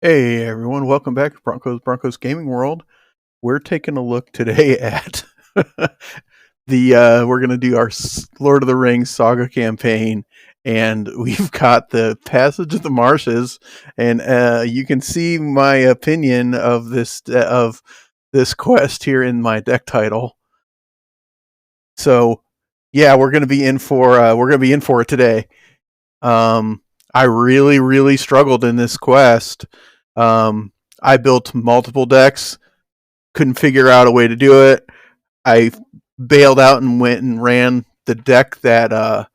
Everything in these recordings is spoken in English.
Hey everyone, welcome back to Broncos Gaming World. We're taking a look today at we're going to do our Lord of the Rings Saga campaign, and we've got the Passage of the Marshes, and you can see my opinion of this quest here in my deck title. So, yeah, we're going to be in for it today. I really struggled in this quest. I built multiple decks, couldn't figure out a way to do it. I bailed out and went and ran the deck that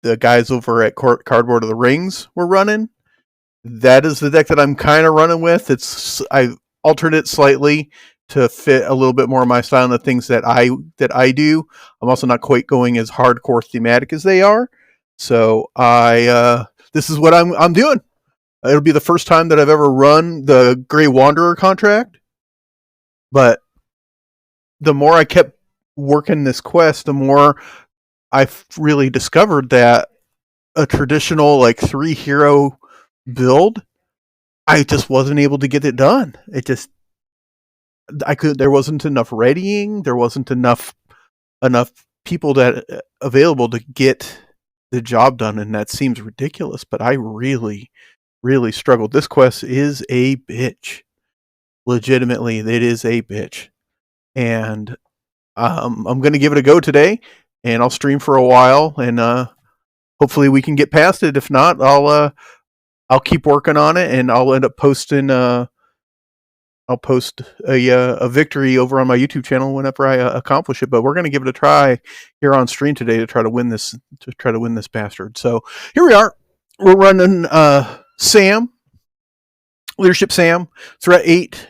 the guys over at Cardboard of the Rings were running. That is the deck that I'm kind of running with. I altered it slightly to fit a little bit more of my style and the things that I do. I'm also not quite going as hardcore thematic as they are. So this is what I'm doing. It'll be the first time that I've ever run the Grey Wanderer contract. But the more I kept working this quest, the more I really discovered that a traditional 3-hero build, I just wasn't able to get it done. There wasn't enough readying. There wasn't enough people that available to get the job done, and that seems ridiculous. But I really struggled. This quest is a bitch. Legitimately, it is a bitch. And I'm going to give it a go today, and I'll stream for a while, and hopefully we can get past it. If not, I'll keep working on it, and I'll end up posting. I'll post a victory over on my YouTube channel whenever I accomplish it. But we're going to give it a try here on stream today to try to win this bastard. So here we are. We're running Sam, Leadership Sam, Threat 8,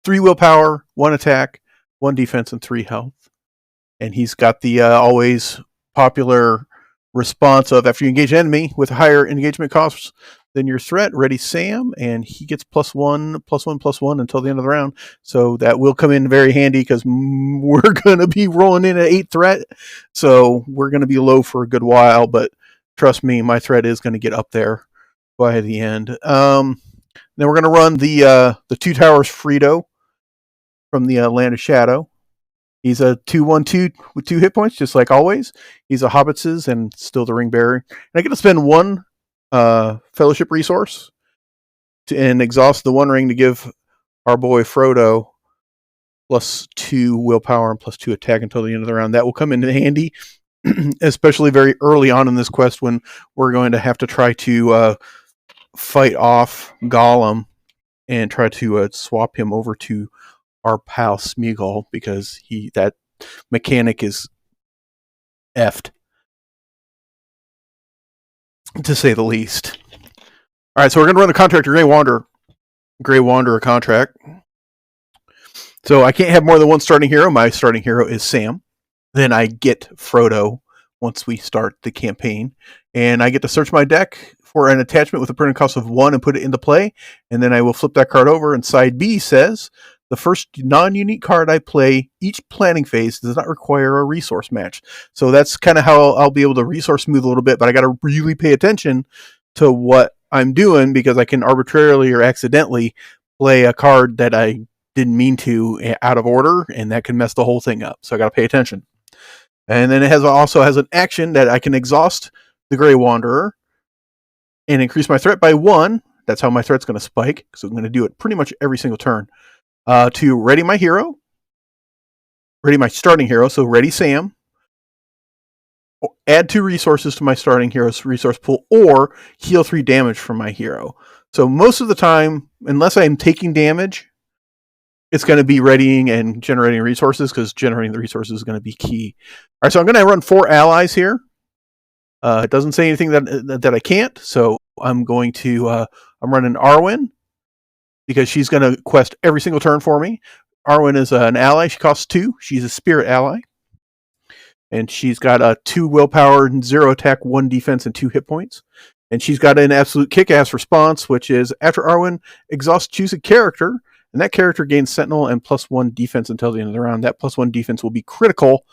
3 willpower, 1 attack, 1 defense, and 3 health. And he's got the always popular response of, after you engage an enemy with higher engagement costs than your threat, ready Sam, and he gets +1/+1/+1 until the end of the round. So that will come in very handy because we're going to be rolling in at 8 threat. So we're going to be low for a good while, but trust me, my threat is going to get up there by the end. Then we're going to run the 2 Towers Frito from the Land of Shadow. He's a 2/1/2 with 2 hit points, just like always. He's a Hobbitses and still the Ring Bearer. And I get to spend 1 Fellowship resource and exhaust the 1 ring to give our boy Frodo +2 willpower and +2 attack until the end of the round. That will come in handy, especially very early on in this quest when we're going to have to try to fight off Gollum and try to swap him over to our pal Smeagol, because that mechanic is effed, to say the least. All right, so we're going to run the contractor Grey Wanderer contract. So I can't have more than 1 starting hero. My starting hero is Sam. Then I get Frodo once we start the campaign, and I get to search my deck for an attachment with a printed cost of 1 and put it into play, and then I will flip that card over, and side B says, the first non-unique card I play each planning phase does not require a resource match. So that's kind of how I'll be able to resource smooth a little bit, but I got to really pay attention to what I'm doing, because I can arbitrarily or accidentally play a card that I didn't mean to out of order, and that can mess the whole thing up. So I got to pay attention. And then it also has an action that I can exhaust the Grey Wanderer and increase my threat by 1. That's how my threat's going to spike, because I'm going to do it pretty much every single turn. To ready my starting hero, so ready Sam, add 2 resources to my starting hero's resource pool, or heal 3 damage from my hero. So most of the time, unless I'm taking damage, it's going to be readying and generating resources, because generating the resources is going to be key. All right, so I'm going to run 4 allies here. It doesn't say anything that I can't, so I'm going to I'm running Arwen, because she's going to quest every single turn for me. Arwen is an ally. She costs 2. She's a spirit ally. And she's got a 2 willpower, 0 attack, 1 defense, and 2 hit points. And she's got an absolute kick-ass response, which is, after Arwen exhausts, choose a character, and that character gains Sentinel and +1 defense until the end of the round. That +1 defense will be critical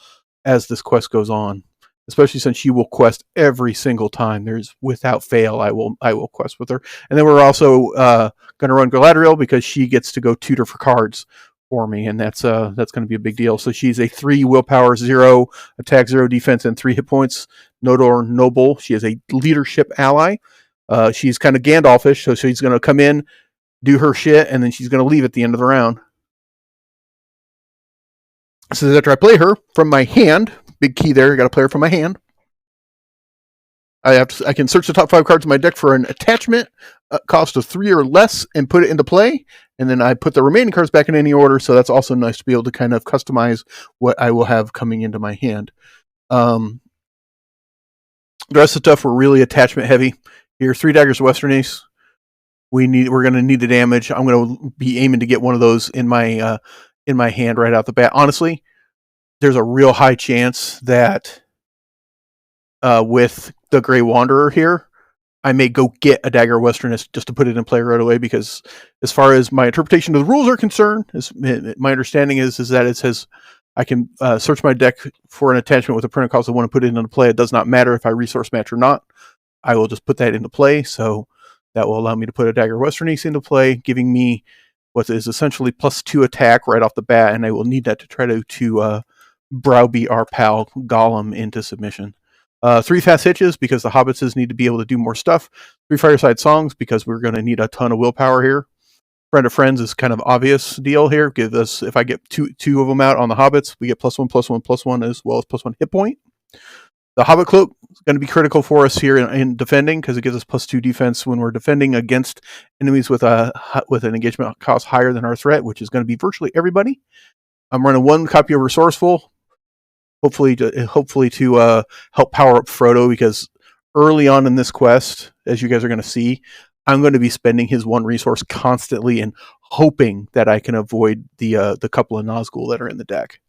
as this quest goes on. especially since she will quest every single time. There's without fail, I will quest with her. And then we're also going to run Galadriel because she gets to go tutor for cards for me, and that's going to be a big deal. So she's a 3 willpower, 0 attack, 0 defense, and 3 hit points. Nodor Noble. She is a leadership ally. She's kind of Gandalfish, so she's going to come in, do her shit, and then she's going to leave at the end of the round. So after I play her from my hand, big key there, I got to play her from my hand. I can search the top 5 cards of my deck for an attachment cost of 3 or less and put it into play. And then I put the remaining cards back in any order. So that's also nice to be able to kind of customize what I will have coming into my hand. The rest of the stuff, we're really attachment heavy. Here, 3 Daggers of Western Ace. We're going to need the damage. I'm going to be aiming to get one of those in my hand right out the bat. Honestly, there's a real high chance that with the Grey Wanderer here, I may go get a Dagger of Westerness just to put it in play right away, because as far as my interpretation of the rules are concerned, my understanding is that it says I can search my deck for an attachment with a printed cost I want to put it into play. It does not matter if I resource match or not. I will just put that into play, so that will allow me to put a Dagger of Westerness into play, giving me what is essentially +2 attack right off the bat, and I will need that to try to browbeat our pal Gollum into submission. 3 fast hitches because the hobbitses need to be able to do more stuff. 3 fireside songs because we're going to need a ton of willpower here. Friend of friends is kind of obvious deal here. Give us, if I get two of them out on the hobbits, we get +1/+1/+1 as well as +1 hit point. The Hobbit Cloak is going to be critical for us here in defending because it gives us +2 defense when we're defending against enemies with an engagement cost higher than our threat, which is going to be virtually everybody. I'm running 1 copy of Resourceful, hopefully to help power up Frodo, because early on in this quest, as you guys are going to see, I'm going to be spending his 1 resource constantly and hoping that I can avoid the couple of Nazgul that are in the deck.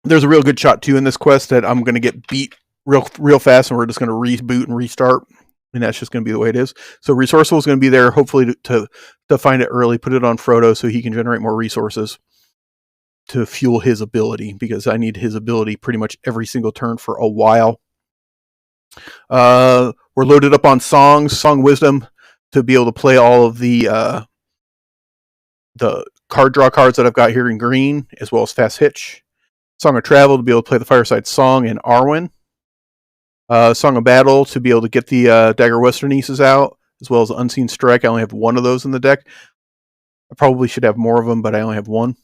There's a real good shot too in this quest that I'm going to get beat real fast, and we're just going to reboot and restart, and that's just going to be the way it is. So Resourceful is going to be there, hopefully to find it early, put it on Frodo so he can generate more resources to fuel his ability, because I need his ability pretty much every single turn for a while. We're loaded up on Song Wisdom to be able to play all of the card draw cards that I've got here in green, as well as Fast Hitch. Song of Travel to be able to play the Fireside Song and Arwen. Song of Battle to be able to get the Dagger Westernieces out, as well as Unseen Strike. I only have 1 of those in the deck. I probably should have more of them, but I only have 1.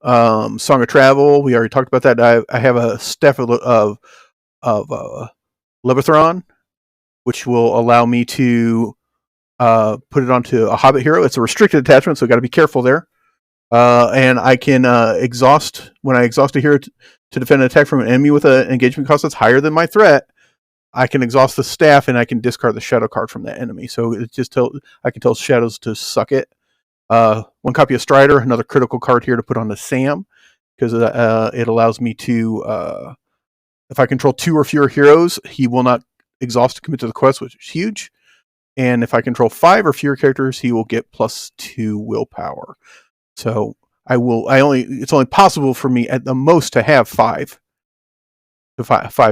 Song of Travel, we already talked about that. I have a Staff of Levithron, which will allow me to put it onto a Hobbit hero. It's a restricted attachment, so I've got to be careful there. And I can exhaust, when I exhaust a hero to defend an attack from an enemy with an engagement cost that's higher than my threat, I can exhaust the staff and I can discard the shadow card from that enemy. So it just I can tell shadows to suck it. 1 copy of Strider, another critical card here to put on the Sam, because it allows me to, if I control 2 or fewer heroes, he will not exhaust to commit to the quest, which is huge. And if I control 5 or fewer characters, he will get +2 willpower. So it's only possible for me at the most to have 5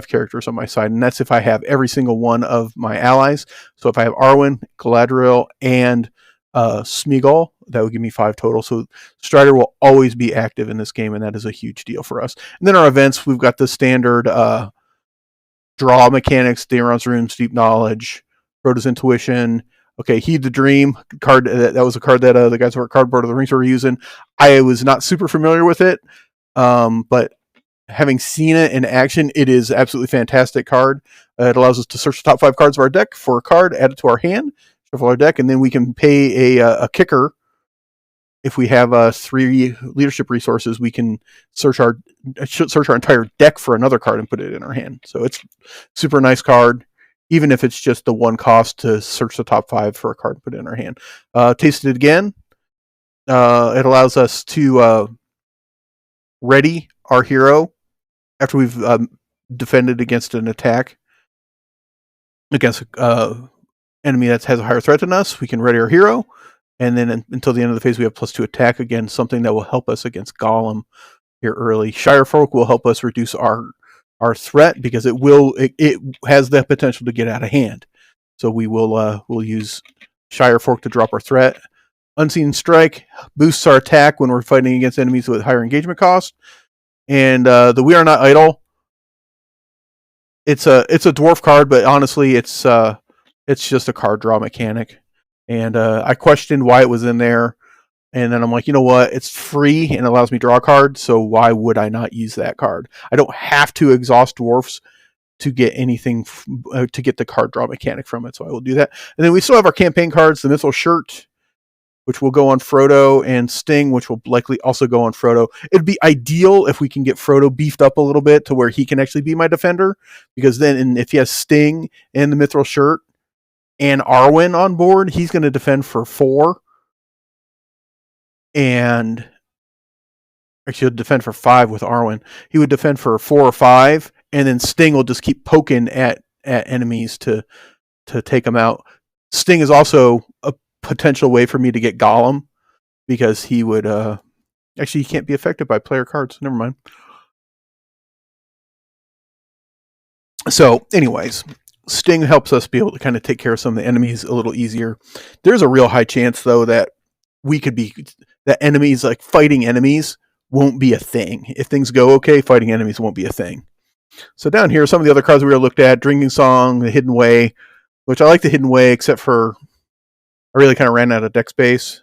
characters on my side, and that's if I have every single one of my allies. So if I have Arwen, Galadriel, and Smeagol, that would give me 5 total. So Strider will always be active in this game, and that is a huge deal for us. And then our events, we've got the standard draw mechanics, Daeron's Runes, Deep Knowledge, Frodo's Intuition. Okay, Heed the Dream card. That was a card that the guys who were at Cardboard of the Rings were using. I was not super familiar with it, but having seen it in action, it is absolutely fantastic card. It allows us to search the top 5 cards of our deck for a card, add it to our hand, shuffle our deck, and then we can pay a kicker. If we have 3 leadership resources, we can search our entire deck for another card and put it in our hand. So it's super nice card, even if it's just the 1 cost to search the top 5 for a card and put it in our hand. Taste it again. It allows us to ready our hero after we've defended against an attack against an enemy that has a higher threat than us. We can ready our hero, and then until the end of the phase, we have +2 attack again, something that will help us against Gollum here early. Shirefolk will help us reduce our threat because it has the potential to get out of hand. So we'll use Shirefolk to drop our threat. Unseen Strike boosts our attack when we're fighting against enemies with higher engagement cost. And the We Are Not Idle. It's a dwarf card, but honestly, it's just a card draw mechanic. And I questioned why it was in there, and then I'm like, you know what? It's free and allows me to draw a card, so why would I not use that card? I don't have to exhaust dwarfs to get anything to get the card draw mechanic from it, so I will do that. And then we still have our campaign cards, the Mithril Shirt, which will go on Frodo, and Sting, which will likely also go on Frodo. It'd be ideal if we can get Frodo beefed up a little bit to where he can actually be my defender, because then if he has Sting and the Mithril Shirt and Arwen on board, he's going to defend for 4. And actually, he'll defend for 5 with Arwen. He would defend for 4 or 5, and then Sting will just keep poking at enemies to take them out. Sting is also a potential way for me to get Gollum, because he would actually, he can't be affected by player cards. Never mind. So, anyways, Sting helps us be able to kind of take care of some of the enemies a little easier. There's a real high chance, though, that enemies, like fighting enemies, won't be a thing. If things go okay, fighting enemies won't be a thing. So down here, some of the other cards we looked at: Drinking Song, the Hidden Way, which I like the Hidden Way, except for I really kind of ran out of deck space.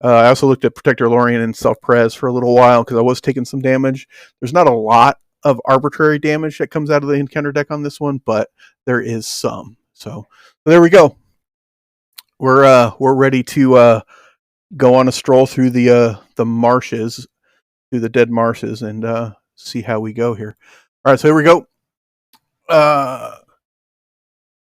I also looked at Protector Lorien and Self-Pres for a little while because I was taking some damage. There's not a lot of arbitrary damage that comes out of the encounter deck on this one, but there is some. So there we go. We're ready to go on a stroll through the marshes, through the dead marshes, and see how we go here. All right, so here we go.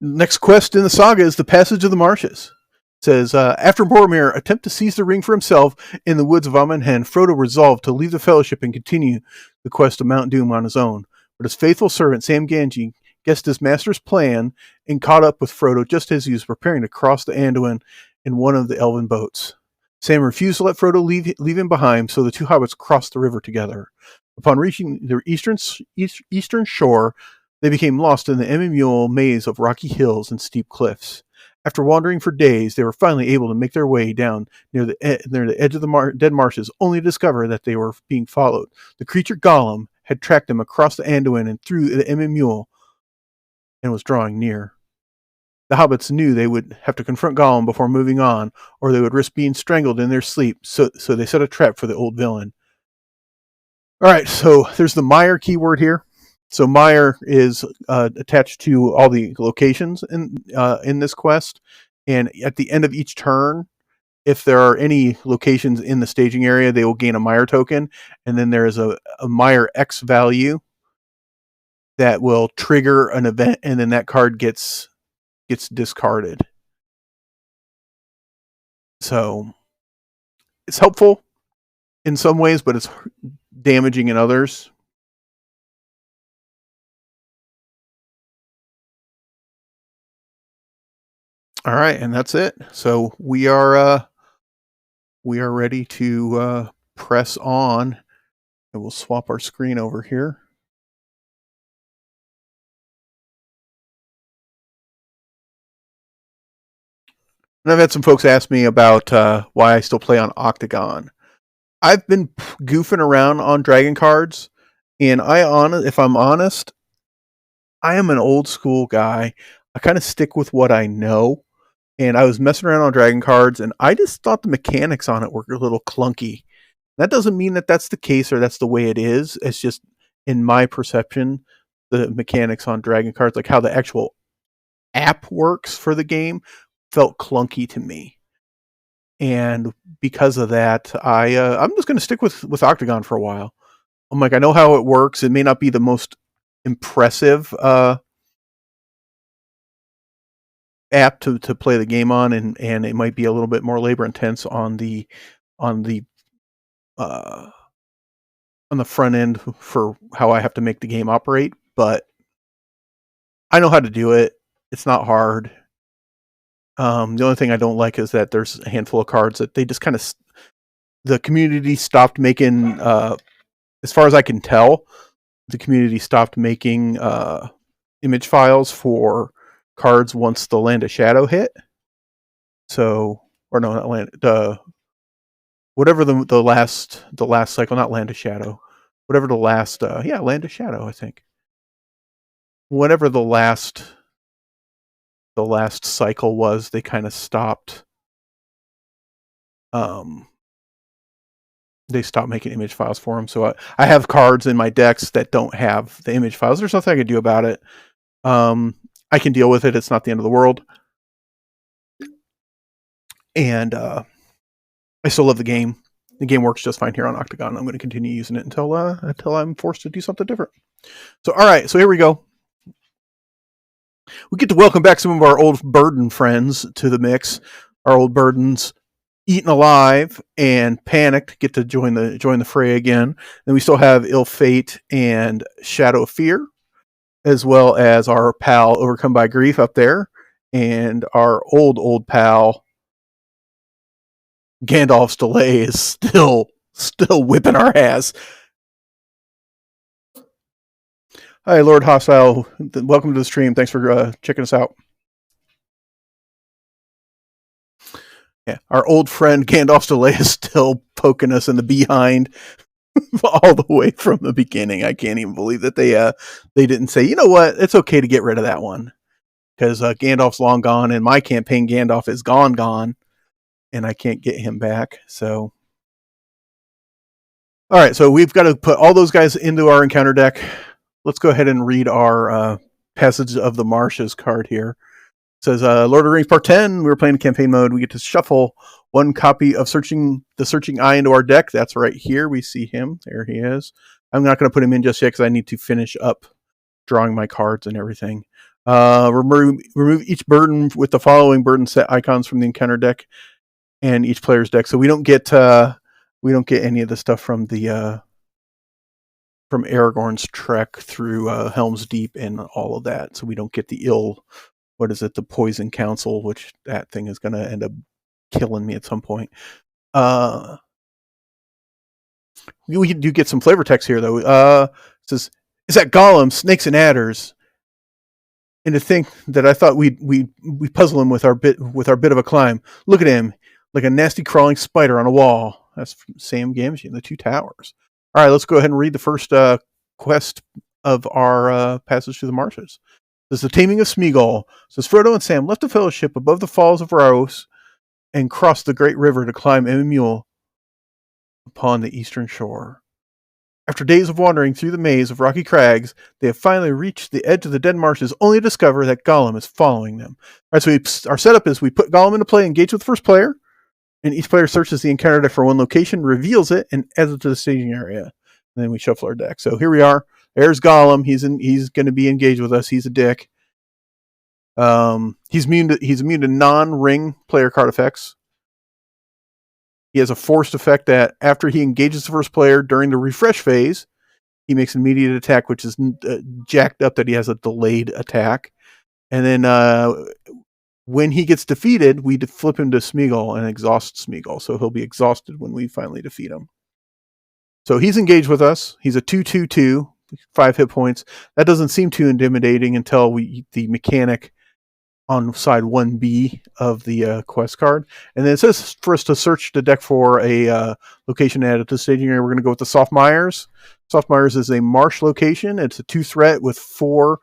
Next quest in the saga is the Passage of the Marshes. It says, after Boromir attempt to seize the ring for himself in the woods of Aman-Hen, Frodo resolved to leave the Fellowship and continue the quest of Mount Doom on his own. But his faithful servant Sam Gamgee guessed his master's plan and caught up with Frodo just as he was preparing to cross the Anduin in one of the elven boats. Sam refused to let Frodo leave him behind, so the two hobbits crossed the river together. Upon reaching the eastern shore, they became lost in the Emimule maze of rocky hills and steep cliffs. After wandering for days, they were finally able to make their way down near the edge of the dead marshes, only to discover that they were being followed. The creature Gollum had tracked them across the Anduin and through the Emimule and was drawing near. The hobbits knew they would have to confront Gollum before moving on, or they would risk being strangled in their sleep, so they set a trap for the old villain. All right, so there's the Mire keyword here. So Mire is attached to all the locations in this quest, and at the end of each turn, if there are any locations in the staging area, they will gain a Mire token, and then there is a Mire X value that will trigger an event, and then that card gets discarded. So it's helpful in some ways, but it's damaging in others. All right, and that's it. So we are ready to press on, and we'll swap our screen over here. And I've had some folks ask me about why I still play on Octagon. I've been goofing around on Dragon cards, and if I'm honest, I am an old school guy. I kind of stick with what I know. And I was messing around on Dragon cards, and I just thought the mechanics on it were a little clunky. That doesn't mean that that's the case or that's the way it is. It's just, in my perception, the mechanics on Dragon cards, like how the actual app works for the game, felt clunky to me. And because of that, I'm just going to stick with Octagon for a while. I'm like, I know how it works. It may not be the most impressive app to play the game on, and it might be a little bit more labor intense on the front end for how I have to make the game operate, but I know how to do it. It's not hard. The only thing I don't like is that there's a handful of cards that they just kind of the community stopped making as far as I can tell, the community stopped making image files for cards once the Land of Shadow hit. So, or no, not Land, whatever the last cycle, not Land of Shadow, whatever the last, Land of Shadow, I think. Whatever the last cycle was, they kind of stopped. They stopped making image files for them. So I have cards in my decks that don't have the image files. There's nothing I can do about it. I can deal with it. It's not the end of the world. And I still love the game. The game works just fine here on Octagon. I'm going to continue using it until I'm forced to do something different. So, all right. So here we go. We get to welcome back some of our old Burden friends to the mix. Our old Burdens, Eaten Alive and Panicked, get to join the fray again. Then we still have Ill Fate and Shadow of Fear, as well as our pal Overcome by Grief up there, and our old pal Gandalf's Delay is still whipping our ass. Hi, Lord Hostile. Welcome to the stream. Thanks for checking us out. Yeah, our old friend Gandalf's Delay is still poking us in the behind all the way from the beginning. I can't even believe that they didn't say, you know what, it's okay to get rid of that one. Because Gandalf's long gone, and my campaign Gandalf is gone, and I can't get him back. So, all right, so we've got to put all those guys into our encounter deck. Let's go ahead and read our Passage of the Marshes card here. It says, Lord of the Rings Part 10, we're playing campaign mode. We get to shuffle one copy of Searching Eye into our deck. That's right here. We see him. There he is. I'm not going to put him in just yet because I need to finish up drawing my cards and everything. Remove each burden with the following burden set icons from the encounter deck and each player's deck. So we don't get any of the stuff from the from Aragorn's trek through Helm's Deep and all of that. So we don't get the the Poison Council, which that thing is going to end up killing me at some point. We do get some flavor text here though. It says, "Is that Gollum, Snakes and Adders?" And to think that I thought we puzzle him with our bit of a climb. Look at him, like a nasty crawling spider on a wall. That's from Sam Gamgee in the Two Towers. All right, let's go ahead and read the first quest of our Passage through the Marshes. This is the Taming of Smeagol. Says Frodo and Sam left the Fellowship above the falls of Rhoos and crossed the great river to climb Emil upon the eastern shore. After days of wandering through the maze of rocky crags, they have finally reached the edge of the dead marshes, only to discover that Gollum is following them. All right, so our setup is we put Gollum into play, engage with the first player, and each player searches the encounter deck for one location, reveals it, and adds it to the staging area. And then we shuffle our deck. So here we are. There's Gollum. He's going to be engaged with us. He's a dick. He's immune to non-ring player card effects. He has a forced effect that after he engages the first player during the refresh phase, he makes an immediate attack, which is jacked up that he has a delayed attack. And then when he gets defeated, we flip him to Smeagol and exhaust Smeagol. So he'll be exhausted when we finally defeat him. So he's engaged with us. He's a 2/2/2, 5 hit points. That doesn't seem too intimidating until the mechanic on side 1B of the quest card. And then it says for us to search the deck for a location added to the staging area. We're going to go with the Soft Mires. Soft Mires is a marsh location. It's a 2-threat with 4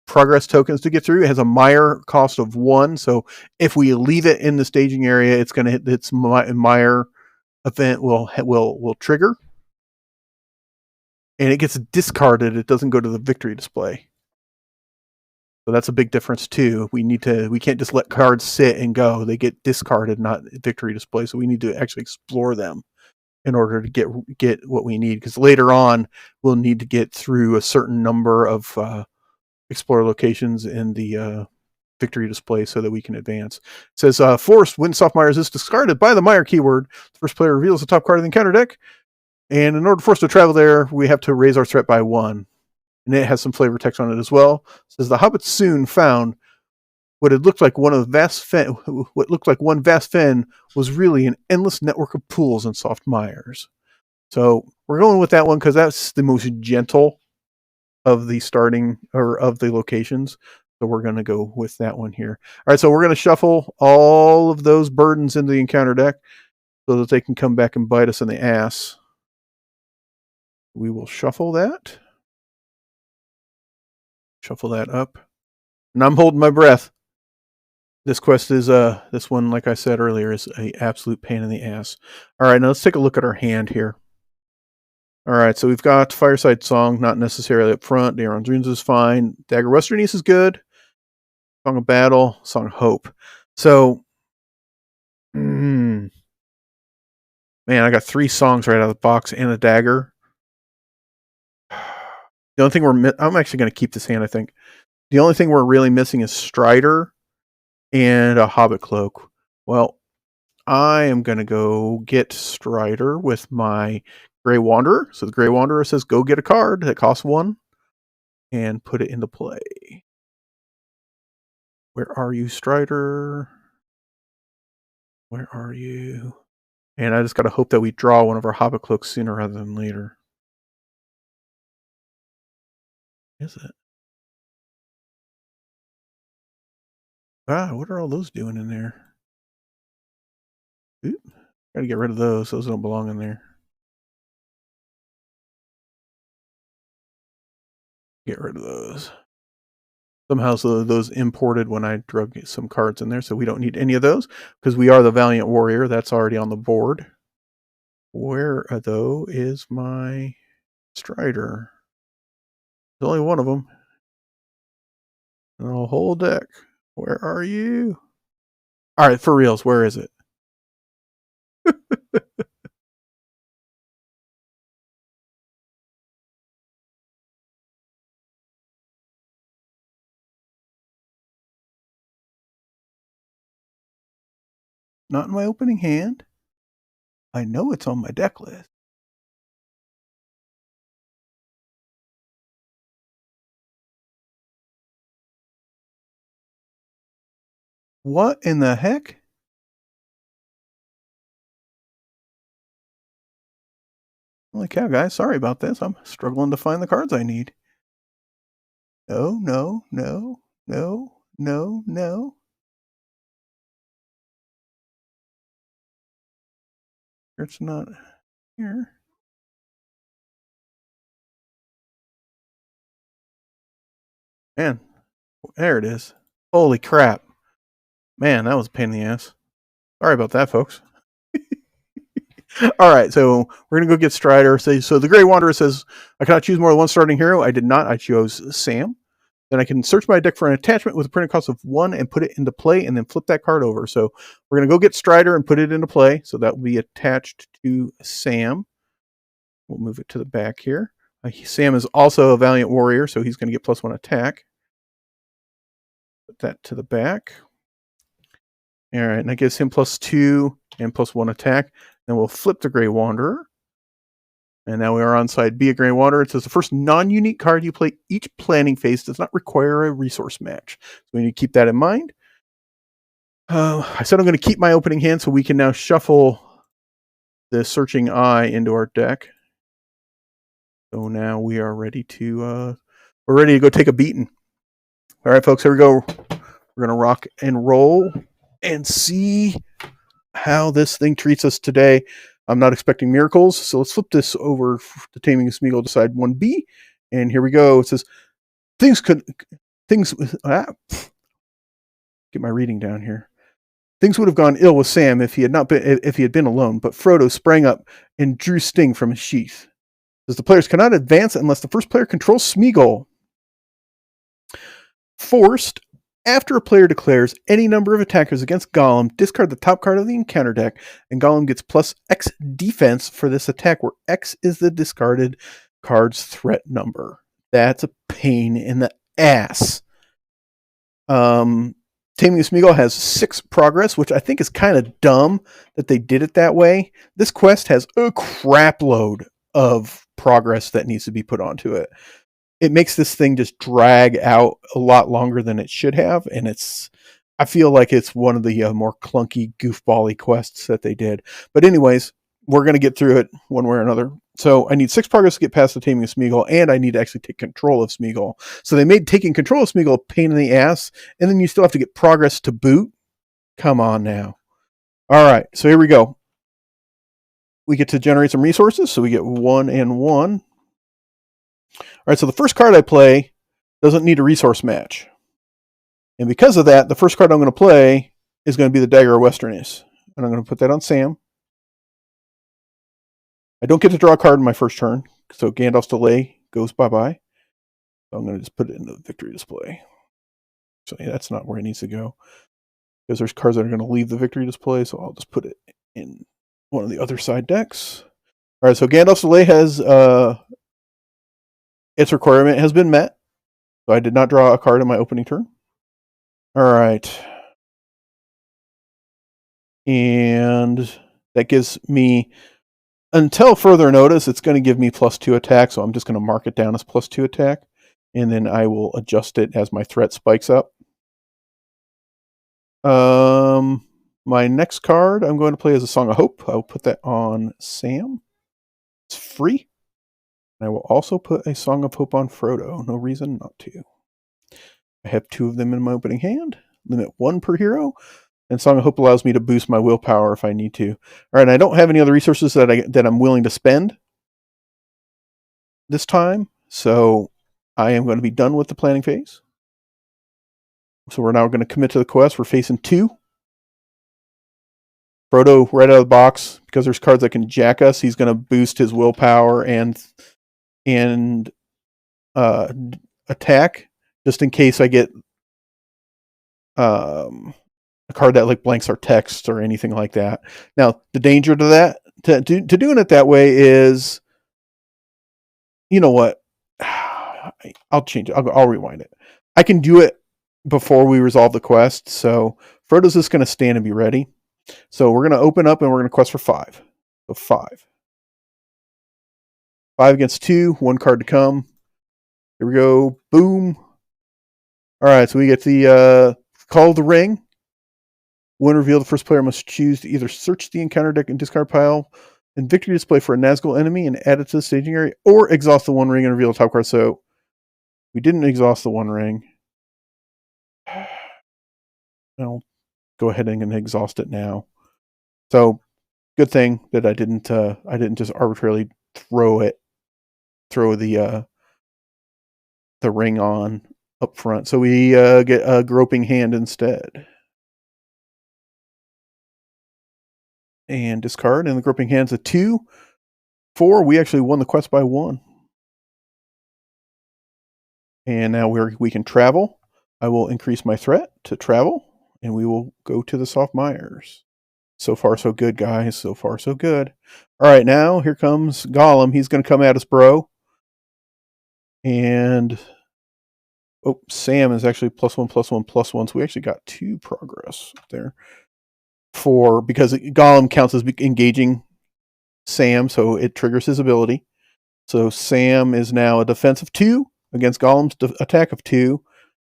progress tokens to get through. It has a mire cost of 1. So if we leave it in the staging area, it's going to hit its mire event will trigger. And it gets discarded. It doesn't go to the victory display. So that's a big difference too. We can't just let cards sit and go. They get discarded, not victory display. So we need to actually explore them in order to get what we need. Because later on, we'll need to get through a certain number of explore locations in the victory display so that we can advance. It says, forced when Soft Mires is discarded by the Mire keyword, the first player reveals the top card of the encounter deck. And in order for us to travel there, we have to raise our threat by 1. And it has some flavor text on it as well. It says the hobbits soon found what looked like one vast fen was really an endless network of pools and soft mires. So we're going with that one because that's the most gentle of the starting or of the locations. So we're going to go with that one here. All right, so we're going to shuffle all of those burdens into the encounter deck so that they can come back and bite us in the ass. We will shuffle that. Shuffle that up. And I'm holding my breath. This quest is this one, like I said earlier, is a absolute pain in the ass. All right, now let's take a look at our hand here. All right, so we've got Fireside Song, not necessarily up front. Daron's Runes is fine. Dagger Western East is good. Song of Battle, Song of Hope. So, man, I got 3 songs right out of the box and a dagger. The only thing I'm actually going to keep this hand, I think. The only thing we're really missing is Strider and a Hobbit Cloak. Well, I am going to go get Strider with my Grey Wanderer. So the Grey Wanderer says go get a card that costs 1 and put it into play. Where are you, Strider? Where are you? And I just got to hope that we draw one of our Hobbit Cloaks sooner rather than later. Is it? Ah, what are all those doing in there? Oop, gotta get rid of those. Those don't belong in there. Get rid of those. Somehow so those imported when I drug some cards in there, so we don't need any of those because we are the Valiant Warrior. That's already on the board. Where, though, is my Strider? There's only one of them. The whole deck. Where are you? All right, for reals, where is it? Not in my opening hand. I know it's on my deck list. What in the heck? Holy cow, guys. Sorry about this. I'm struggling to find the cards I need. No, no, no, no, no, no. It's not here. Man, there it is. Holy crap. Man, that was a pain in the ass. Sorry about that, folks. All right, so we're going to go get Strider. So the Grey Wanderer says, I cannot choose more than one starting hero. I did not. I chose Sam. Then I can search my deck for an attachment with a printed cost of 1 and put it into play and then flip that card over. So we're going to go get Strider and put it into play. So that will be attached to Sam. We'll move it to the back here. Sam is also a Valiant Warrior, so he's going to get +1 attack. Put that to the back. All right, and that gives him +2 and +1 attack. Then we'll flip the Grey Wanderer. And now we are on side B of Grey Wanderer. It says the first non-unique card you play each planning phase does not require a resource match. So we need to keep that in mind. I said I'm going to keep my opening hand so we can now shuffle the Searching Eye into our deck. So now we are ready to go take a beating. All right, folks, here we go. We're going to rock and roll and see how this thing treats us today. I'm not expecting miracles, so let's flip this over to Taming of Smeagol to side 1B. And here we go. It says, get my reading down here. Things would have gone ill with Sam if he had been alone, but Frodo sprang up and drew Sting from his sheath. It says the players cannot advance unless the first player controls Smeagol. Forced, after a player declares any number of attackers against Gollum, discard the top card of the encounter deck, and Gollum gets +X defense for this attack, where X is the discarded card's threat number. That's a pain in the ass. Taming of Smeagol has 6 progress, which I think is kind of dumb that they did it that way. This quest has a crap load of progress that needs to be put onto it. It makes this thing just drag out a lot longer than it should have, and I feel like it's one of the more clunky, goofball-y quests that they did. But anyways, we're going to get through it one way or another. So I need 6 progress to get past the taming of Smeagol, and I need to actually take control of Smeagol. So they made taking control of Smeagol a pain in the ass, and then you still have to get progress to boot. Come on now. All right, so here we go. We get to generate some resources, so we get 1 and 1. All right, so the first card I play doesn't need a resource match. And because of that, the first card I'm going to play is going to be the Dagger of Westerness. And I'm going to put that on Sam. I don't get to draw a card in my first turn, so Gandalf's Delay goes bye-bye. So I'm going to just put it in the victory display. So yeah, that's not where it needs to go, because there's cards that are going to leave the victory display, so I'll just put it in one of the other side decks. All right, so Gandalf's Delay has its requirement has been met. So I did not draw a card in my opening turn. All right. And that gives me, until further notice, it's going to give me +2 attack, so I'm just going to mark it down as +2 attack, and then I will adjust it as my threat spikes up. My next card I'm going to play is a Song of Hope. I'll put that on Sam. It's free. And I will also put a Song of Hope on Frodo. No reason not to. I have 2 of them in my opening hand. Limit 1 per hero. And Song of Hope allows me to boost my willpower if I need to. All right, and I don't have any other resources that I'm willing to spend this time. So I am going to be done with the planning phase. So we're now going to commit to the quest. We're facing 2. Frodo, right out of the box, because there's cards that can jack us, he's going to boost his willpower and attack, just in case I get a card that like blanks our text or anything like that. Now, the danger to that, to doing it that way is, you know what? I'll change it. I'll rewind it. I can do it before we resolve the quest. So Frodo's just going to stand and be ready. So we're going to open up and we're going to quest for 5. So 5. 5 against 2. 1 card to come. Here we go. Boom. All right. So we get the Call of the Ring. When revealed, the first player must choose to either search the encounter deck and discard pile and victory display for a Nazgul enemy and add it to the staging area, or exhaust the 1 ring and reveal the top card. So we didn't exhaust the 1 ring. I'll go ahead and exhaust it now. So good thing that I didn't just arbitrarily throw the ring on up front. So we get a Groping Hand instead. And discard, and the Groping Hand's a 2. 4, we actually won the quest by 1. And now we can travel. I will increase my threat to travel, and we will go to the Soft Mires. So far, so good, guys. So far, so good. All right, now here comes Gollum. He's going to come at us, bro. And Sam is actually +1/+1/+1. So we actually got 2 progress there. Because Gollum counts as engaging Sam, so it triggers his ability. So Sam is now a defense of 2 against Gollum's attack of 2.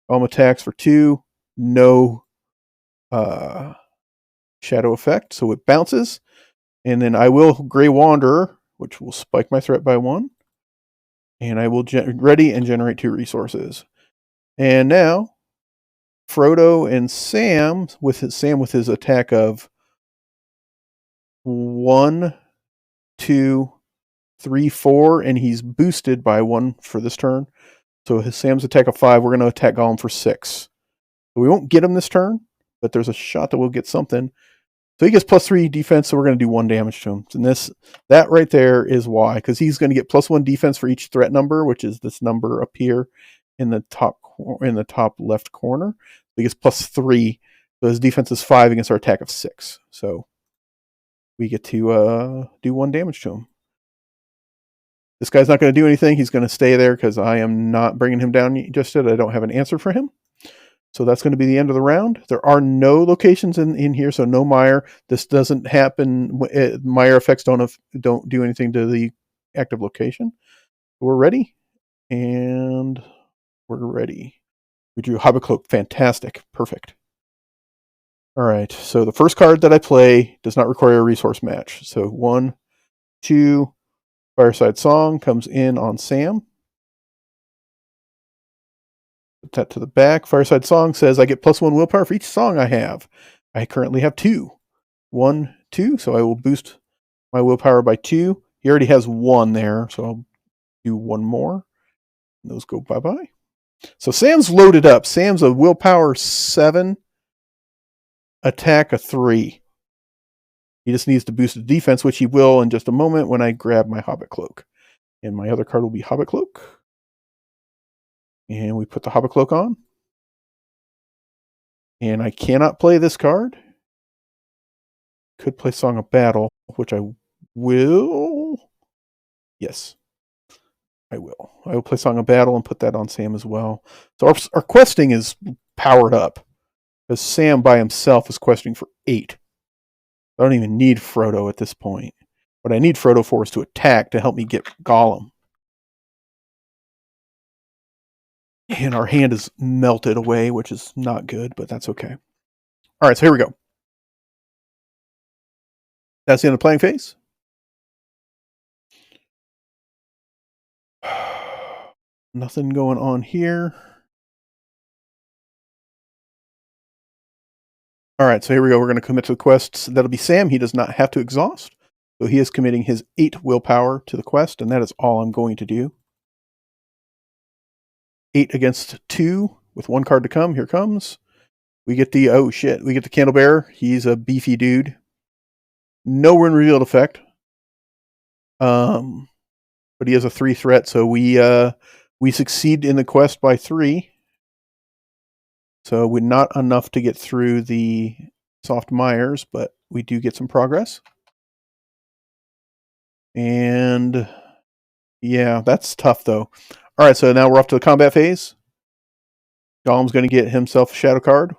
Gollum attacks for 2. No shadow effect, so it bounces. And then I will Grey Wanderer, which will spike my threat by 1. And I will ready and generate 2 resources. And now Frodo and Sam with his attack of 1, 2, 3, 4, and he's boosted by 1 for this turn. So Sam's attack of 5, we're going to attack Gollum for 6. So we won't get him this turn, but there's a shot that we'll get something. So he gets +3 defense, so we're going to do 1 damage to him. And that right there is why, because he's going to get +1 defense for each threat number, which is this number up here in the top left corner. So he gets +3, so his defense is 5 against our attack of 6. So we get to do 1 damage to him. This guy's not going to do anything. He's going to stay there because I am not bringing him down just yet. I don't have an answer for him. So that's going to be the end of the round. There are no locations in here, so no mire. This doesn't happen. Mire effects don't do anything to the active location. We're ready, and we're ready. We drew Hobbit Cloak. Fantastic. Perfect. All right, so the first card that I play does not require a resource match. So 1, 2. Fireside Song comes in on Sam. Put that to the back. Fireside Song says I get +1 willpower for each song I have. I currently have 2. 1, 2, so I will boost my willpower by 2. He already has 1 there, so I'll do 1 more. Those go bye-bye. So Sam's loaded up. Sam's a willpower 7, attack a 3. He just needs to boost the defense, which he will in just a moment when I grab my Hobbit Cloak. And my other card will be Hobbit Cloak. And we put the Hobbit Cloak on. And I cannot play this card. Could play Song of Battle, which I will. Yes, I will. I will play Song of Battle and put that on Sam as well. So our questing is powered up. Because Sam by himself is questing for 8. I don't even need Frodo at this point. What I need Frodo for is to attack to help me get Gollum. And our hand is melted away, which is not good, but that's okay. All right, so here we go. That's the end of the playing phase. Nothing going on here. All right, so here we go. We're going to commit to the quests. That'll be Sam. He does not have to exhaust. So he is committing his 8 willpower to the quest, and that is all I'm going to do. 8 against 2 with 1 card to come. Here comes. We get the, oh shit, we get the Candlebearer. He's a beefy dude. No Rune Revealed effect. But he has a 3 threat, so we succeed in the quest by 3. So we're not enough to get through the soft mires, but we do get some progress. And yeah, that's tough though. All right, so now we're off to the combat phase. Gollum's going to get himself a shadow card.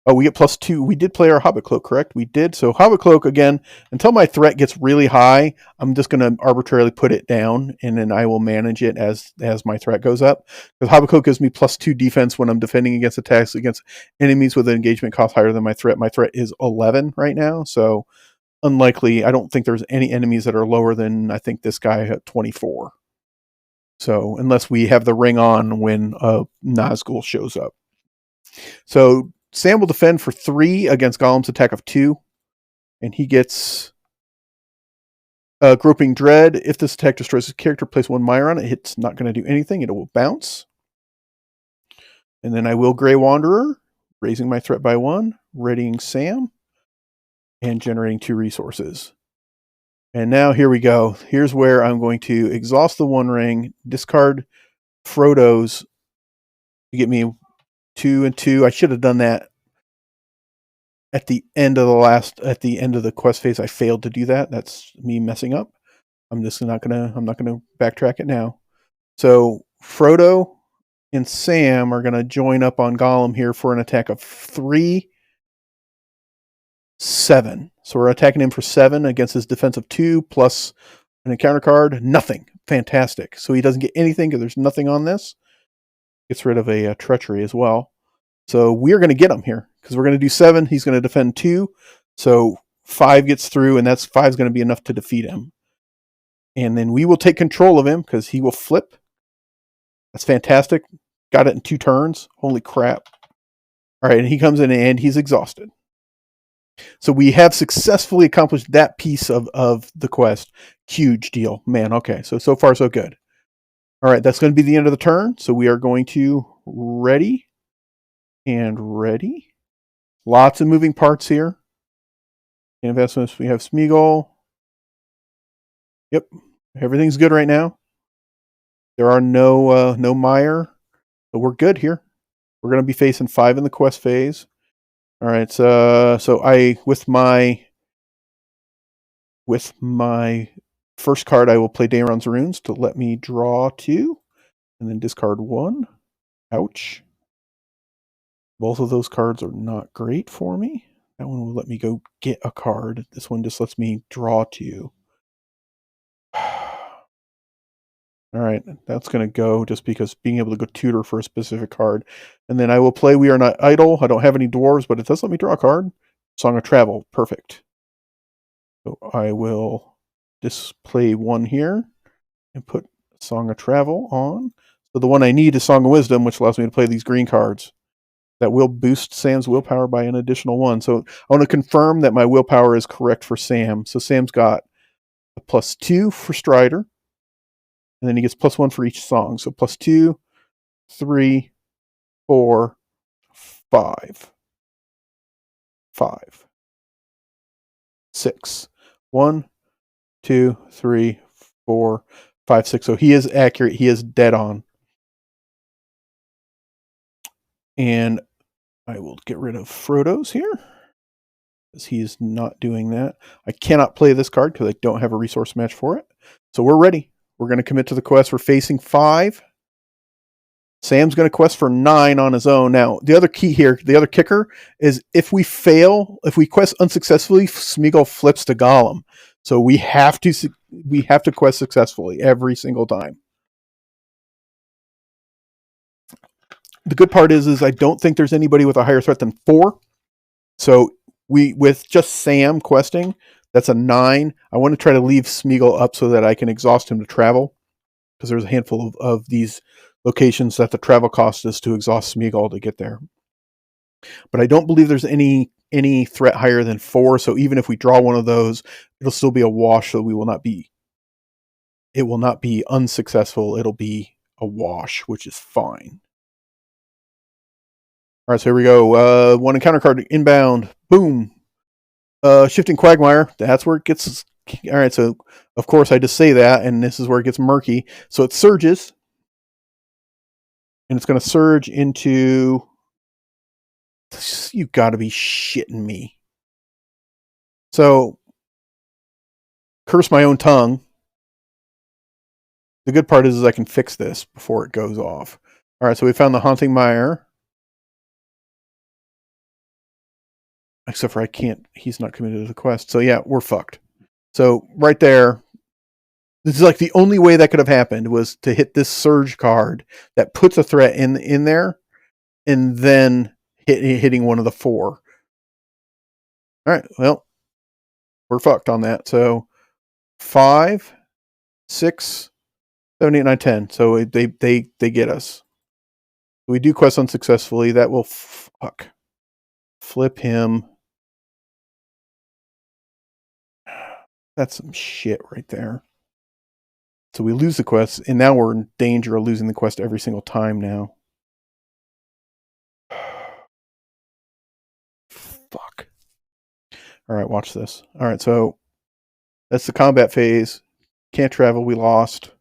Oh, we get +2. We did play our Hobbit Cloak, correct? We did. So Hobbit Cloak, again, until my threat gets really high, I'm just going to arbitrarily put it down, and then I will manage it as my threat goes up. Because Hobbit Cloak gives me +2 defense when I'm defending against attacks against enemies with an engagement cost higher than my threat. My threat is 11 right now, so unlikely. I don't think there's any enemies that are lower than, I think, this guy at 24. So unless we have the ring on when Nazgul shows up. So Sam will defend for 3 against Gollum's attack of 2. And he gets Groping Dread. If this attack destroys his character, place 1 mire on it. It's not going to do anything. It will bounce. And then I will Grey Wanderer, raising my threat by 1, readying Sam, and generating 2 resources. And now here we go. Here's where I'm going to exhaust the 1 ring, discard Frodo's to get me 2 and 2. I should have done that at the end of the quest phase. I failed to do that. That's me messing up. I'm not gonna backtrack it now. So Frodo and Sam are gonna join up on Gollum here for an attack of 3, 7. So we're attacking him for 7 against his defense of 2 plus an encounter card. Nothing. Fantastic. So he doesn't get anything because there's nothing on this. Gets rid of a treachery as well. So we're going to get him here because we're going to do 7. He's going to defend 2. So 5 gets through, and that's 5 is going to be enough to defeat him. And then we will take control of him because he will flip. That's fantastic. Got it in 2 turns. Holy crap. All right, and he comes in and he's exhausted. So we have successfully accomplished that piece of the quest. Huge deal. Man, okay. So far, so good. All right, that's going to be the end of the turn. So we are going to ready and ready. Lots of moving parts here. Investments, we have Smeagol. Yep, everything's good right now. There are no mire, but we're good here. We're going to be facing 5 in the quest phase. All right, so I with my first card, I will play Daeron's Runes to let me draw 2, and then discard 1. Ouch. Both of those cards are not great for me. That one will let me go get a card. This one just lets me draw 2. All right, that's going to go just because being able to go tutor for a specific card. And then I will play We Are Not Idle. I don't have any dwarves, but it does let me draw a card. Song of Travel, perfect. So I will display 1 here and put Song of Travel on. So the one I need is Song of Wisdom, which allows me to play these green cards. That will boost Sam's willpower by an additional 1. So I want to confirm that my willpower is correct for Sam. So Sam's got a +2 for Strider, and then he gets +1 for each song. So +2, 3, 4, 5, 5, 6. 1, 2, 3, 4, 5, 6. So he is accurate. He is dead on. And I will get rid of Frodo's here, because he is not doing that. I cannot play this card because I don't have a resource match for it. So we're ready. We're going to commit to the quest. We're facing 5. Sam's going to quest for 9 on his own. Now, the other key here, the other kicker, is if we fail, if we quest unsuccessfully, Smeagol flips to Gollum. So we have to quest successfully every single time. The good part is I don't think there's anybody with a higher threat than 4. So with just Sam questing, that's a 9. I want to try to leave Smeagol up so that I can exhaust him to travel, because there's a handful of these locations that the travel cost is to exhaust Smeagol to get there. But I don't believe there's any threat higher than 4. So even if we draw one of those, it'll still be a wash. So it will not be unsuccessful. It'll be a wash, which is fine. All right, so here we go. 1 encounter card inbound. Boom. Shifting Quagmire. That's where it gets. All right, so of course I just say that, and this is where it gets murky. So it surges, and it's going to surge into. You got to be shitting me. So, curse my own tongue. The good part is I can fix this before it goes off. All right, so we found the Haunting Mire. Except for he's not committed to the quest. So yeah, we're fucked. So right there, this is like the only way that could have happened was to hit this surge card that puts a threat in there, and then hitting one of the 4. All right, well, we're fucked on that. So 5, 6, 7, 8, 9, 10. So they get us. We do quest unsuccessfully. That will flip him. That's some shit right there. So we lose the quest, and now we're in danger of losing the quest every single time now. Fuck. All right, watch this. All right, so that's the combat phase. Can't travel, we lost.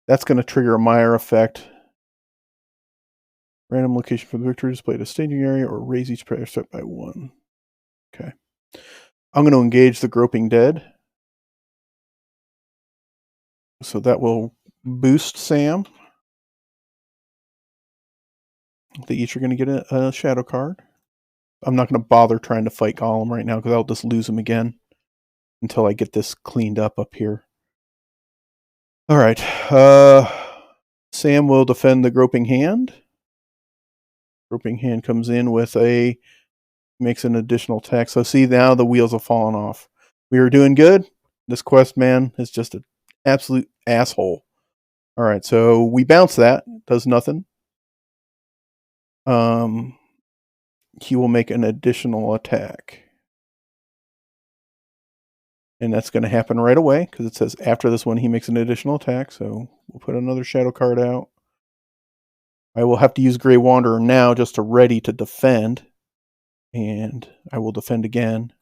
That's going to trigger a Mire effect. Random location for the victory displayed a staging area, or raise each player threat by 1. Okay. I'm going to engage the Groping Dead. So that will boost Sam. They each are going to get a shadow card. I'm not going to bother trying to fight Gollum right now because I'll just lose him again until I get this cleaned up here. All right. Sam will defend the Groping Hand. Groping Hand comes in with makes an additional attack. So see, now the wheels have fallen off. We were doing good. This quest man is just an absolute asshole. All right, so we bounce that. Does nothing. He will make an additional attack. And that's going to happen right away because it says after this one he makes an additional attack. So we'll put another shadow card out. I will have to use Grey Wanderer now just to ready to defend. And I will defend again.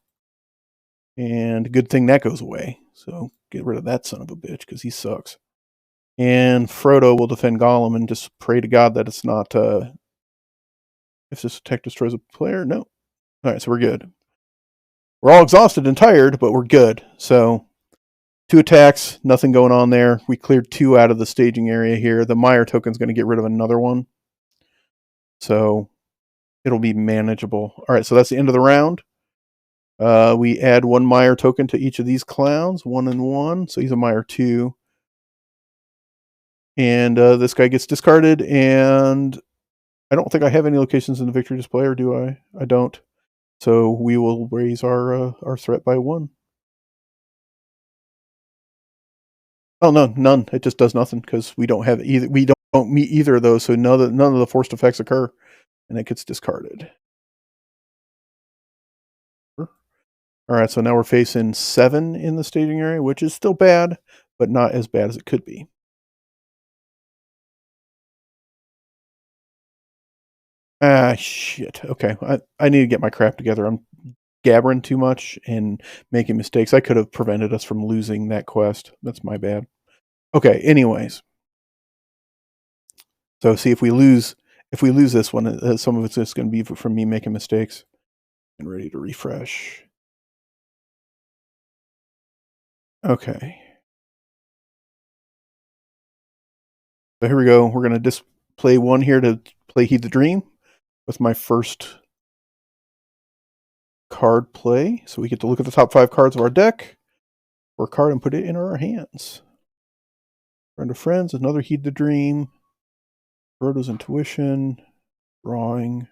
And good thing that goes away. So get rid of that son of a bitch because he sucks. And Frodo will defend Gollum and just pray to God that it's not... if this attack destroys a player, no. Alright, so we're good. We're all exhausted and tired, but we're good. So, 2 attacks, nothing going on there. We cleared 2 out of the staging area here. The Mire token's going to get rid of another one. So, it'll be manageable. Alright, so that's the end of the round. We add 1 Mire token to each of these clowns. 1 and 1. So he's a Mire 2. And this guy gets discarded, and I don't think I have any locations in the victory display, or do I? I don't. So we will raise our threat by 1. Oh no, none. It just does nothing because we don't have either. We don't meet either of those, so none of the forced effects occur, and it gets discarded. All right, so now we're facing 7 in the staging area, which is still bad, but not as bad as it could be. Ah, shit. Okay, I need to get my crap together. I'm gabbering too much and making mistakes. I could have prevented us from losing that quest. That's my bad. Okay, anyways. So see if we lose this one, some of it's just going to be from me making mistakes. And ready to refresh. Okay. So here we go. We're going to display one here to play Heed the Dream with my first card play. So we get to look at the top 5 cards of our deck, or card, and put it in our hands. Friend of Friends, another Heed the Dream, Frodo's Intuition, Drawing.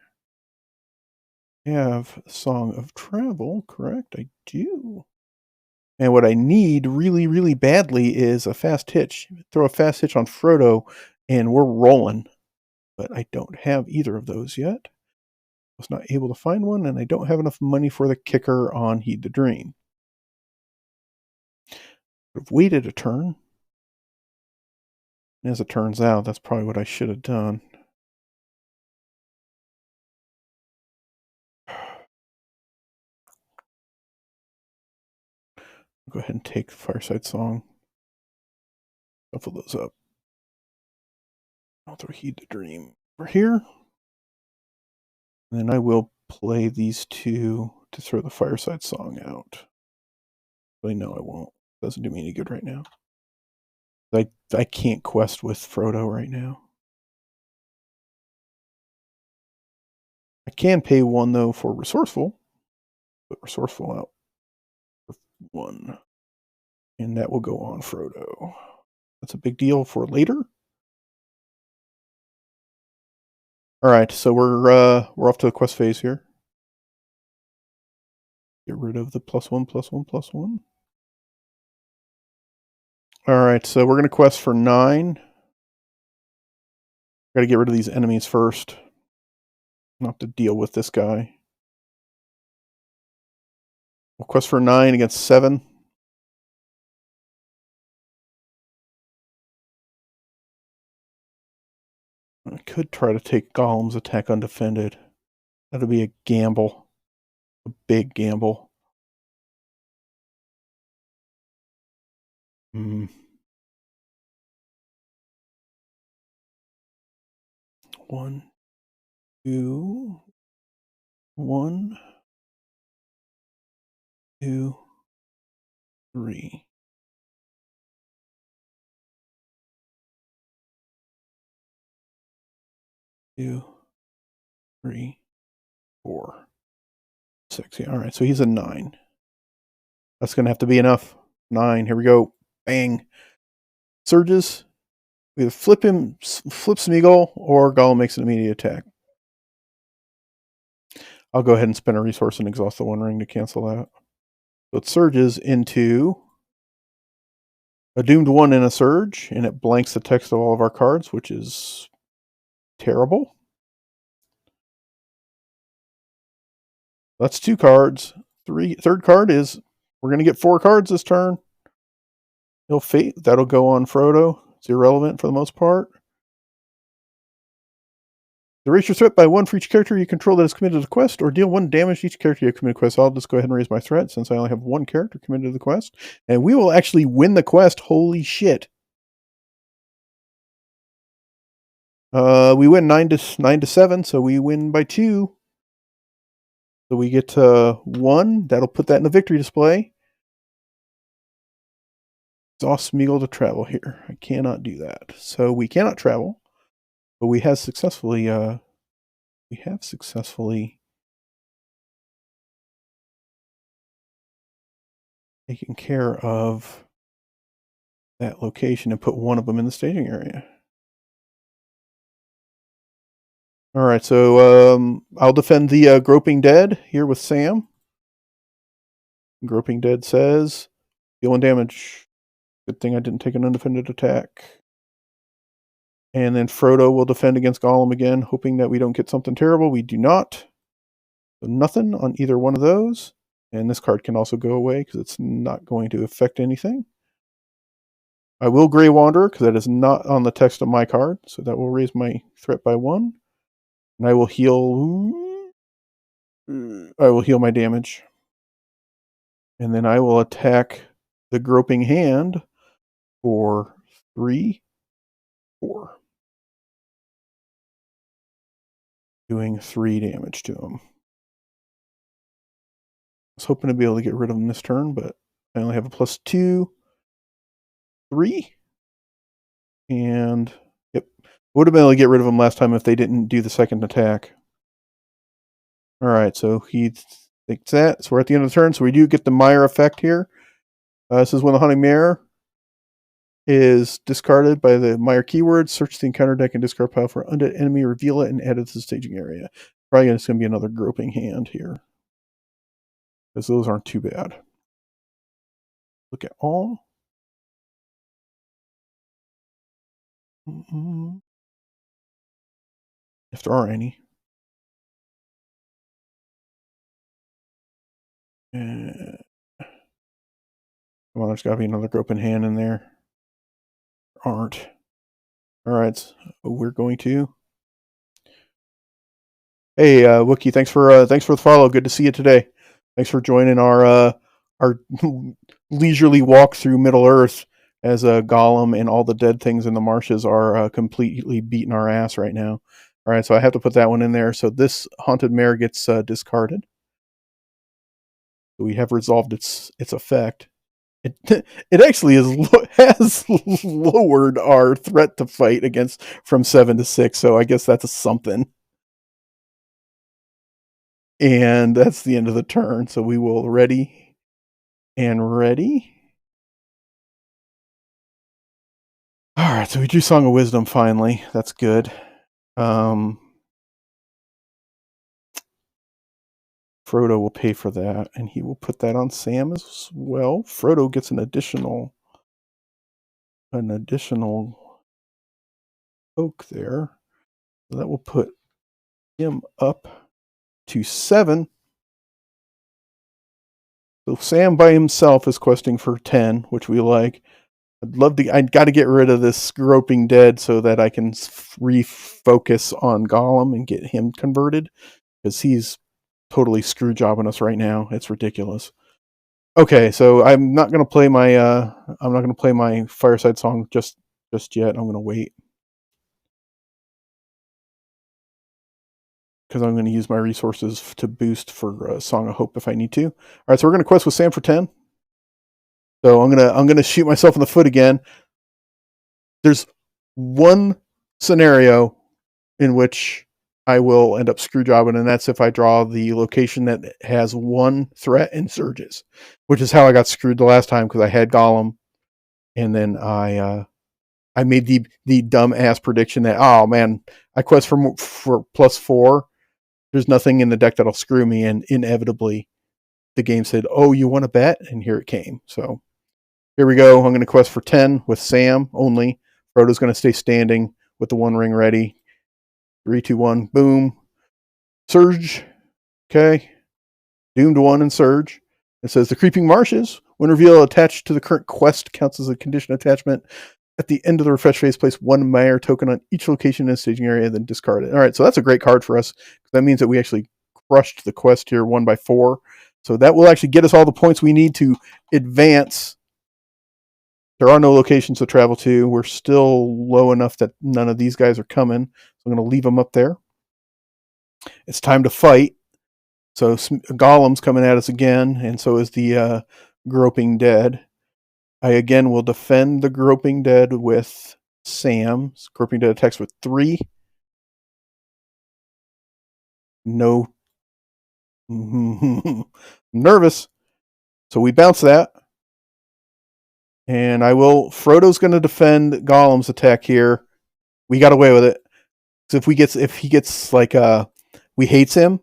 I have Song of Travel, correct? I do. And what I need really, really badly is a fast hitch. Throw a fast hitch on Frodo, and we're rolling. But I don't have either of those yet. I was not able to find one, and I don't have enough money for the kicker on Heed the Dream. I've waited a turn. And as it turns out, that's probably what I should have done. I'll go ahead and take the Fireside Song. Shuffle those up. I'll throw Heed the Dream over here. And then I will play these 2 to throw the Fireside Song out. Really, no, I won't. Doesn't do me any good right now. I can't quest with Frodo right now. I can pay 1, though, for Resourceful. Put Resourceful out for 1. And that will go on Frodo. That's a big deal for later. All right, so we're off to the quest phase here. Get rid of the +1/+1/+1. All right, so we're going to quest for 9. Got to get rid of these enemies first. Not have to deal with this guy. We'll quest for 9 against 7. I could try to take Gollum's attack undefended. That'll be a gamble. A big gamble. Hmm. 1, 2, 1, 2, 3. 2, 3, 4, 6. Yeah, all right, so he's a 9. That's going to have to be enough. 9. Here we go. Bang. Surges. We either flip Smeagol, or Gollum makes an immediate attack. I'll go ahead and spend a resource and exhaust the 1 ring to cancel that. So it surges into a doomed 1 in a surge, and it blanks the text of all of our cards, which is terrible. That's 2 cards. Third card is we're going to get 4 cards this turn. He'll fate. That'll go on Frodo. It's irrelevant for the most part. Erase your threat by 1 for each character you control that is committed to the quest, or deal 1 damage to each character you have committed to the quest. I'll just go ahead and raise my threat since I only have 1 character committed to the quest. And we will actually win the quest. Holy shit. We win 9 to 7, so we win by 2. So we get 1. That'll put that in the victory display. Exhaust Smeagol to travel here. I cannot do that. So we cannot travel, but we have successfully taken care of that location and put 1 of them in the staging area. All right, so I'll defend the Groping Dead here with Sam. Groping Dead says, deal 1 damage. Good thing I didn't take an undefended attack. And then Frodo will defend against Gollum again, hoping that we don't get something terrible. We do not. So nothing on either one of those. And this card can also go away because it's not going to affect anything. I will Grey Wanderer because that is not on the text of my card. So that will raise my threat by 1. And I will heal. I will heal my damage. And then I will attack the Groping Hand for 3, 4. Doing 3 damage to him. I was hoping to be able to get rid of him this turn, but I only have a +2, 3. And, yep. Would have been able to get rid of him last time if they didn't do the second attack. Alright, so he thinks that. So we're at the end of the turn, so we do get the Mire effect here. This is when the Haunting Mire is discarded by the Mire keyword. Search the encounter deck and discard pile for undead enemy, reveal it, and add it to the staging area. Probably going to be another Groping Hand here, because those aren't too bad. Look at all. If there are any. Come on, there's got to be another Groping Hand in there. There aren't. Alright, so we're going to... Hey, Wookie, thanks for the follow. Good to see you today. Thanks for joining our leisurely walk through Middle Earth as Gollum and all the dead things in the marshes are completely beating our ass right now. All right, so I have to put that one in there. So this Haunted Mare gets discarded. So we have resolved its effect. It actually has lowered our threat to fight against from 7 to 6. So I guess that's a something. And that's the end of the turn. So we will ready. Alright, so we drew Song of Wisdom finally. That's good. Frodo will pay for that, and he will put that on Sam as well. Frodo gets an additional oak there. So that will put him up to 7. So Sam by himself is questing for 10, which we like. I got to get rid of this Groping Dead so that I can refocus on Gollum and get him converted, because he's totally screw jobbing us right now. It's ridiculous. Okay, so I'm not gonna play my Fireside Song just yet. I'm gonna wait because I'm going to use my resources to boost for Song of Hope if I need to. All right, so we're gonna quest with Sam for 10. So I'm gonna shoot myself in the foot again. There's one scenario in which I will end up screw jobbing, and that's if I draw the location that has 1 threat and surges, which is how I got screwed the last time because I had Gollum, and then I made the dumb ass prediction that, oh man, I quest for +4. There's nothing in the deck that'll screw me, and inevitably the game said, oh, you want to bet? And here it came. So here we go. I'm going to quest for 10 with Sam only. Frodo's going to stay standing with the 1 ring ready. 3, 2, 1, boom. Surge. Okay. Doomed 1 and Surge. It says the Creeping Marshes, when reveal attached to the current quest, counts as a condition attachment. At the end of the refresh phase, place 1 Mire token on each location in the staging area, then discard it. All right, so that's a great card for us. That means that we actually crushed the quest here 1 by 4. So that will actually get us all the points we need to advance. There are no locations to travel to. We're still low enough that none of these guys are coming. So I'm going to leave them up there. It's time to fight. So Gollum's coming at us again, and so is the Groping Dead. I again will defend the Groping Dead with Sam. Groping Dead attacks with 3. No. I'm nervous. So we bounce that. And Frodo's going to defend Gollum's attack here. We got away with it. So if he gets like we hates him,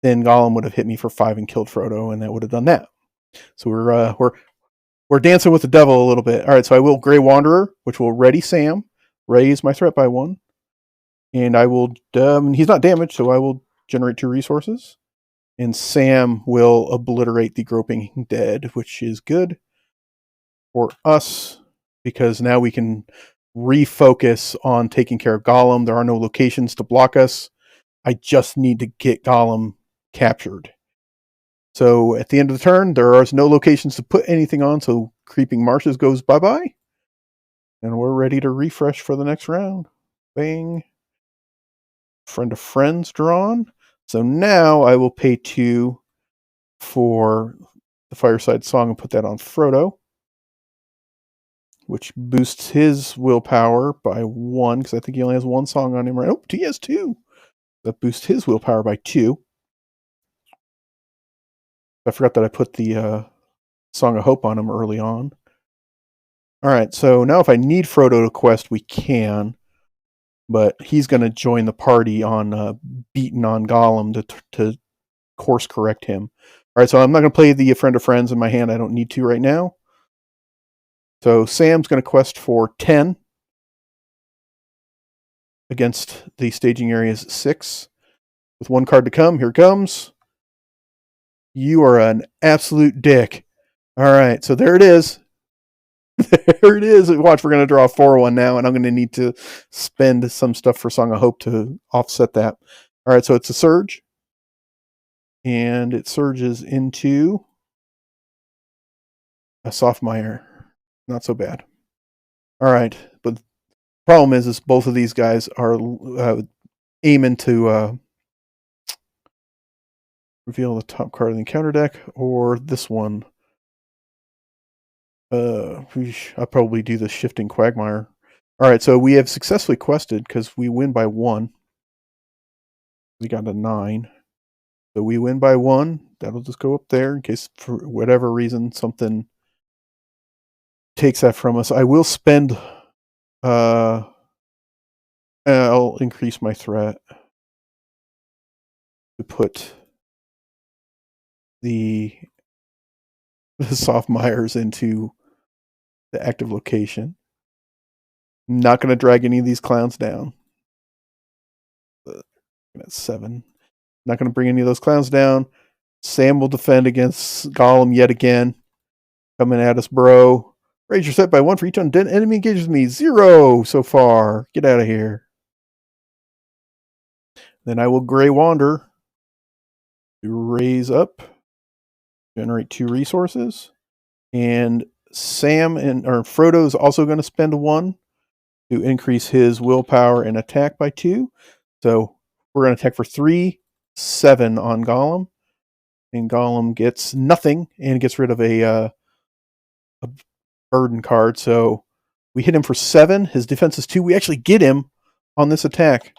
then Gollum would have hit me for 5 and killed Frodo, and that would have done that. So we're We're dancing with the devil a little bit. All right, so I will Grey Wanderer, which will ready Sam, raise my threat by 1. And I will, he's not damaged, so I will generate 2 resources. And Sam will obliterate the Groping Dead, which is good for us because now we can refocus on taking care of Gollum. There are no locations to block us. I just need to get Gollum captured. So at the end of the turn, there are no locations to put anything on, so Creeping Marshes goes bye-bye. And we're ready to refresh for the next round. Bang. Friend of Friends drawn. So now I will pay 2 for the Fireside Song and put that on Frodo, which boosts his willpower by 1, because I think he only has 1 song on him, right? Oh, he has 2. That boosts his willpower by 2. I forgot that I put the Song of Hope on him early on. All right, so now if I need Frodo to quest, we can, but he's going to join the party on beating on Gollum to course correct him. All right, so I'm not going to play the Friend of Friends in my hand. I don't need to right now. So Sam's going to quest for 10 against the staging area's 6. With 1 card to come, here it comes. You are an absolute dick. All right, so there it is. There it is. Watch, we're going to draw a 4-1 now, and I'm going to need to spend some stuff for Song of Hope to offset that. All right, so it's a surge. And it surges into a Softmire. Not so bad. All right, but the problem is both of these guys are aiming to reveal the top card of the encounter deck, or this one. I'll probably do the Shifting Quagmire. All right, so we have successfully quested because we win by 1. We got a 9. So we win by 1. That'll just go up there in case for whatever reason something takes that from us. I will spend I'll increase my threat to put the Softmires into the active location. Not going to drag any of these clowns down. At 7. Not going to bring any of those clowns down. Sam will defend against Gollum yet again. Coming at us, bro. Raise your set by 1 for each undead enemy engages me. 0 so far. Get out of here. Then I will Grey Wander to raise up. Generate 2 resources. And Frodo is also going to spend 1 to increase his willpower and attack by 2. So we're going to attack for 3, 7 on Gollum. And Gollum gets nothing and gets rid of a burden card. So we hit him for 7. His defense is 2. We actually get him on this attack.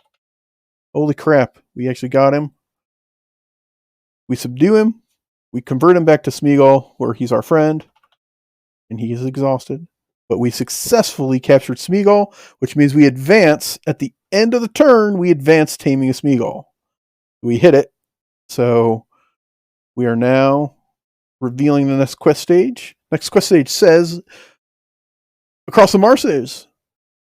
Holy crap. We actually got him. We subdue him. We convert him back to Smeagol, where he's our friend. And he is exhausted. But we successfully captured Smeagol, which means we advance. At the end of the turn, we advance taming a Smeagol. We hit it. So we are now revealing the next quest stage. Next quest stage says, across the marshes,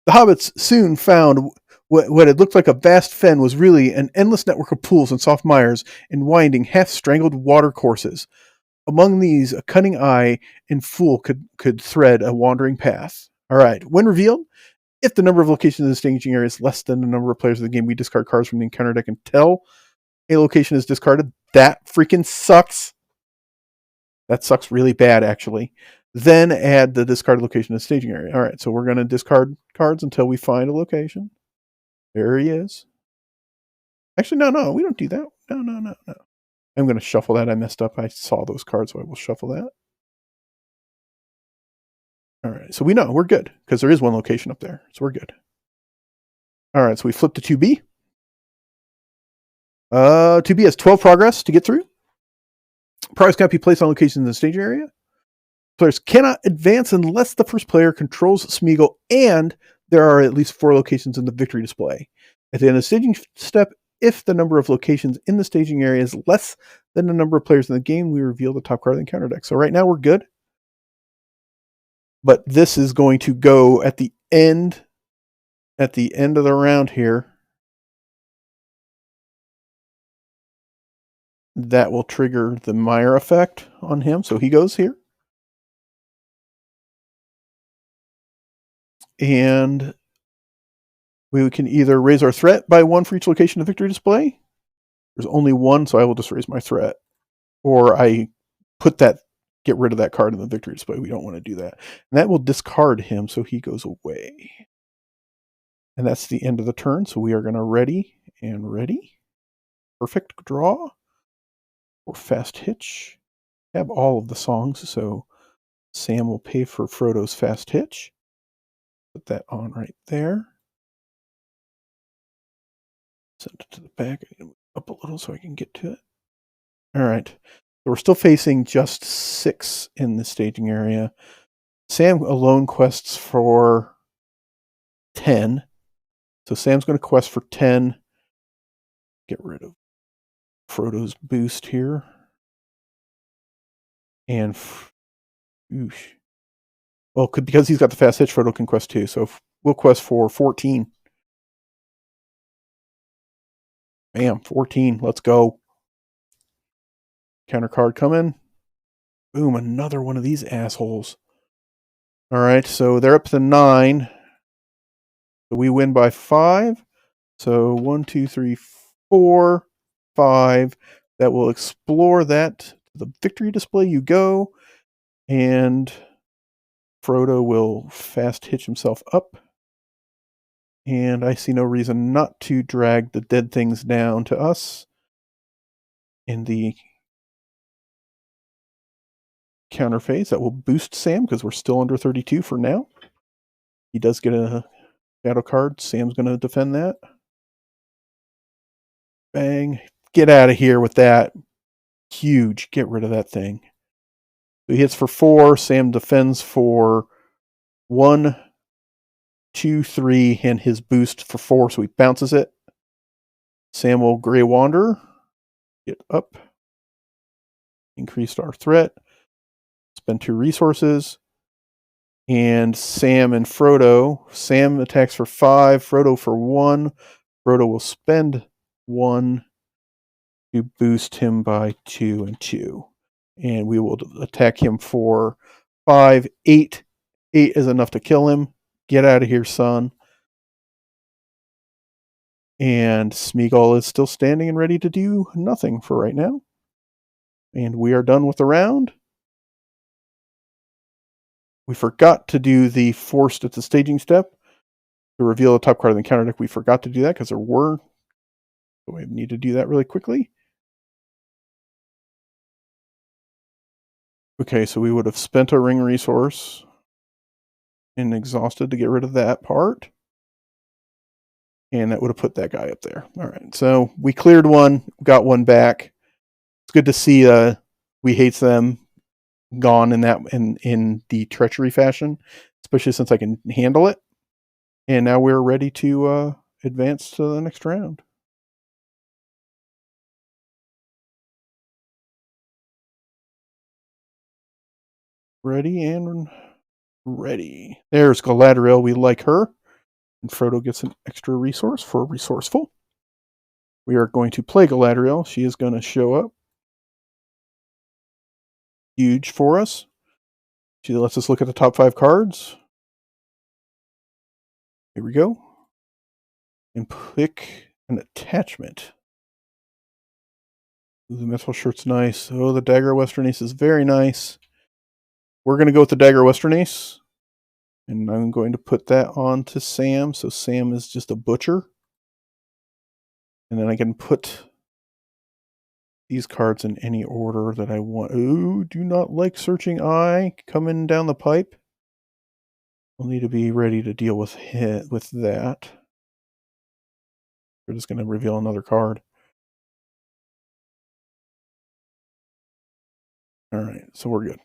the hobbits soon found what had looked like a vast fen was really an endless network of pools and soft mires and winding, half-strangled water courses. Among these, a cunning eye and fool could thread a wandering path. All right, when revealed, if the number of locations in the staging area is less than the number of players in the game, we discard cards from the encounter deck until a location is discarded. That freaking sucks. That sucks really bad, actually. Then add the discarded location to the staging area. All right, so we're going to discard cards until we find a location. There he is. Actually, no, we don't do that. No. I'm going to shuffle that. I messed up. I saw those cards, so I will shuffle that. All right, so we know we're good because there is 1 location up there, so we're good. All right, so we flip to 2B. 2B has 12 progress to get through. Progress cannot be placed on locations in the staging area. Players cannot advance unless the first player controls Smeagol and there are at least 4 locations in the victory display. At the end of the staging step, if the number of locations in the staging area is less than the number of players in the game, we reveal the top card of the encounter deck. So right now we're good. But this is going to go at the end of the round here. That will trigger the Meyer effect on him. So he goes here. And we can either raise our threat by 1 for each location of victory display. There's only 1, so I will just raise my threat. Or I get rid of that card in the victory display. We don't want to do that. And that will discard him, so he goes away. And that's the end of the turn, so we are going to ready and ready. Perfect draw. Or fast hitch. I have all of the songs, so Sam will pay for Frodo's fast hitch. Put that on right there. Send it to the back. Up a little so I can get to it. All right. So we're still facing just 6 in the staging area. Sam alone quests for 10. So Sam's going to quest for 10. Get rid of Frodo's boost here. And well, because he's got the fast hitch, Frodo can quest 2. So we'll quest for 14. Bam, 14. Let's go. Counter card coming. Boom, another one of these assholes. All right, so they're up to 9. So we win by 5. So 1, 2, 3, 4, 5. That will explore that. The victory display you go. And Frodo will fast hitch himself up. And I see no reason not to drag the dead things down to us in the counter phase. That will boost Sam because we're still under 32 for now. He does get a shadow card. Sam's going to defend that. Bang. Get out of here with that. Huge. Get rid of that thing. So he hits for 4. Sam defends for 1, 2, 3, and his boost for 4. So he bounces it. Sam will Grey Wander. Get up. Increased our threat. Spend 2 resources. And Sam and Frodo. Sam attacks for 5. Frodo for 1. Frodo will spend 1 to boost him by 2 and 2. And we will attack him for 5, 8. 8 is enough to kill him. Get out of here, son. And Smeagol is still standing and ready to do nothing for right now. And we are done with the round. We forgot to do the forced at the staging step to reveal the top card of the counter deck. We forgot to do that because there were. So we need to do that really quickly. Okay, so we would have spent a ring resource and exhausted to get rid of that part. And that would have put that guy up there. All right, so we cleared one, got one back. It's good to see We Hates Them gone in the treachery fashion, especially since I can handle it. And now we're ready to advance to the next round. Ready and ready. There's Galadriel. We like her. And Frodo gets an extra resource for resourceful. We are going to play Galadriel. She is going to show up. Huge for us. She lets us look at the top 5 cards. Here we go. And pick an attachment. Ooh, the Mithril shirt's nice. Oh, the Dagger Western Ace is very nice. We're going to go with the Dagger Western Ace. And I'm going to put that on to Sam. So Sam is just a butcher. And then I can put these cards in any order that I want. Ooh, do not like Searching Eye coming down the pipe. We'll need to be ready to deal with that. We're just going to reveal another card. All right, so we're good.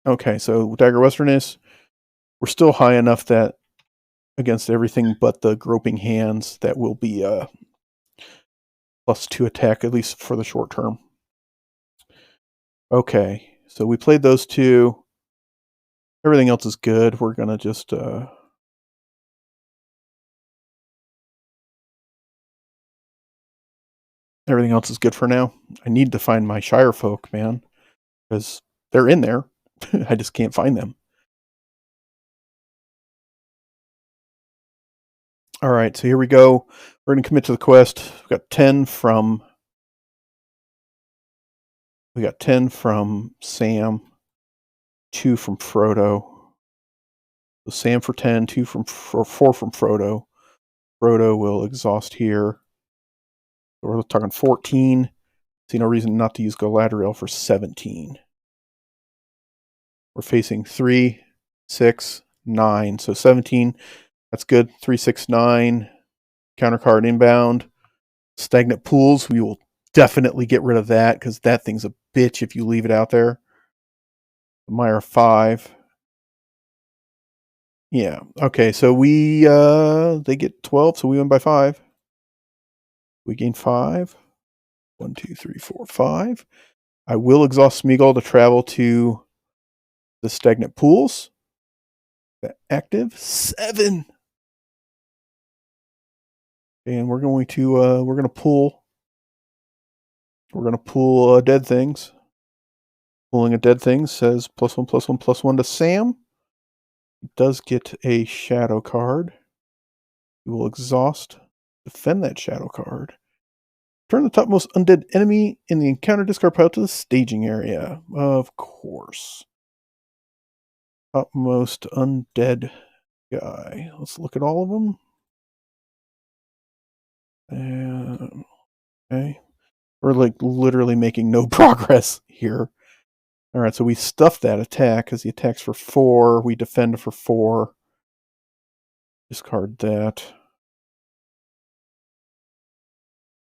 Okay, so Dagger Westerness, we're still high enough that against everything but the Groping Hands, that will be +2 attack, at least for the short term. Okay, so we played those 2. Everything else is good. We're going to just... everything else is good for now. I need to find my Shire folk, man, because they're in there. I just can't find them. All right, so here we go. We're going to commit to the quest. We've got 10 from... we got 10 from Sam, 2 from Frodo. So Sam for 10, 2 from 4 from Frodo. Frodo will exhaust here. So we're talking 14. See no reason not to use Galadriel for 17. We're facing 3, 6, 9. So 17, that's good. 3, 6, 9. Counter card inbound. Stagnant pools, we will definitely get rid of that because that thing's a bitch if you leave it out there. Mire 5. Yeah. Okay, so we they get 12, so we win by 5. We gain 5. 1, 2, 3, 4, 5. I will exhaust Smeagol to travel to the stagnant pools. Active 7. And we're going to pull. We're going to pull dead things. Pulling a dead thing says +1, +1, +1 to Sam. He does get a shadow card. We will exhaust, defend that shadow card. Turn the topmost undead enemy in the encounter discard pile to the staging area. Of course. Topmost undead guy. Let's look at all of them. Okay. We're like literally making no progress here. All right, so we stuffed that attack because the attack's for 4. We defend for 4. Discard that.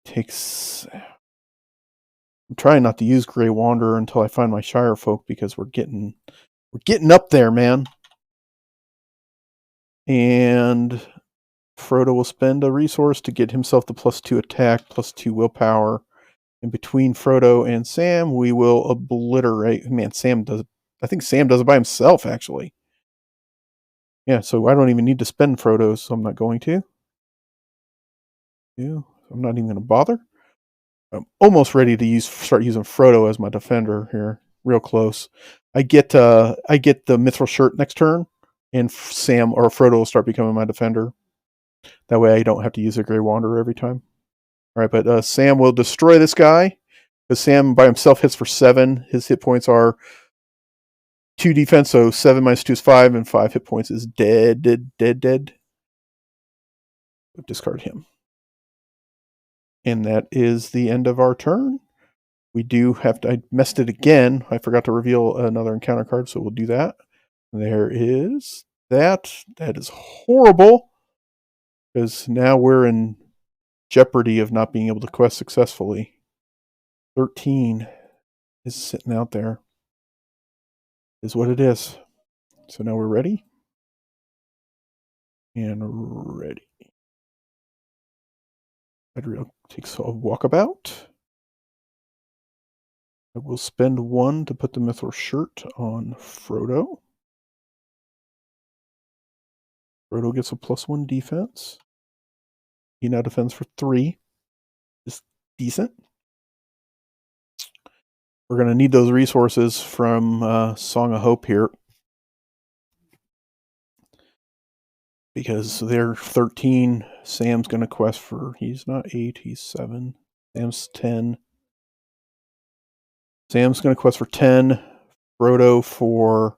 Takes... I'm trying not to use Grey Wanderer until I find my Shire folk because we're getting up there, man. And Frodo will spend a resource to get himself the +2 attack, +2 willpower. And between Frodo and Sam, we will obliterate... Man, Sam does... I think Sam does it by himself, actually. Yeah, so I don't even need to spend Frodo, so I'm not going to. Yeah, I'm not even going to bother. I'm almost ready to start using Frodo as my defender here. Real close. I get the Mithril shirt next turn, and Sam or Frodo will start becoming my defender. That way I don't have to use a Grey Wanderer every time. All right, but Sam will destroy this guy. Because Sam by himself hits for 7. His hit points are 2 defense, so 7 minus 2 is 5, and 5 hit points is dead. Discard him. And that is the end of our turn. We do have to... I messed it again. I forgot to reveal another encounter card, so we'll do that. There is that. That is horrible. Because now we're in jeopardy of not being able to quest successfully. 13 is sitting out there. Is what it is. So now we're ready. And ready. Adriel takes a walkabout. I will spend 1 to put the Mithril shirt on Frodo. Frodo gets a +1 defense. He now defends for 3. Is decent. We're going to need those resources from Song of Hope here. Because they're 13. Sam's going to quest for... He's not 8, he's 7. Sam's 10. Sam's going to quest for 10. Frodo for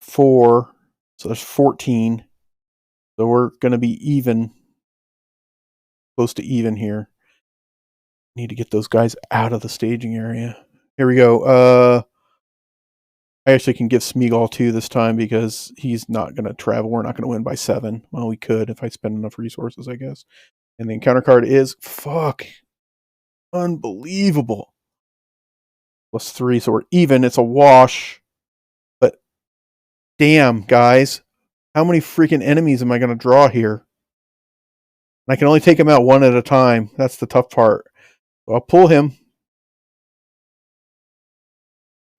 4. So there's 14. So we're going to be even. Close to even here. Need to get those guys out of the staging area. Here we go. I actually can give Smeagol 2 this time because he's not going to travel. We're not going to win by 7. Well, we could if I spend enough resources, I guess. And the encounter card is... Fuck. Unbelievable. +3, so we're even. It's a wash. But damn, guys. How many freaking enemies am I going to draw here? I can only take them out one at a time. That's the tough part. So I'll pull him.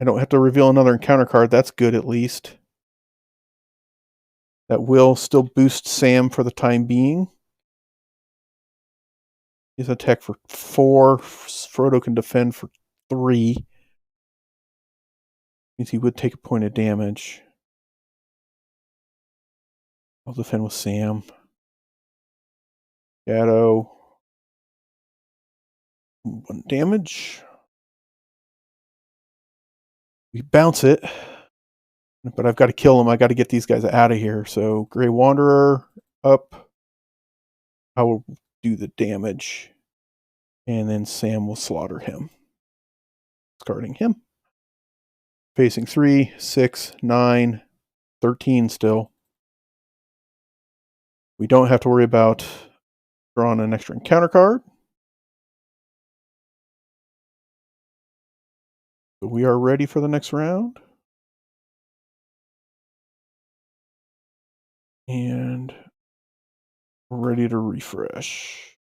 I don't have to reveal another encounter card. That's good, at least. That will still boost Sam for the time being. He's an attack for 4. Frodo can defend for 3. Means he would take a point of damage. I'll defend with Sam. Shadow. 1 damage. We bounce it. But I've got to kill him. I got to get these guys out of here. So Grey Wanderer up. I will do the damage. And then Sam will slaughter him. Discarding him. Facing 3, 6, 9, 13 still. We don't have to worry about drawing an extra encounter card. So we are ready for the next round. And we're ready to refresh.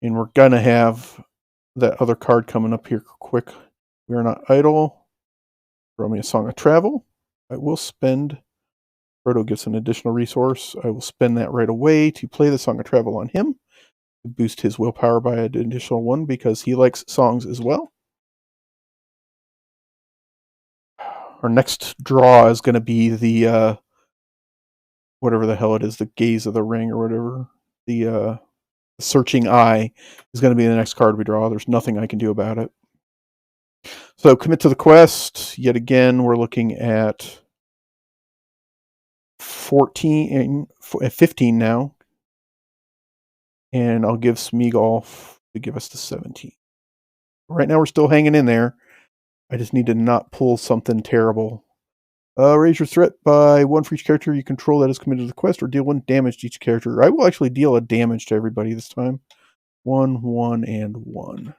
And we're going to have that other card coming up here quick. We are not idle. Draw me a Song of Travel. I will spend. Frodo gets an additional resource. I will spend that right away to play the Song of Travel on him. To boost his willpower by an additional 1 because he likes songs as well. Our next draw is going to be the whatever the hell it is, the Gaze of the Ring or whatever. The Searching Eye is going to be the next card we draw. There's nothing I can do about it. So commit to the quest. Yet again, we're looking at 15 now. And I'll give Smeagol to give us the 17. Right now we're still hanging in there. I just need to not pull something terrible. Raise your threat by 1 for each character you control that is committed to the quest, or deal 1 damage to each character. I will actually deal a damage to everybody this time. 1, 1, and 1.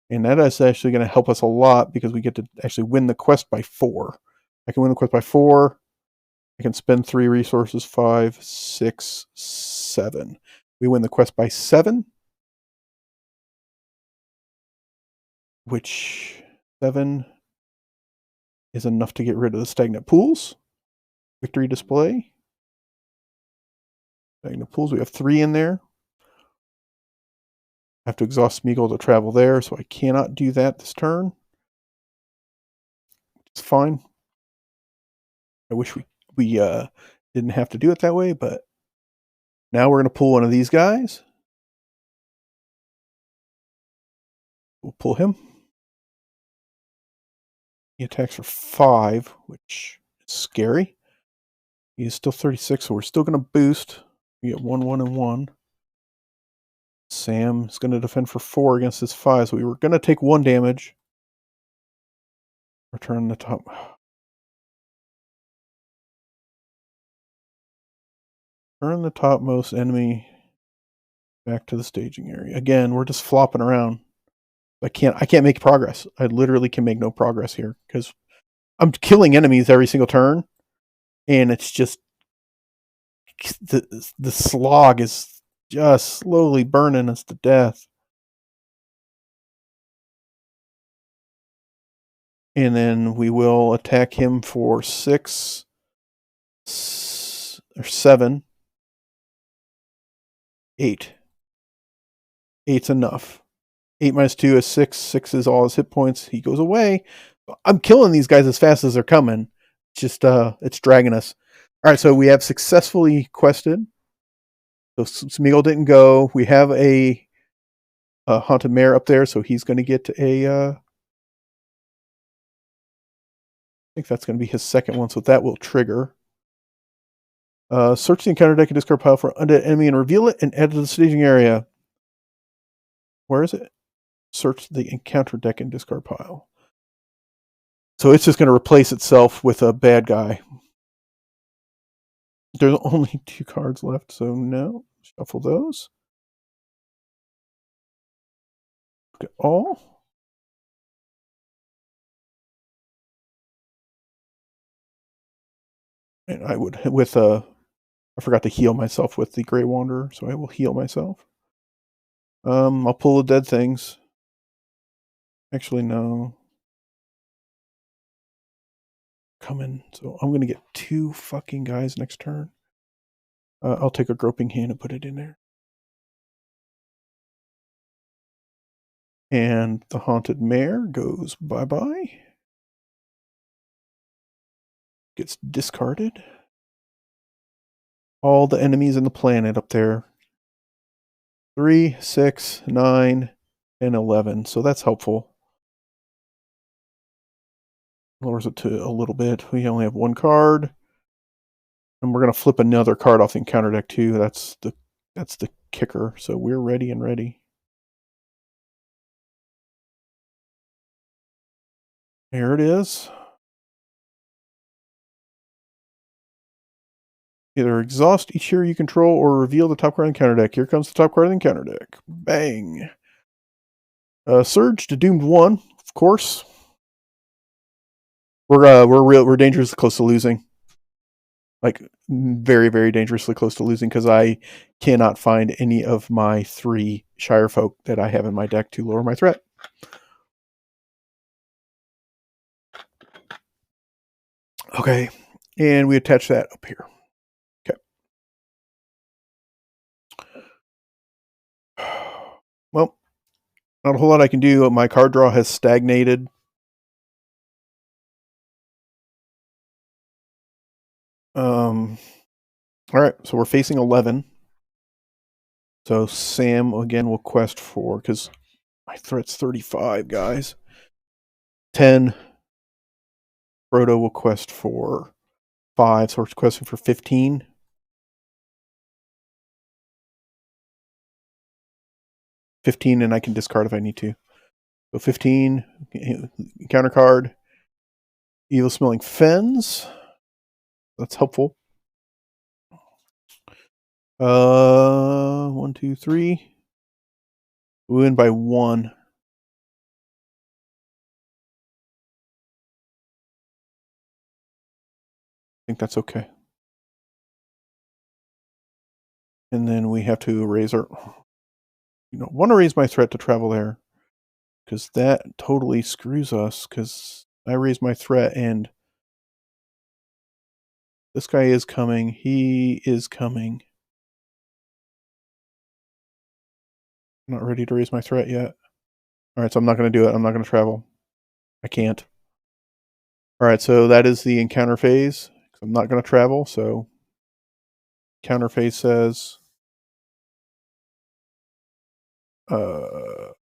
And that is actually going to help us a lot because we get to actually win the quest by 4. I can win the quest by 4. I can spend 3 resources, 5, 6, 7. We win the quest by 7. Which 7 is enough to get rid of the stagnant pools. Victory display. Stagnant pools, we have 3 in there. I have to exhaust Smeagol to travel there, so I cannot do that this turn. It's fine. I wish we didn't have to do it that way, but now we're going to pull one of these guys. We'll pull him. He attacks for 5, which is scary. He is still 36, so we're still going to boost. We get 1, 1, and 1. Sam is going to defend for 4 against his 5, so we were going to take 1 damage. Return the top. Turn the topmost enemy back to the staging area. Again, we're just flopping around. I can't make progress. I literally can make no progress here because I'm killing enemies every single turn, and it's just the slog is just slowly burning us to death. And then we will attack him for 6 or 7, 8. 8's enough. 8 minus 2 is 6. 6 is all his hit points. He goes away. I'm killing these guys as fast as they're coming. It's just it's dragging us. All right, so we have successfully quested. So Smeagol didn't go. We have a haunted mare up there, so he's going to get a. I think that's going to be his second one, so that will trigger. Search the encounter deck and discard pile for an undead enemy and reveal it and add it to the staging area. Where is it? Search the encounter deck and discard pile. So it's just going to replace itself with a bad guy. There's only 2 cards left, so no. Shuffle those. Look at all. And I would, with I forgot to heal myself with the Grey Wanderer, so I will heal myself. I'll pull the dead things. Actually, no. coming. So I'm going to get 2 fucking guys next turn. I'll take a groping hand and put it in there. And the haunted mare goes bye-bye. Gets discarded. All the enemies in the planet up there. 3, 6, 9, and 11. So that's helpful. Lowers it to a little bit. We only have 1 card. And we're going to flip another card off the encounter deck too. That's the kicker. So we're ready and ready. There it is. Either exhaust each hero you control or reveal the top card of the encounter deck. Here comes the top card of the encounter deck. Bang. Surge to Doomed 1, of course. We're dangerously close to losing. Like very, very dangerously close to losing because I cannot find any of my 3 Shire folk that I have in my deck to lower my threat. Okay, and we attach that up here. Okay. Well, not a whole lot I can do. My card draw has stagnated. All right, so we're facing 11. So Sam, again, will quest for, because my threat's 35, guys. 10. Frodo will quest for 5, so we're questing for 15. 15, and I can discard if I need to. So 15, counter card. Evil Smelling Fens. That's helpful. 1, 2, 3. We win by 1. I think that's okay. And then we have to raise our... want to raise my threat to travel there. Because that totally screws us. Because I raise my threat and... This guy is coming. He is coming. I'm not ready to raise my threat yet. Alright, so I'm not going to do it. I'm not going to travel. I can't. Alright, so that is the encounter phase. I'm not going to travel, so... Counter phase says... both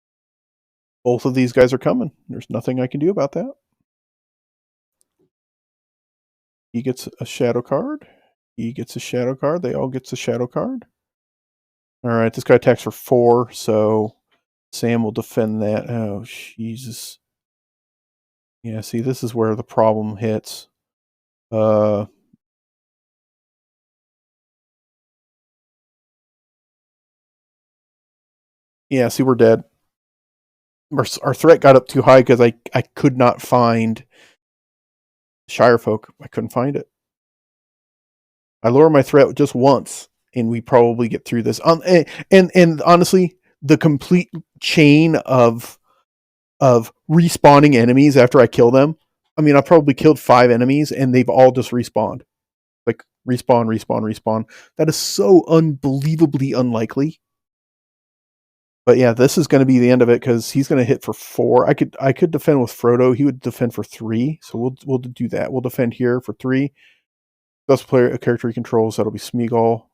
of these guys are coming. There's nothing I can do about that. He gets a shadow card. He gets a shadow card. They all get a shadow card. Alright, this guy attacks for 4, so Sam will defend that. Oh, Jesus. Yeah, see, this is where the problem hits. Yeah, see, we're dead. Our threat got up too high because I could not find Shire folk. I couldn't find it. I lower my threat just once, and we probably get through this. And honestly, the complete chain of respawning enemies after I kill them. I mean, I probably killed 5 enemies, and they've all just respawned. Like respawn, respawn, respawn. That is so unbelievably unlikely. But yeah, this is going to be the end of it because he's going to hit for 4. I could defend with Frodo. He would defend for 3. So we'll do that. We'll defend here for 3. Best player a character he controls. That'll be Smeagol.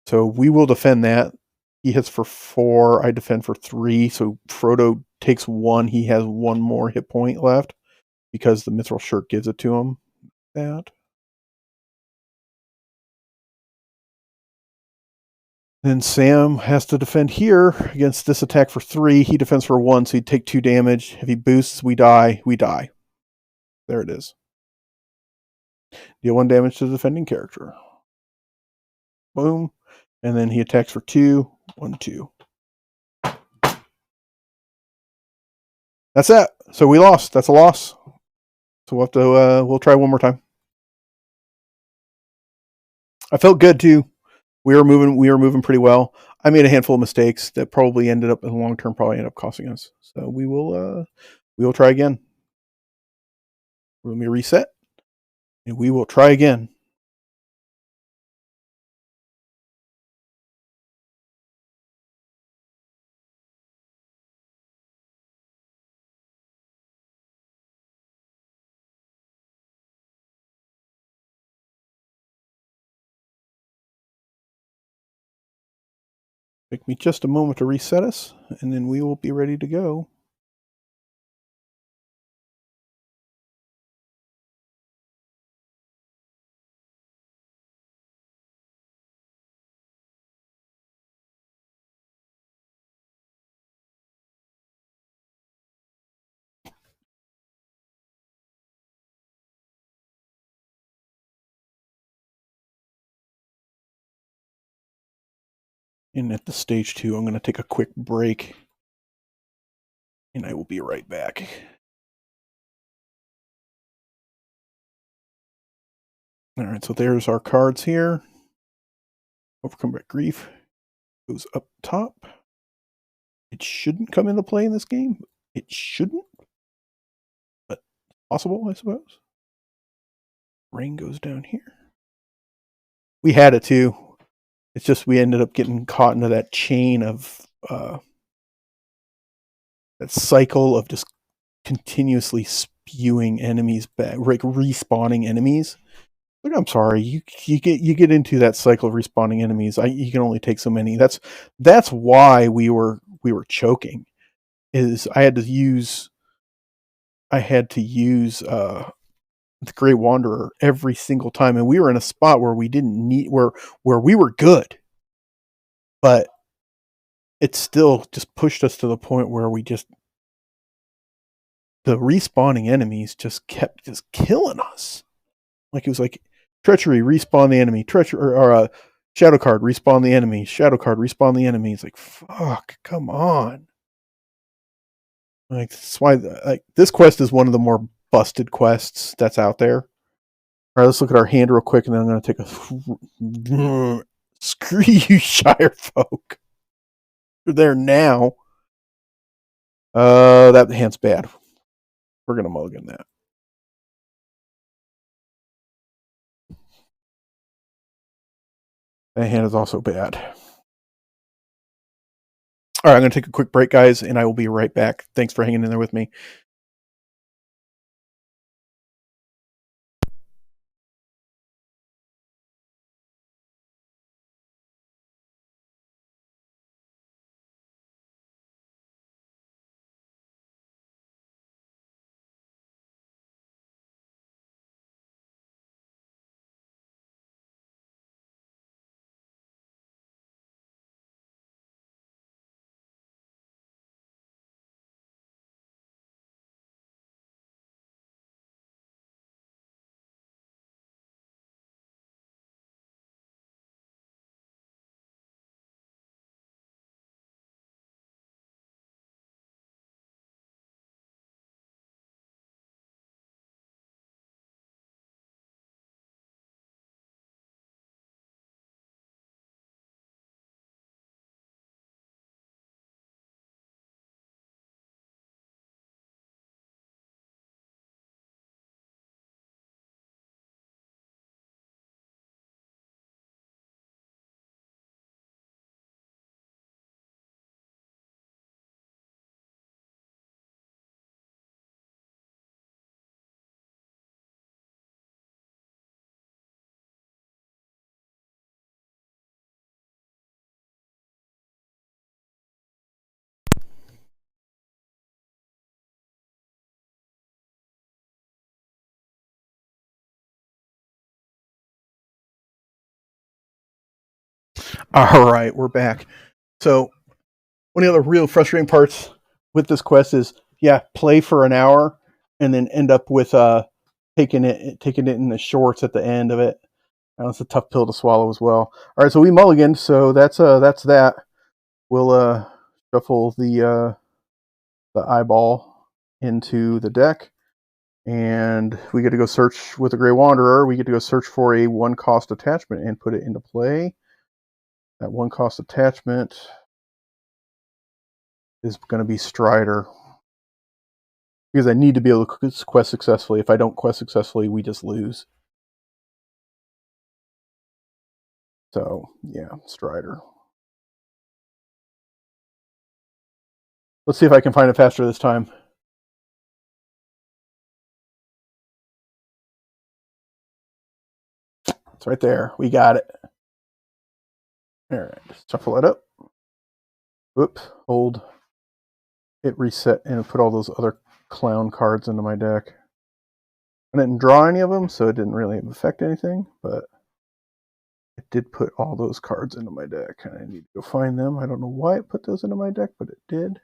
So we will defend that. He hits for 4. I defend for 3. So Frodo takes 1. He has 1 more hit point left because the Mithril Shirt gives it to him. That. Then Sam has to defend here against this attack for 3. He defends for 1, so he'd take 2 damage. If he boosts, we die. We die. There it is. Deal 1 damage to the defending character. Boom. And then he attacks for 2. 1, 2. That's that. So we lost. That's a loss. So we'll have to we'll try one more time. I felt good too. We were moving pretty well. I made a handful of mistakes that probably ended up in the long term probably ended up costing us. So we will try again. Let me reset, and we will try again. Take me just a moment to reset us, and then we will be ready to go. And at the stage 2, I'm going to take a quick break, and I will be right back. All right, so there's our cards here. Overcome by grief goes up top. It shouldn't come into play in this game. It shouldn't, but possible, I suppose. Rain goes down here. We had it too. It's just we ended up getting caught into that chain of that cycle of just continuously spewing enemies back, like respawning enemies. Like, I'm sorry, you get into that cycle of respawning enemies. You can only take so many. That's why we were choking. Is I had to use the Grey Wanderer every single time, and we were in a spot where we didn't need where we were good, but it still just pushed us to the point where the respawning enemies just kept just killing us. Like it was like treachery, respawn the enemy, treachery or shadow card, respawn the enemy, shadow card, respawn the enemy. It's like fuck, come on. Like that's why this quest is one of the more busted quests that's out there. All right, let's look at our hand real quick, and then I'm going to take a screw you, Shire folk. They're there now. That hand's bad. We're going to mulligan that. That hand is also bad. All right, I'm going to take a quick break, guys, and I will be right back. Thanks for hanging in there with me. All right, we're back. So one of the other real frustrating parts with this quest is, play for an hour and then end up with taking it in the shorts at the end of it. It's a tough pill to swallow as well. All right, so we mulliganed, so that's that. We'll shuffle the eyeball into the deck, and we get to go search with the Grey Wanderer. We get to go search for a 1-cost attachment and put it into play. That 1-cost attachment is going to be Strider. Because I need to be able to quest successfully. If I don't quest successfully, we just lose. So, yeah, Strider. Let's see if I can find it faster this time. It's right there. We got it. All right, just shuffle it up. Whoops, hold. It reset and put all those other clown cards into my deck. I didn't draw any of them, so it didn't really affect anything, but it did put all those cards into my deck, and I need to go find them. I don't know why it put those into my deck, but it did.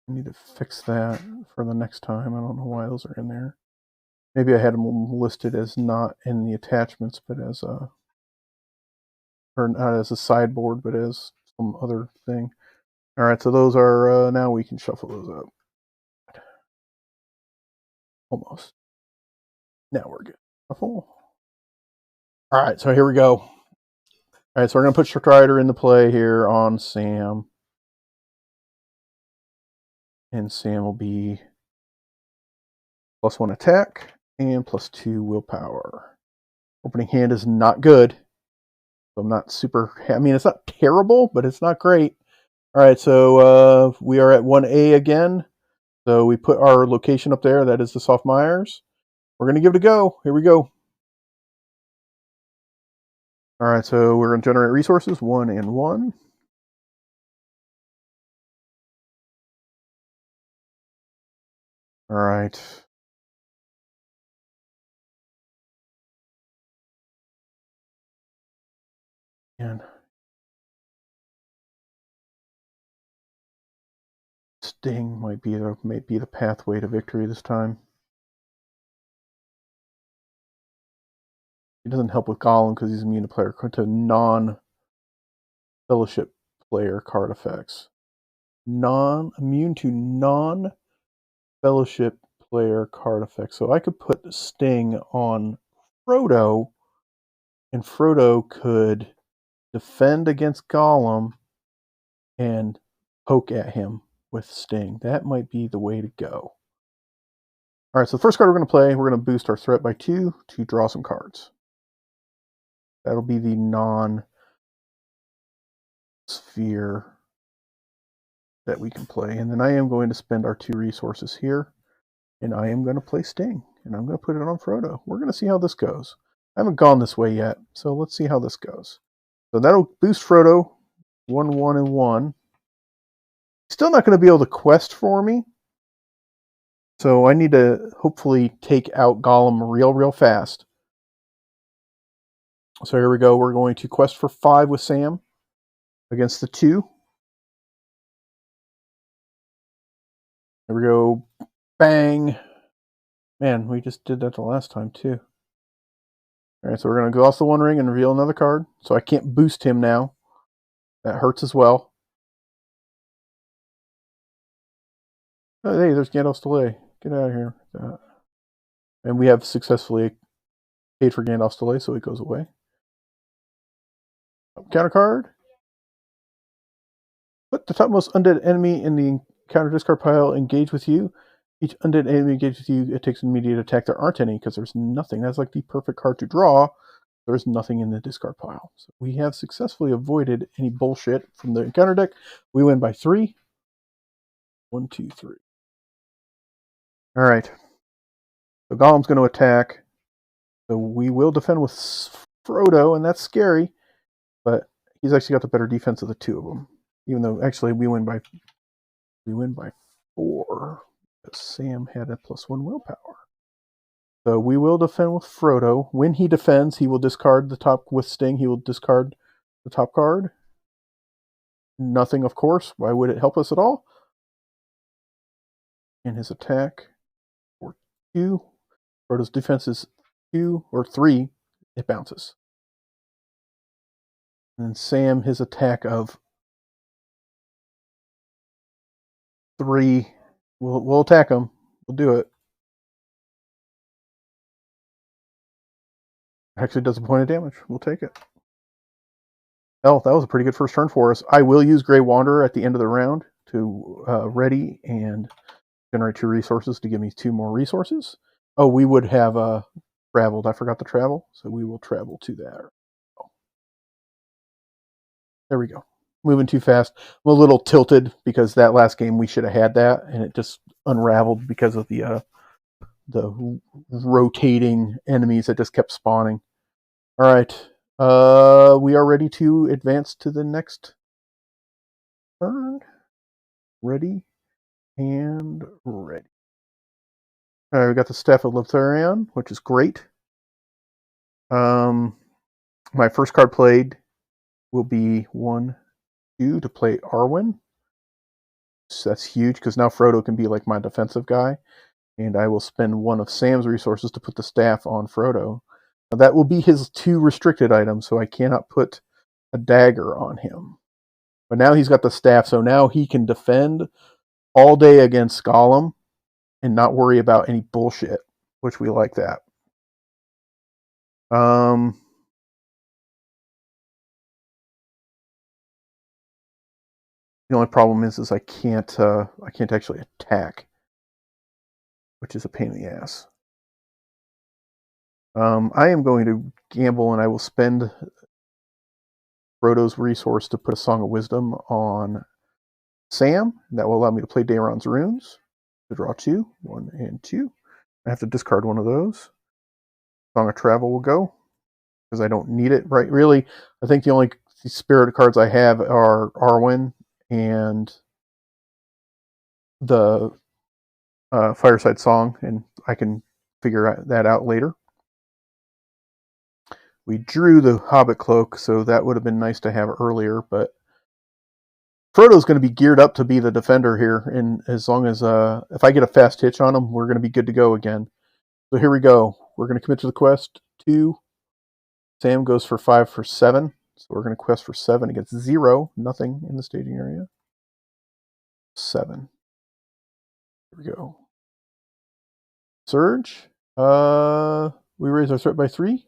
I need to fix that for the next time. I don't know why those are in there. Maybe I had them listed as not in the attachments, but as a, or not as a sideboard, but as some other thing. All right, so those are, now we can shuffle those up. Almost. Now we're good. Shuffle. All right, so here we go. All right, so we're going to put Strider into play here on Sam. And Sam will be +1 attack and +2 willpower. Opening hand is not good. So I'm not super, I mean, it's not terrible, but it's not great. All right, so we are at 1A again. So we put our location up there. That is the Soft Myers. We're going to give it a go. Here we go. All right, so we're going to generate resources, 1 and 1. All right. And Sting might be the pathway to victory this time. It doesn't help with Gollum because he's immune to non-fellowship player card effects. Immune to non-fellowship player card effects. So I could put Sting on Frodo, and Frodo could defend against Gollum and poke at him with Sting. That might be the way to go. All right, so the first card we're going to play, we're going to boost our threat by 2 to draw some cards. That'll be the non-sphere that we can play. And then I am going to spend our 2 resources here, and I am going to play Sting, and I'm going to put it on Frodo. We're going to see how this goes. I haven't gone this way yet, so let's see how this goes. So that'll boost Frodo 1, 1, and 1. Still not going to be able to quest for me. So I need to hopefully take out Gollum real fast. So here we go. We're going to quest for 5 with Sam against the 2. There we go. Bang. Man, we just did that the last time too. All right, so we're going to gloss the 1 ring and reveal another card. So I can't boost him now. That hurts as well. Oh, hey, there's Gandalf's delay. Get out of here. And we have successfully paid for Gandalf's delay, so it goes away. Counter card. Put the topmost undead enemy in the counter discard pile. Engage with you. Each undead enemy engaged with you, it takes an immediate attack. There aren't any because there's nothing. That's like the perfect card to draw. There's nothing in the discard pile. So we have successfully avoided any bullshit from the encounter deck. We win by 3. 1, 2, 3. All right. So Gollum's going to attack. So we will defend with Frodo, and that's scary. But he's actually got the better defense of the 2 of them. Even though actually we win by 4. Sam had a +1 willpower. So we will defend with Frodo. When he defends, he will discard the top with Sting. He will discard the top card. Nothing, of course. Why would it help us at all? And his attack for 2. Frodo's defense is 2 or 3. It bounces. And then Sam, his attack of 3. We'll attack him. We'll do it. Actually does a point of damage. We'll take it. Oh, that was a pretty good first turn for us. I will use Grey Wanderer at the end of the round. to ready and generate 2 resources to give me 2 more resources. Oh, we would have traveled. I forgot to travel, so we will travel to that. There we go. Moving too fast. I'm a little tilted because that last game we should have had that, and it just unraveled because of the rotating enemies that just kept spawning. All right, we are ready to advance to the next turn. Ready and ready. All right, we got the Staff of Lothlorien, which is great. My first card played will be 1, 2 to play Arwen. So that's huge because now Frodo can be like my defensive guy, and I will spend 1 of Sam's resources to put the staff on Frodo. Now, that will be his 2 restricted items, so I cannot put a dagger on him. But now he's got the staff, so now he can defend all day against Gollum and not worry about any bullshit, which we like that. The only problem is I can't actually attack, which is a pain in the ass. I am going to gamble, and I will spend Frodo's resource to put a Song of Wisdom on Sam. That will allow me to play Daeron's runes to draw 2, 1 and 2. I have to discard 1 of those. Song of Travel will go because I don't need it. Right? Really, I think the only spirit cards I have are Arwen and the Fireside Song, and I can figure that out later. We drew the Hobbit Cloak, so that would have been nice to have earlier, but Frodo's going to be geared up to be the defender here, and as long as if I get a fast hitch on him, we're going to be good to go again. So here we go. We're going to commit to the quest. 2. Sam goes for 5 for 7, so we're going to quest for 7 against 0. Nothing in the staging area. 7. Here we go. Surge. We raise our threat by 3.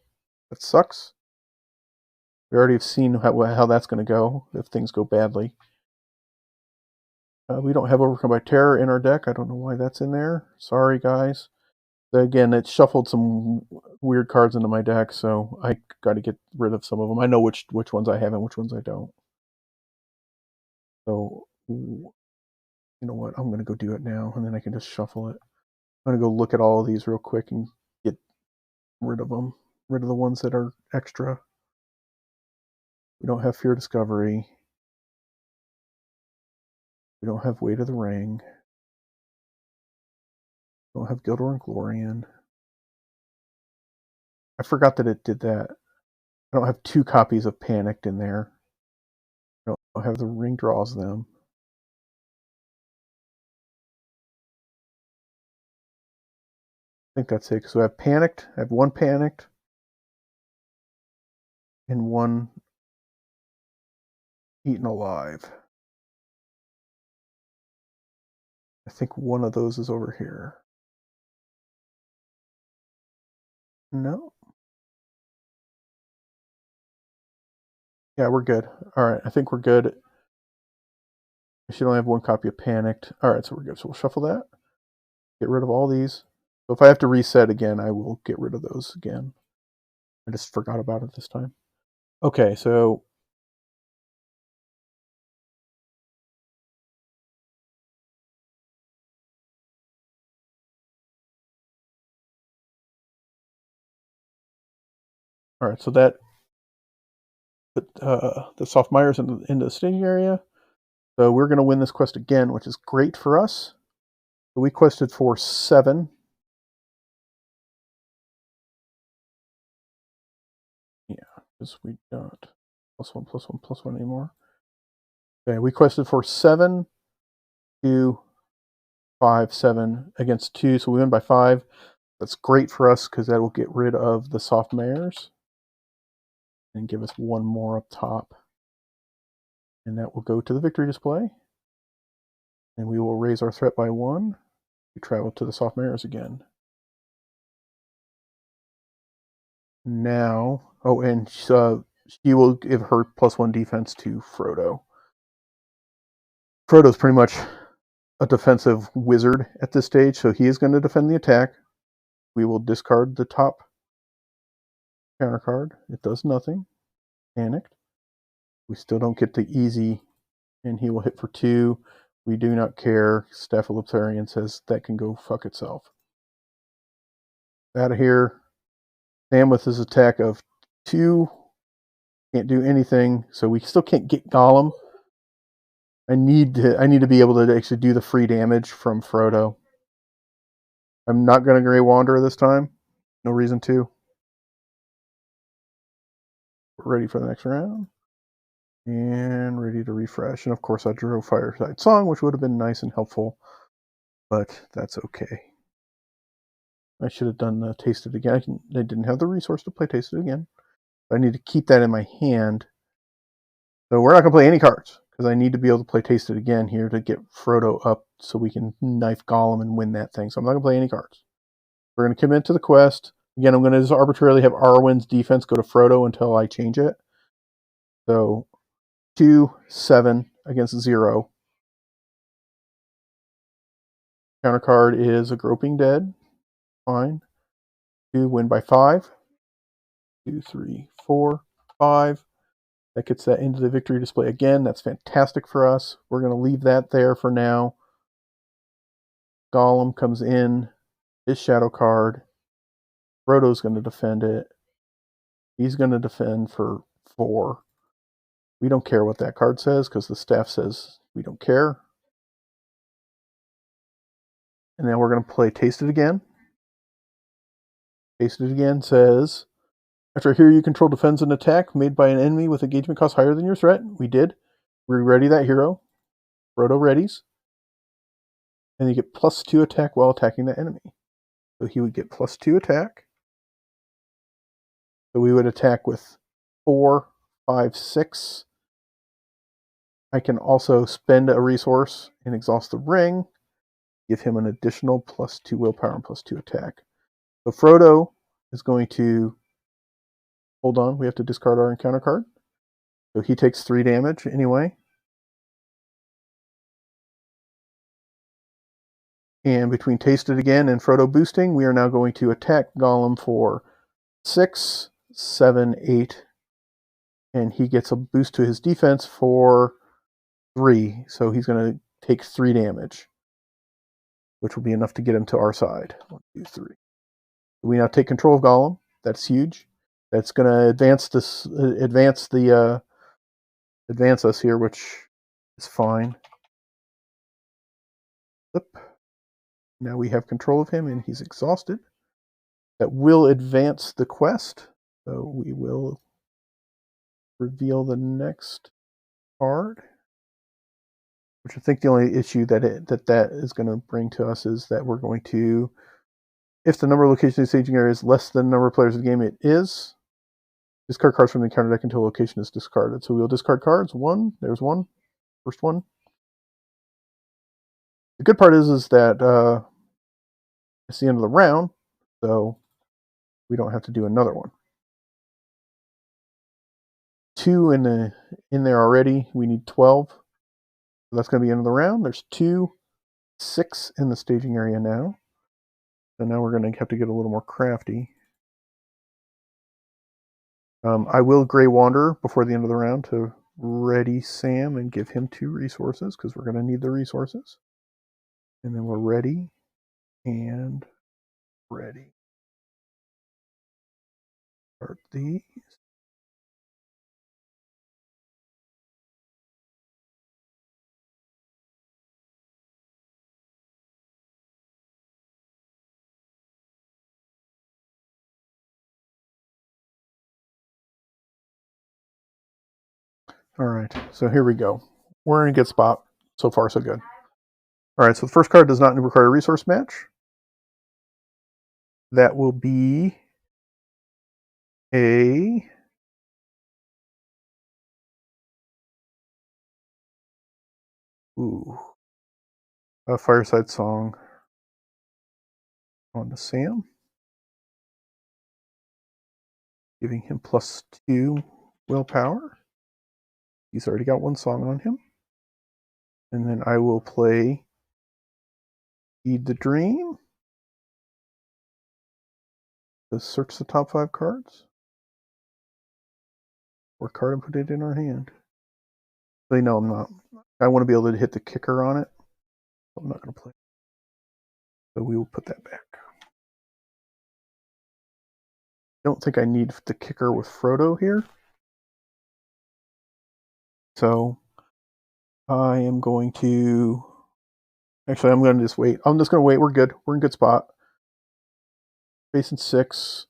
That sucks. We already have seen how that's going to go if things go badly. We don't have Overcome by Terror in our deck. I don't know why that's in there. Sorry, guys. Again, it shuffled some weird cards into my deck, so I got to get rid of some of them. I know which ones I have and which ones I don't. So, you know what? I'm going to go do it now, and then I can just shuffle it. I'm going to go look at all of these real quick and get rid of them. Rid of the ones that are extra. We don't have Fear Discovery. We don't have Weight of the Ring. We don't have Gildor and Glorian. I forgot that it did that. I don't have 2 copies of Panicked in there. I don't have the Ring draws them. I think that's it. So I have Panicked. I have 1 Panicked and 1 Eaten Alive. I think one of those is over here. No. Yeah, we're good. All right, I think we're good. I should only have 1 copy of Panicked. All right, so we're good. So we'll shuffle that. Get rid of all these. So if I have to reset again, I will get rid of those again. I just forgot about it this time. Okay, so all right, so that put the Soft Myers into the staging area. So we're going to win this quest again, which is great for us. So we quested for 7. Yeah, because we don't +1/+1/+1 anymore. Okay, we quested for 7, 2, 5, 7 against 2, so we win by 5. That's great for us because that will get rid of the Soft Mares and give us 1 more up top. And that will go to the victory display. And we will raise our threat by 1. We travel to the Soft Mares again. Now, oh, and she will give her +1 defense to Frodo. Frodo's pretty much a defensive wizard at this stage, so he is going to defend the attack. We will discard the top counter card. It does nothing. Panicked. We still don't get the easy, and he will hit for 2. We do not care. Staphyloptarian says that can go fuck itself. Out of here. Sam with his attack of 2 can't do anything, so we still can't get Gollum. I need to be able to actually do the free damage from Frodo. I'm not going to Grey Wanderer this time. No reason to. We're ready for the next round. And ready to refresh. And of course I drew Fireside Song, which would have been nice and helpful, but that's okay. I should have done Taste It Again. I didn't have the resource to play Taste It Again. I need to keep that in my hand. So we're not going to play any cards, because I need to be able to play Taste It Again here to get Frodo up so we can knife Gollum and win that thing. So I'm not going to play any cards. We're going to commit to the quest. Again, I'm going to just arbitrarily have Arwen's defense go to Frodo until I change it. So 2, 7 against 0. Counter card is a Groping Dead. Fine. 2, win by 5. 2, 3, 4, 5. That gets that into the victory display again. That's fantastic for us. We're going to leave that there for now. Gollum comes in. His shadow card. Frodo's going to defend it. He's going to defend for 4. We don't care what that card says because the staff says we don't care. And then we're going to play Taste It Again. Taste It Again says, after a hero you control defends an attack made by an enemy with engagement cost higher than your threat. We did. We ready that hero. Frodo readies. And you get +2 attack while attacking that enemy. So he would get +2 attack. So we would attack with 4, 5, 6. I can also spend a resource and exhaust the ring. Give him an additional +2 willpower and +2 attack. So Frodo is going to... Hold on, we have to discard our encounter card. So he takes 3 damage anyway. And between Taste It Again and Frodo boosting, we are now going to attack Gollum for 6, 7, 8. And he gets a boost to his defense for 3. So he's going to take 3 damage, which will be enough to get him to our side. 1, 2, 3. We now take control of Gollum. That's huge. That's going to advance us here, which is fine. Flip. Now we have control of him, and he's exhausted. That will advance the quest. So we will reveal the next card. Which I think the only issue that is going to bring to us is that we're going to, if the number of locations in the staging area is less than the number of players in the game, it is. Discard cards from the encounter deck until a location is discarded. So we'll discard cards. 1. There's 1. First one. The good part is that it's the end of the round, so we don't have to do another one. 2 in there already. We need 12. So that's going to be the end of the round. There's 2, 6 in the staging area now. So now we're going to have to get a little more crafty. I will Grey Wanderer before the end of the round to ready Sam and give him 2 resources because we're going to need the resources. And then we're ready and ready. Start these. All right, so here we go. We're in a good spot. So far, so good. All right, so the first card does not require a resource match. That will be a Fireside Song on to Sam, giving him +2 willpower. He's already got 1 song on him. And then I will play Feed the Dream. Let's search the top 5 cards. Or card and put it in our hand. They know I'm not. I want to be able to hit the kicker on it. I'm not going to play. So we will put that back. I don't think I need the kicker with Frodo here. So I am going to... Actually, I'm going to just wait. I'm just going to wait. We're good. We're in a good spot. Facing 6.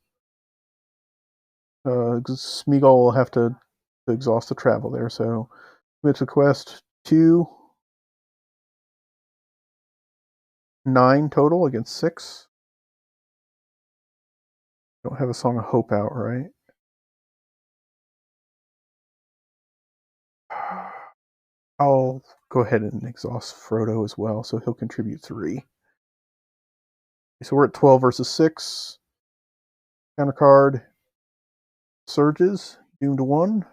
Smeagol will have to exhaust the travel there. So commit to quest 2, 9 total against 6. Don't have a Song of Hope out, right? I'll go ahead and exhaust Frodo as well, so he'll contribute 3. So we're at 12 versus 6. Counter card surges, doomed to 1.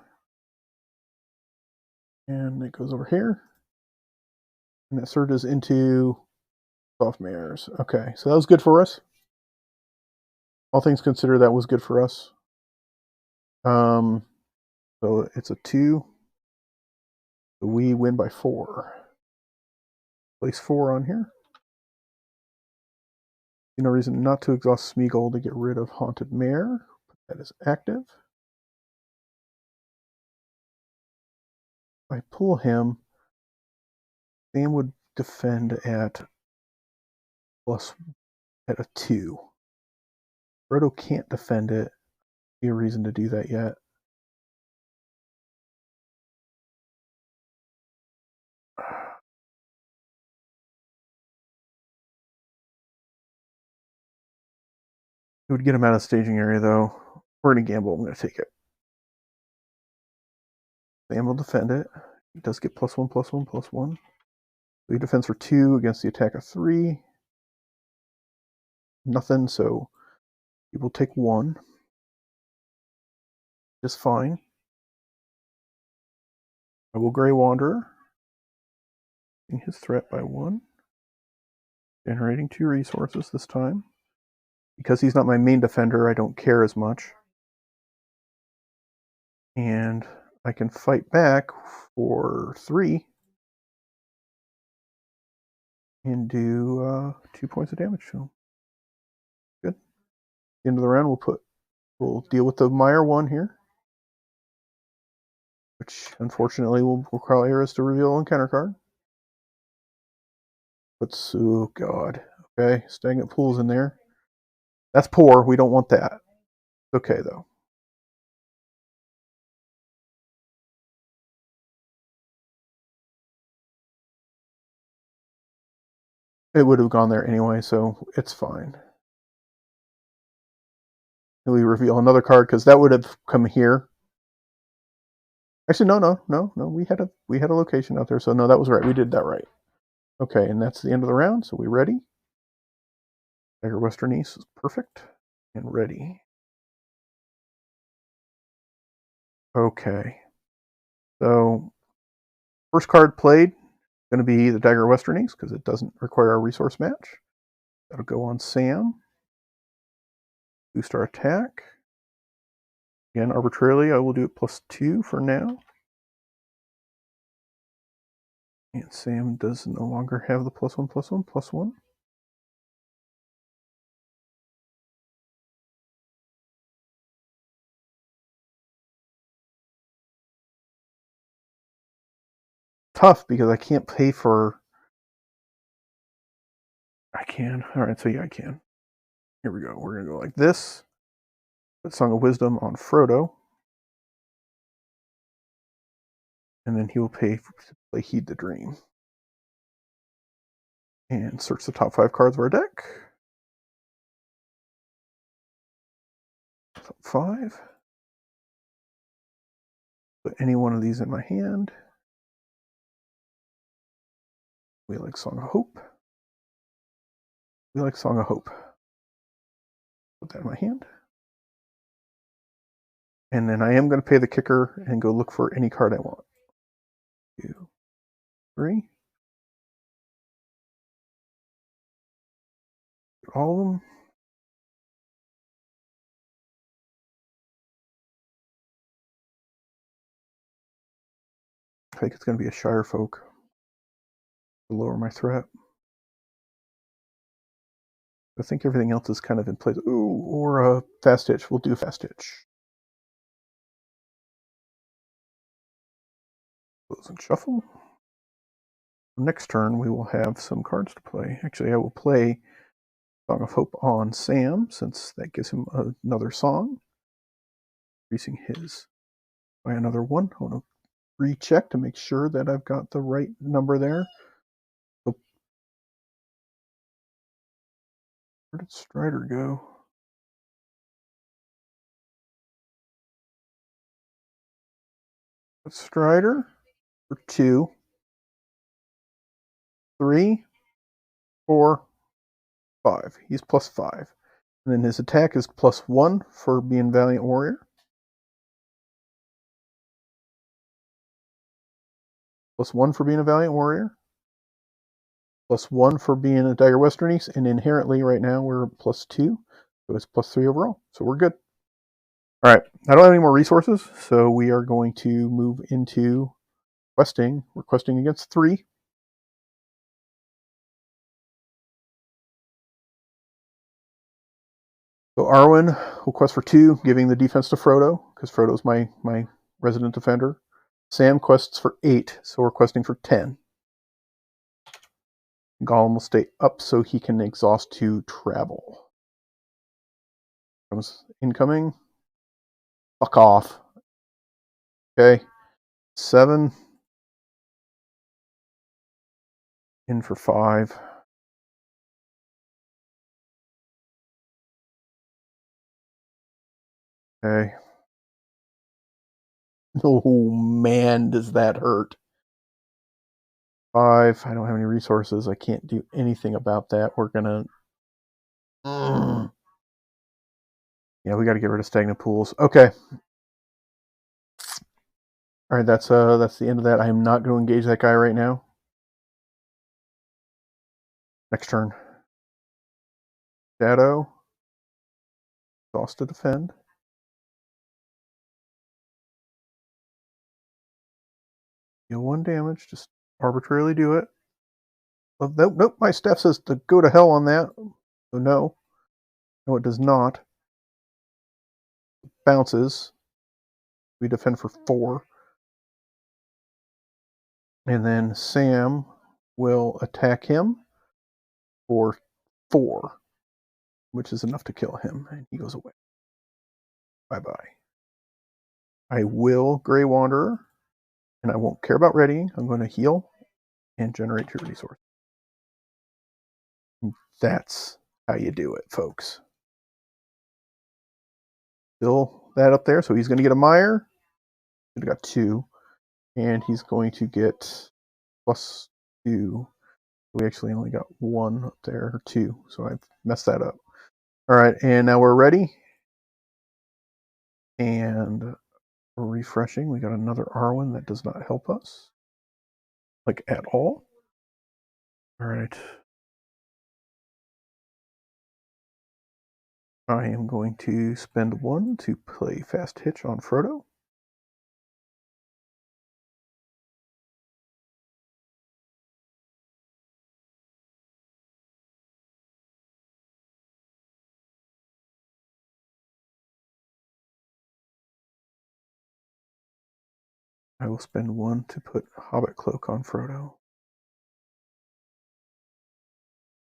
And it goes over here. And it surges into soft mirrors. Okay, so that was good for us. All things considered, that was good for us. So it's a 2. So we win by 4. Place 4 on here. No reason not to exhaust Smeagol to get rid of Haunted Mare. That is active. If I pull him, Sam would defend at plus at a 2. Frodo can't defend it. Be a reason to do that yet. It would get him out of staging area, though. We're going to gamble. I'm going to take it. Sam will defend it. He does get +1, +1, +1. So he defends for 2 against the attack of 3. Nothing, so he will take 1. Just fine. I will Grey Wanderer. His threat by 1. Generating 2 resources this time. Because he's not my main defender, I don't care as much. And I can fight back for 3 and do 2 points of damage to him. Good. At the end of the round, we'll deal with the Mire 1 here, which unfortunately will require Eris to reveal encounter card. But oh god, okay, stagnant pool's in there. That's poor. We don't want that. Okay though. It would have gone there anyway, so it's fine. And we reveal another card because that would have come here. Actually, no. We had a location out there, so no, that was right. We did that right. Okay, and that's the end of the round. So we ready? Dagger Western East is perfect and ready. Okay, so first card played going to be the Dagger Western East because it doesn't require a resource match. That'll go on Sam. Boost our attack. Again, arbitrarily, I will do it +2 for now. And Sam does no longer have the +1, +1, +1. Tough because I can't pay for... I can. All right, so yeah, I can. Here we go. We're going to go like this. Put Song of Wisdom on Frodo. And then he will pay to play Heed the Dream. And search the top 5 cards of our deck. Top 5. Put any one of these in my hand. We like Song of Hope. We like Song of Hope. Put that in my hand. And then I am going to pay the kicker and go look for any card I want. 2, 3. all of them. I think it's going to be a Shire Folk to lower my threat. I think everything else is kind of in place. Ooh, or a Fast Hitch. We'll do Fast Hitch. Close and shuffle. Next turn, we will have some cards to play. Actually, I will play Song of Hope on Sam, since that gives him another song, increasing his by another one. I want to recheck to make sure that I've got the right number there. So, where did Strider go? Strider for 2, 3, 4, 5. He's +5. And then his attack is +1 for being Valiant Warrior. +1 for being a Valiant Warrior. +1 for being a Dagger Westernies. And inherently, right now, we're +2. So it's +3 overall. So we're good. All right. I don't have any more resources. So we are going to move into questing. We're questing against 3. So Arwen will quest for 2, giving the defense to Frodo, because Frodo's my resident defender. Sam quests for 8, so we're questing for 10. Gollum will stay up so he can exhaust to travel. Comes incoming. Fuck off. Okay. 7. In for 5. Okay. Oh man, does that hurt. 5. I don't have any resources. I can't do anything about that. We're gonna. Yeah, we got to get rid of stagnant pools. Okay. All right, that's the end of that. I am not going to engage that guy right now. Next turn. Shadow. Exhaust to defend. Deal 1 damage. Just arbitrarily do it. Oh, nope. My staff says to go to hell on that. So no. No, it does not. Bounces. We defend for 4. And then Sam will attack him for 4, which is enough to kill him. And he goes away. Bye-bye. I will Grey Wanderer, and I won't care about readying. I'm going to heal and generate your resource. And that's how you do it, folks. Still that up there, so he's going to get a Mire. He's got 2, and he's going to get +2. We actually only got 1 up there, or 2, so I've messed that up. All right, and now we're ready. And we're refreshing. We got another Arwen that does not help us, like at all. All right. I am going to spend 1 to play Fast Hitch on Frodo. I will spend 1 to put Hobbit Cloak on Frodo,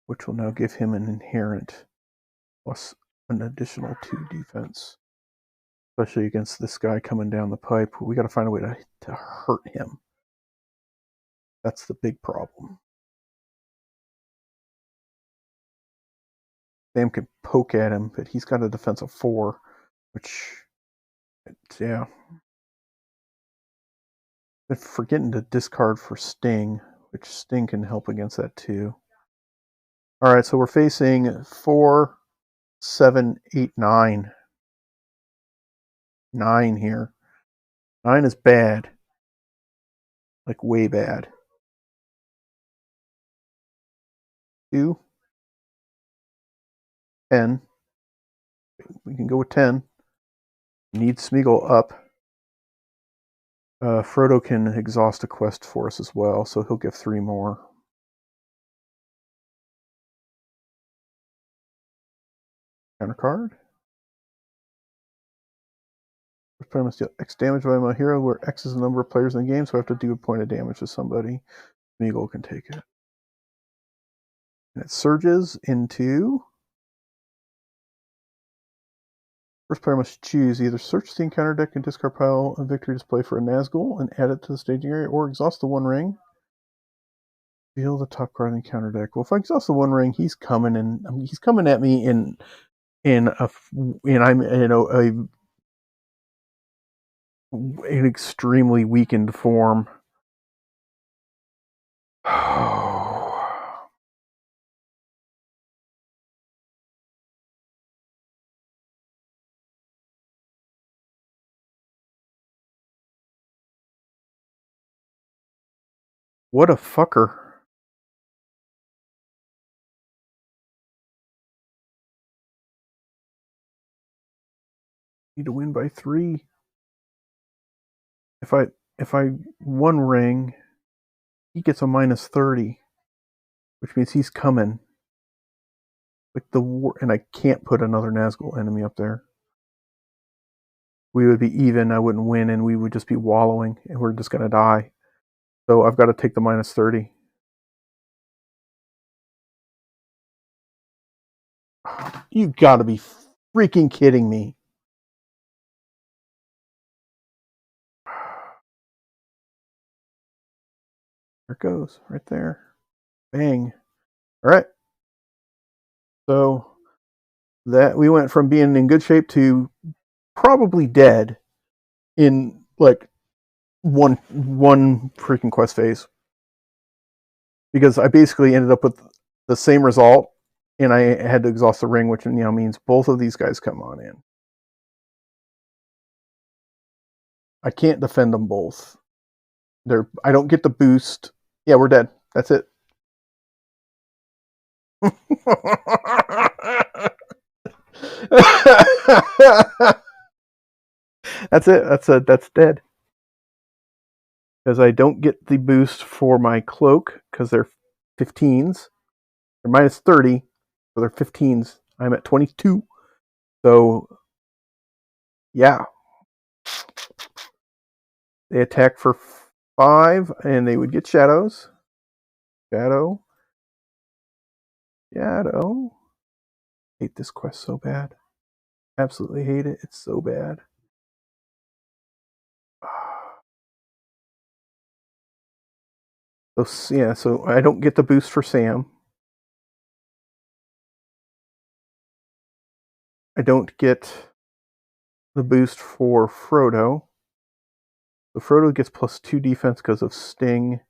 which will now give him an inherent plus an additional 2 defense, especially against this guy coming down the pipe. We got to find a way to hurt him. That's the big problem. Sam can poke at him, but he's got a defense of 4, which, yeah. But forgetting to discard for Sting, which Sting can help against that too. All right, so we're facing 4, 7, 8, 9. 9 here. 9 is bad. Like way bad. 2. 10. We can go with 10. Need Smeagol up. Frodo can exhaust a quest for us as well, so he'll give 3 more. Counter card. Player must deal X damage by my hero, where X is the number of players in the game, so I have to do a point of damage to somebody. Smeagol can take it. And it surges into... First player must choose either search the encounter deck and discard pile of victory display for a Nazgul and add it to the staging area, or exhaust the One Ring. Deal the top card in the encounter deck. Well, if I exhaust the One Ring, he's coming and he's coming at me in I'm an extremely weakened form. What a fucker. Need to win by 3. If I One Ring, he gets a -30, which means he's coming. Like and I can't put another Nazgul enemy up there. We would be even, I wouldn't win, and we would just be wallowing, and we're just gonna die. So I've got to take the -30. You gotta be freaking kidding me. There it goes, right there. Bang. All right. So that we went from being in good shape to probably dead in like one freaking quest phase, because I basically ended up with the same result, and I had to exhaust the ring, which means both of these guys come on in. I can't defend them both. I don't get the boost. Yeah, we're dead. That's it. That's it. That's dead. Because I don't get the boost for my cloak because they're 15s. They're -30, so they're 15s. I'm at 22. So yeah, they attack for 5, and they would get shadows. Shadow. Hate this quest so bad. Absolutely hate it. It's so bad. So yeah, so I don't get the boost for Sam. I don't get the boost for Frodo. So Frodo gets +2 defense because of Sting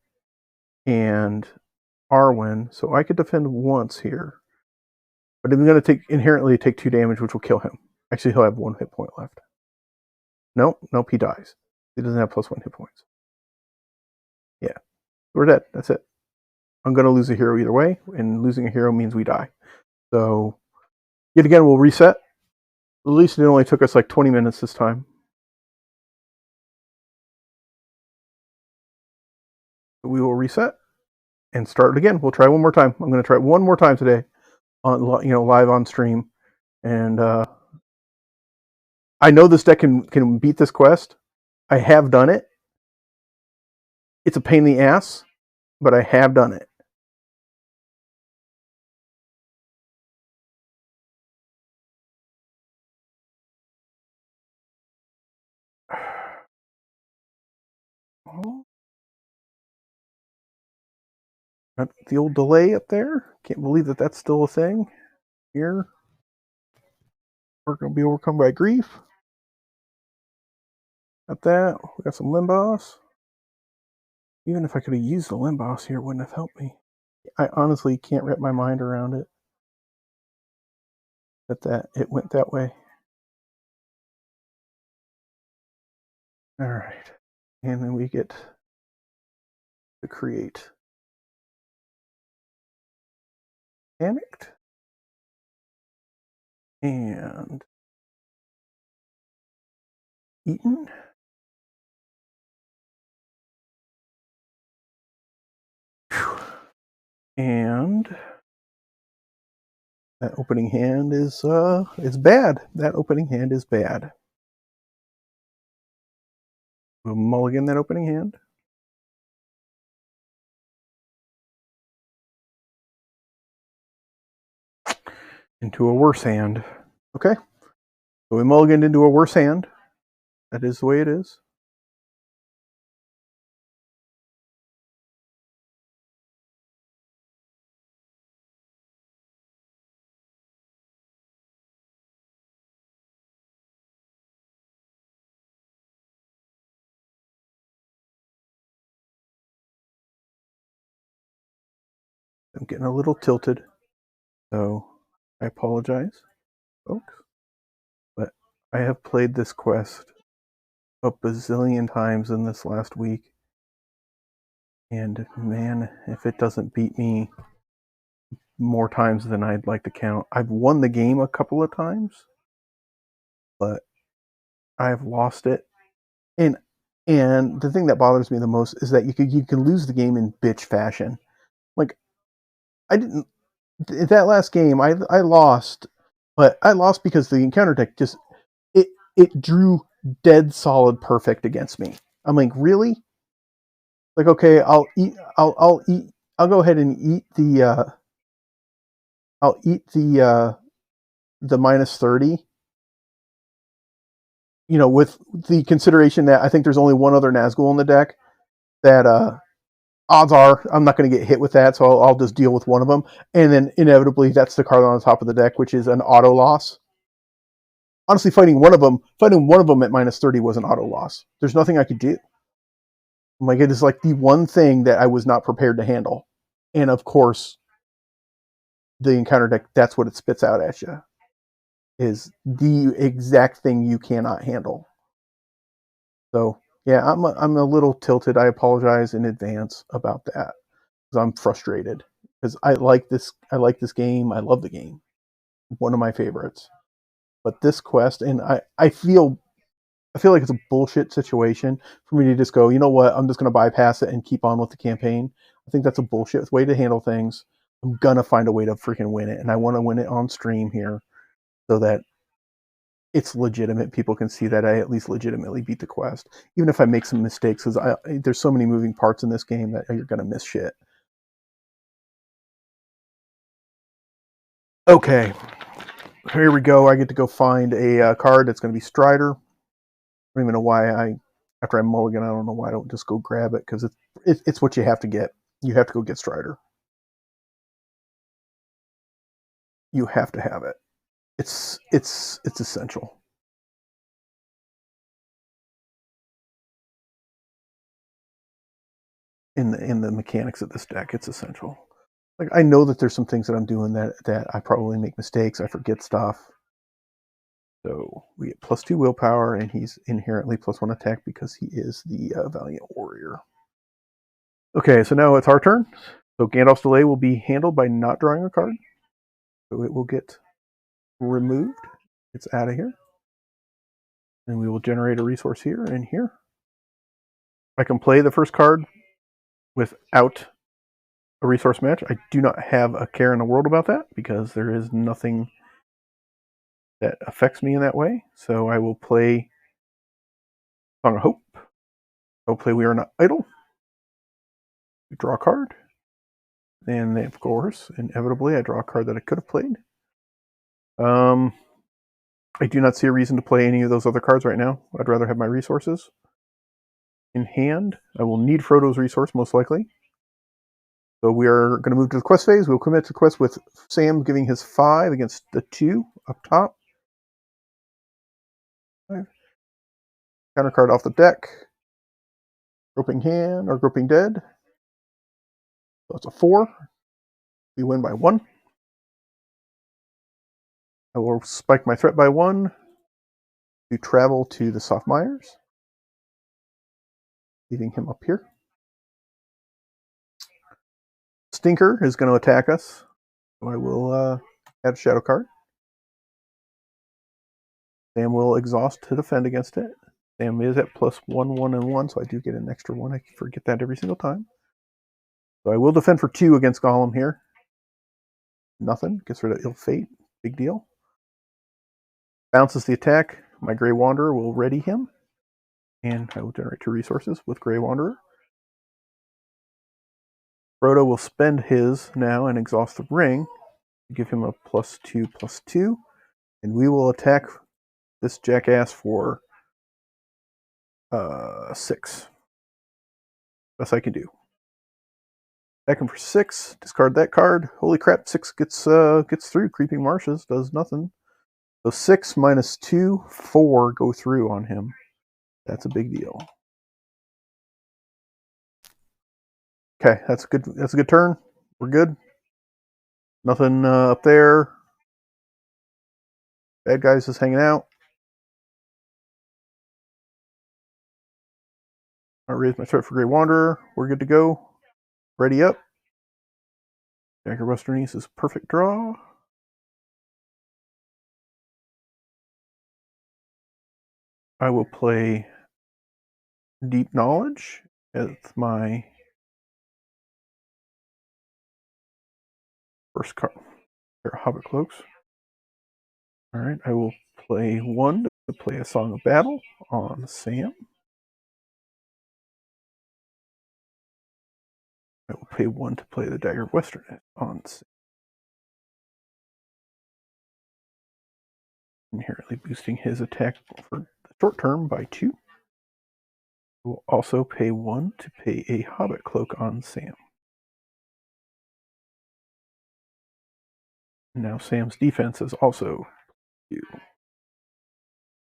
and Arwen. So I could defend once here. But I'm going to inherently take 2 damage, which will kill him. Actually, he'll have 1 hit point left. Nope, he dies. He doesn't have +1 hit points. Yeah, we're dead. That's it. I'm going to lose a hero either way, and losing a hero means we die. So, yet again, we'll reset. At least it only took us like 20 minutes this time. We will reset and start it again. We'll try one more time. I'm going to try it one more time today, on live on stream, and I know this deck can beat this quest. I have done it. It's a pain in the ass, but I have done it. Got the old delay up there. Can't believe that that's still a thing. Here, we're going to be overcome by grief. Got that. We got some Limboss. Even if I could have used the Limboss here, it wouldn't have helped me. I honestly can't wrap my mind around it. That it went that way. All right. And then we get to create Panicked. And eaten. Whew. And that opening hand is bad. That opening hand is bad. We'll mulligan that opening hand. Into a worse hand. Okay. So we mulliganed into a worse hand. That is the way it is. I'm getting a little tilted. So I apologize, folks. But I have played this quest a bazillion times in this last week. And man, if it doesn't beat me more times than I'd like to count. I've won the game a couple of times, but I've lost it. And the thing that bothers me the most is that you can lose the game in bitch fashion. Like I didn't that last game I lost, but I lost because the encounter deck just it drew dead solid perfect against me. I'm like, really? Like, okay, I'll go ahead and eat I'll eat the minus 30, with the consideration that I think there's only one other Nazgul in the deck that odds are I'm not going to get hit with that, so I'll just deal with one of them, and then inevitably that's the card on the top of the deck, which is an auto loss. Honestly, fighting one of them at minus 30 was an auto loss. There's nothing I could do. Like, it is like the one thing that I was not prepared to handle, and of course, the encounter deck, that's what it spits out at you, is the exact thing you cannot handle. So yeah, I'm a little tilted. I apologize in advance about that because I'm frustrated because I like this game. I love the game, one of my favorites. But this quest, and I feel like it's a bullshit situation for me to just go, you know what, I'm just going to bypass it and keep on with the campaign. I think that's a bullshit way to handle things. I'm gonna find a way to freaking win it, and I want to win it on stream here so that it's legitimate. People can see that I at least legitimately beat the quest, even if I make some mistakes, because there's so many moving parts in this game that you're gonna miss shit. Okay, here we go. I get to go find a card that's gonna be Strider. I don't even know why after I mulligan, I don't know why I don't just go grab it, because it's what you have to get. You have to go get Strider. You have to have it. It's essential in the mechanics of this deck. It's essential. Like, I know that there's some things that I'm doing that I probably make mistakes. I forget stuff. So we get +2 willpower, and he's inherently +1 attack because he is the Valiant Warrior. Okay, so now it's our turn. So Gandalf's Delay will be handled by not drawing a card. So it will get removed. It's out of here. And we will generate a resource here and here. I can play the first card without a resource match. I do not have a care in the world about that because there is nothing that affects me in that way. So I will play Song of Hope. I'll play We Are Not Idle. We draw a card. And of course, inevitably, I draw a card that I could have played. I do not see a reason to play any of those other cards right now. I'd rather have my resources in hand. I will need Frodo's resource, most likely. So we are going to move to the quest phase. We'll commit to the quest with Sam giving his 5 against the 2 up top. 5. Counter card off the deck. Groping hand or Groping Dead. So it's a 4. We win by 1. I will spike my threat by 1 to travel to the Soft Mires, leaving him up here. Stinker is going to attack us. So I will add a shadow card. Sam will exhaust to defend against it. Sam is at plus 1, 1, and 1, so I do get an extra 1. I forget that every single time. So I will defend for 2 against Golem here. Nothing. Gets rid of Ill Fate. Big deal. Bounces the attack. My Grey Wanderer will ready him. And I will generate 2 resources with Grey Wanderer. Frodo will spend his now and exhaust the ring. Give him a +2/+2. And we will attack this jackass for 6. Best I can do. Attack him for 6. Discard that card. Holy crap! 6 gets through. Creeping Marshes does nothing. So 6 minus 2, 4 go through on him. That's a big deal. Okay, that's a good turn. We're good. Nothing up there. Bad guys just hanging out. I raise my threat for Grey Wanderer. We're good to go. Ready up. Dagger Western East is perfect draw. I will play Deep Knowledge as my first card. Hobbit Cloaks. Alright, I will play 1 to play a Song of Battle on Sam. I will pay 1 to play the Dagger of Western on Sam. Inherently boosting his attack for the short term by 2. I will also pay 1 to pay a Hobbit Cloak on Sam. Now Sam's defense is also 2.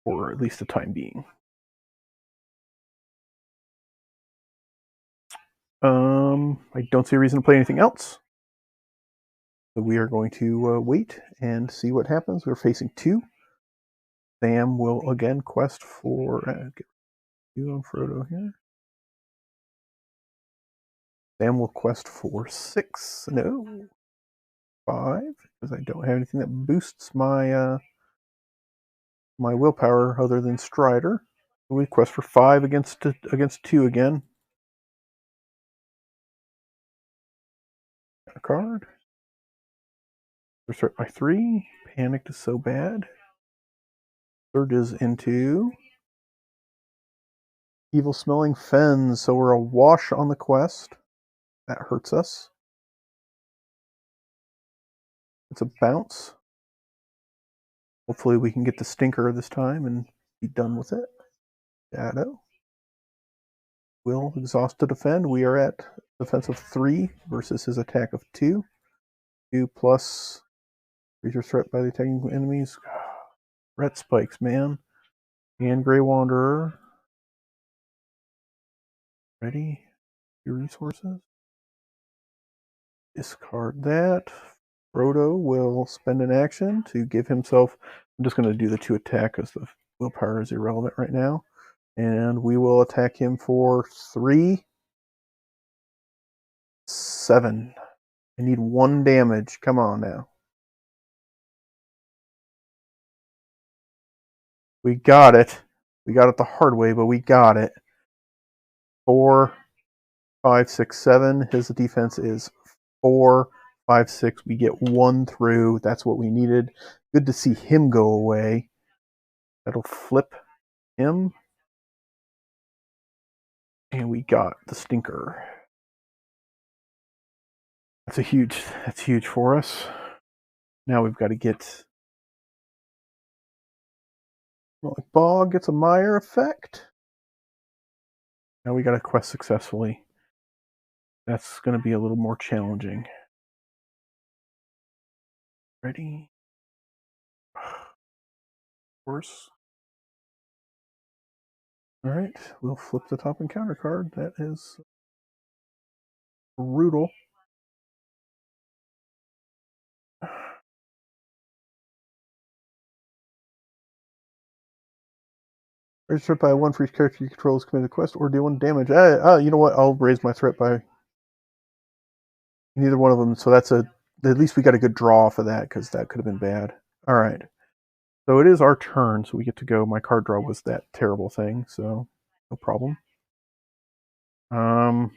For at least the time being. I don't see a reason to play anything else. So we are going to wait and see what happens. We're facing 2. Sam will again quest for get you on Frodo here. Sam will quest for 6. No. 5, because I don't have anything that boosts my my willpower other than Strider. We quest for 5 against 2 again. Got a card. Start by 3. Panicked is so bad. Surges into Evil Smelling Fens, so we're awash on the quest. That hurts us. It's a bounce. Hopefully we can get the stinker this time and be done with it. Shadow. Will exhaust to defend. We are at defense of 3 versus his attack of 2. 2 plus creature threat by the attacking enemies. Ret spikes, man. And Grey Wanderer. Ready? 2 resources. Discard that. Frodo will spend an action to give himself. I'm just going to do the 2 attack because the willpower is irrelevant right now. And we will attack him for 3. 7. I need 1 damage. Come on now. We got it. We got it the hard way, but we got it. 4, 5, 6, 7. His defense is 4, 5, 6. We get 1 through. That's what we needed. Good to see him go away. That'll flip him. And we got the stinker. That's huge for us. Now we've got to get Bog gets a Mire effect. Now we got to quest successfully. That's going to be a little more challenging. Ready? Worse. Alright, we'll flip the top encounter card. That is brutal. Raise threat by 1 for each character you control has committed a quest, or deal 1 damage. You know what? I'll raise my threat by neither one of them. So that's at least we got a good draw for that, because that could have been bad. Alright. So it is our turn, so we get to go. My card draw was that terrible thing, so no problem. I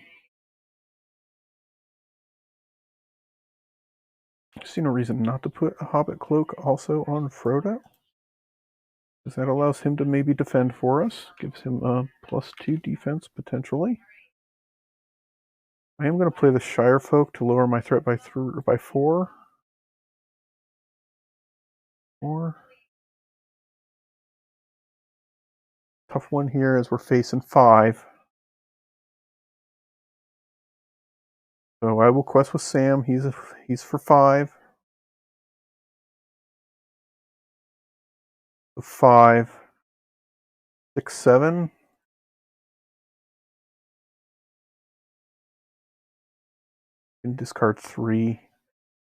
see no reason not to put a Hobbit Cloak also on Frodo, because that allows him to maybe defend for us. Gives him a +2 defense, potentially. I am going to play the Shire Folk to lower my threat by 4. Tough one here as we're facing 5. So I will quest with Sam. He's for 5. 5, 6, 7. Can discard 3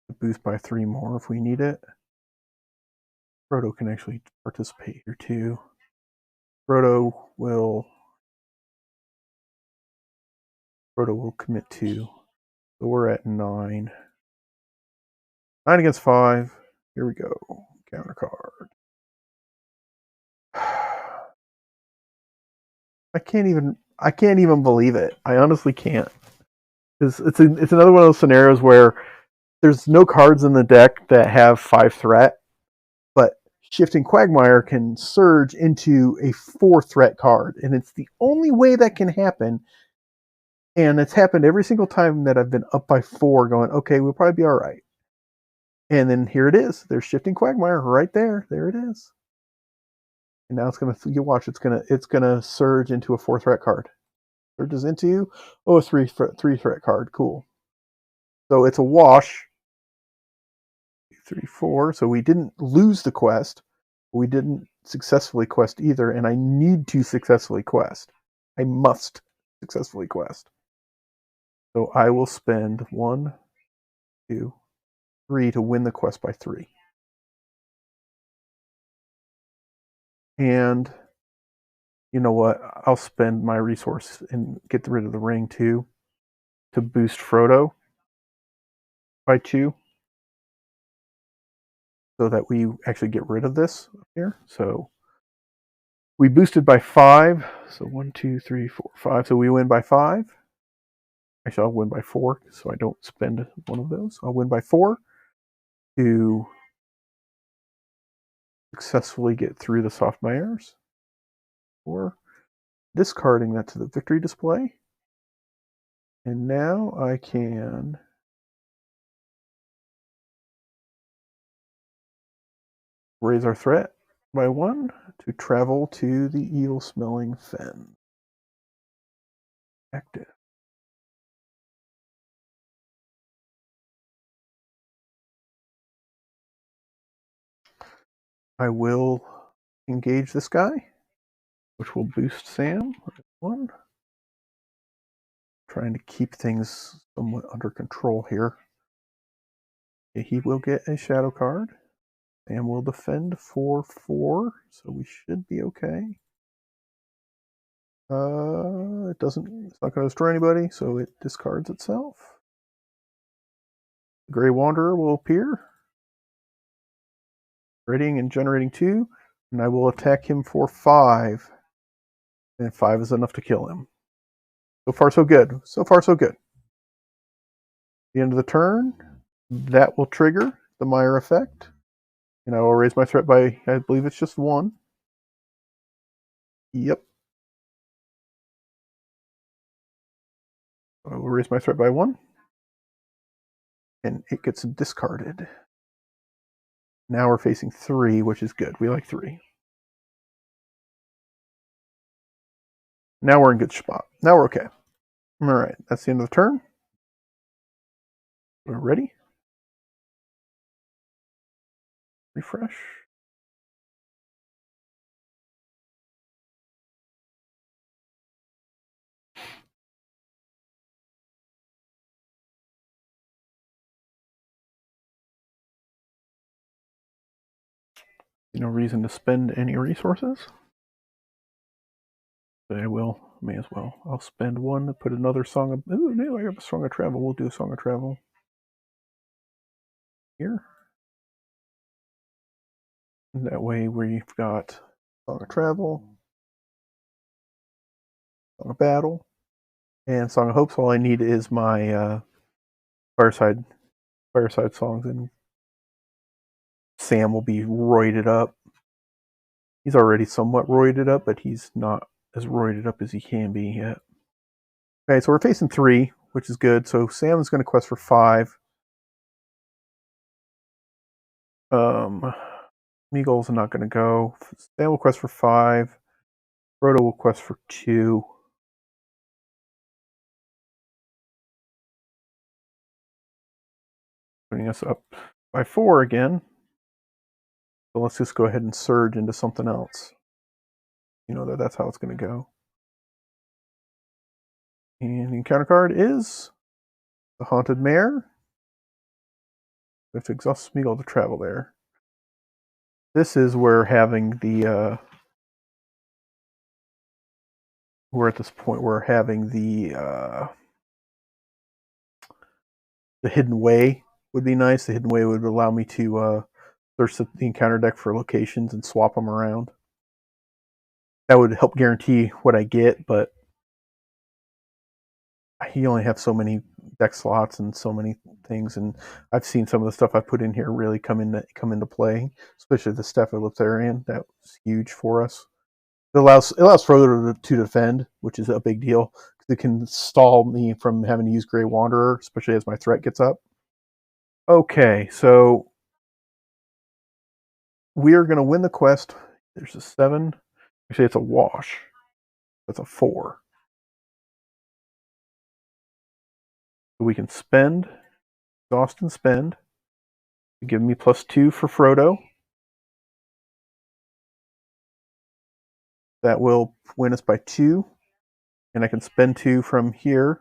to boost by 3 more if we need it. Frodo can actually participate here too. Frodo will commit 2. So we're at 9. 9 against 5. Here we go. Counter card. I can't even believe it. I honestly can't. It's another one of those scenarios where there's no cards in the deck that have 5 threat, but Shifting Quagmire can surge into a 4 threat card, and it's the only way that can happen. And it's happened every single time that I've been up by 4, going, okay, we'll probably be all right. And then here it is. There's Shifting Quagmire right there. There it is. And now it's gonna, you watch, it's gonna surge into a 4 threat card. Surges into a 3 threat card. Cool. So it's a wash. 3, 4. So we didn't lose the quest. We didn't successfully quest either, and I need to successfully quest. I must successfully quest. So I will spend 1, 2, 3 to win the quest by 3. And you know what? I'll spend my resource and get rid of the ring too to boost Frodo by 2 so that we actually get rid of this here. So we boosted by 5. So 1, 2, 3, 4, 5. So we win by 5. Actually, I'll win by 4 so I don't spend one of those. I'll win by 4 to successfully get through the soft Myers. Or discarding that to the victory display. And now I can raise our threat by 1 to travel to the evil-smelling fen. Active. I will engage this guy, which will boost Sam. 1. Trying to keep things somewhat under control here. He will get a shadow card. Sam will defend for 4, so we should be okay. It's not going to destroy anybody, so it discards itself. The Grey Wanderer will appear, readying and generating 2, and I will attack him for 5. And 5 is enough to kill him. So far, so good. So far, so good. The end of the turn, that will trigger the Meyer effect, and I will raise my threat by, I believe it's just 1. Yep. I will raise my threat by 1, and it gets discarded. Now we're facing 3, which is good. We like 3. Now we're in good spot. Now we're okay. All right, that's the end of the turn. We're ready. Refresh. No reason to spend any resources. But I will, may as well. I'll spend 1 to put another song of, ooh, no, I have a Song of Travel. We'll do a Song of Travel here. That way we've got Song of Travel, Song of Battle, and Song of Hope. So all I need is my fireside songs, and Sam will be roided up. He's already somewhat roided up, but he's not as roided up as he can be yet. Okay, so we're facing 3, which is good. So Sam is going to quest for 5. Meagle's not going to go. Sam will quest for 5. Frodo will quest for 2. Putting us up by 4 again. So let's just go ahead and surge into something else. You know that's how it's going to go. And the encounter card is the Haunted Mare. We have to exhaust Smeagol to travel there. This is where having the we're at this point where having the Hidden Way would be nice. The Hidden Way would allow me to search the encounter deck for locations and swap them around. That would help guarantee what I get, but you only have so many deck slots and so many things, and I've seen some of the stuff I put in here really come into play, especially the Stephalitharian. That was huge for us. It allows Frodo to defend, which is a big deal. It can stall me from having to use Grey Wanderer, especially as my threat gets up. Okay, so we are going to win the quest. There's a 7. Actually, it's a wash. That's a 4. So we can spend, exhaust and spend. Give me +2 for Frodo. That will win us by 2. And I can spend 2 from here.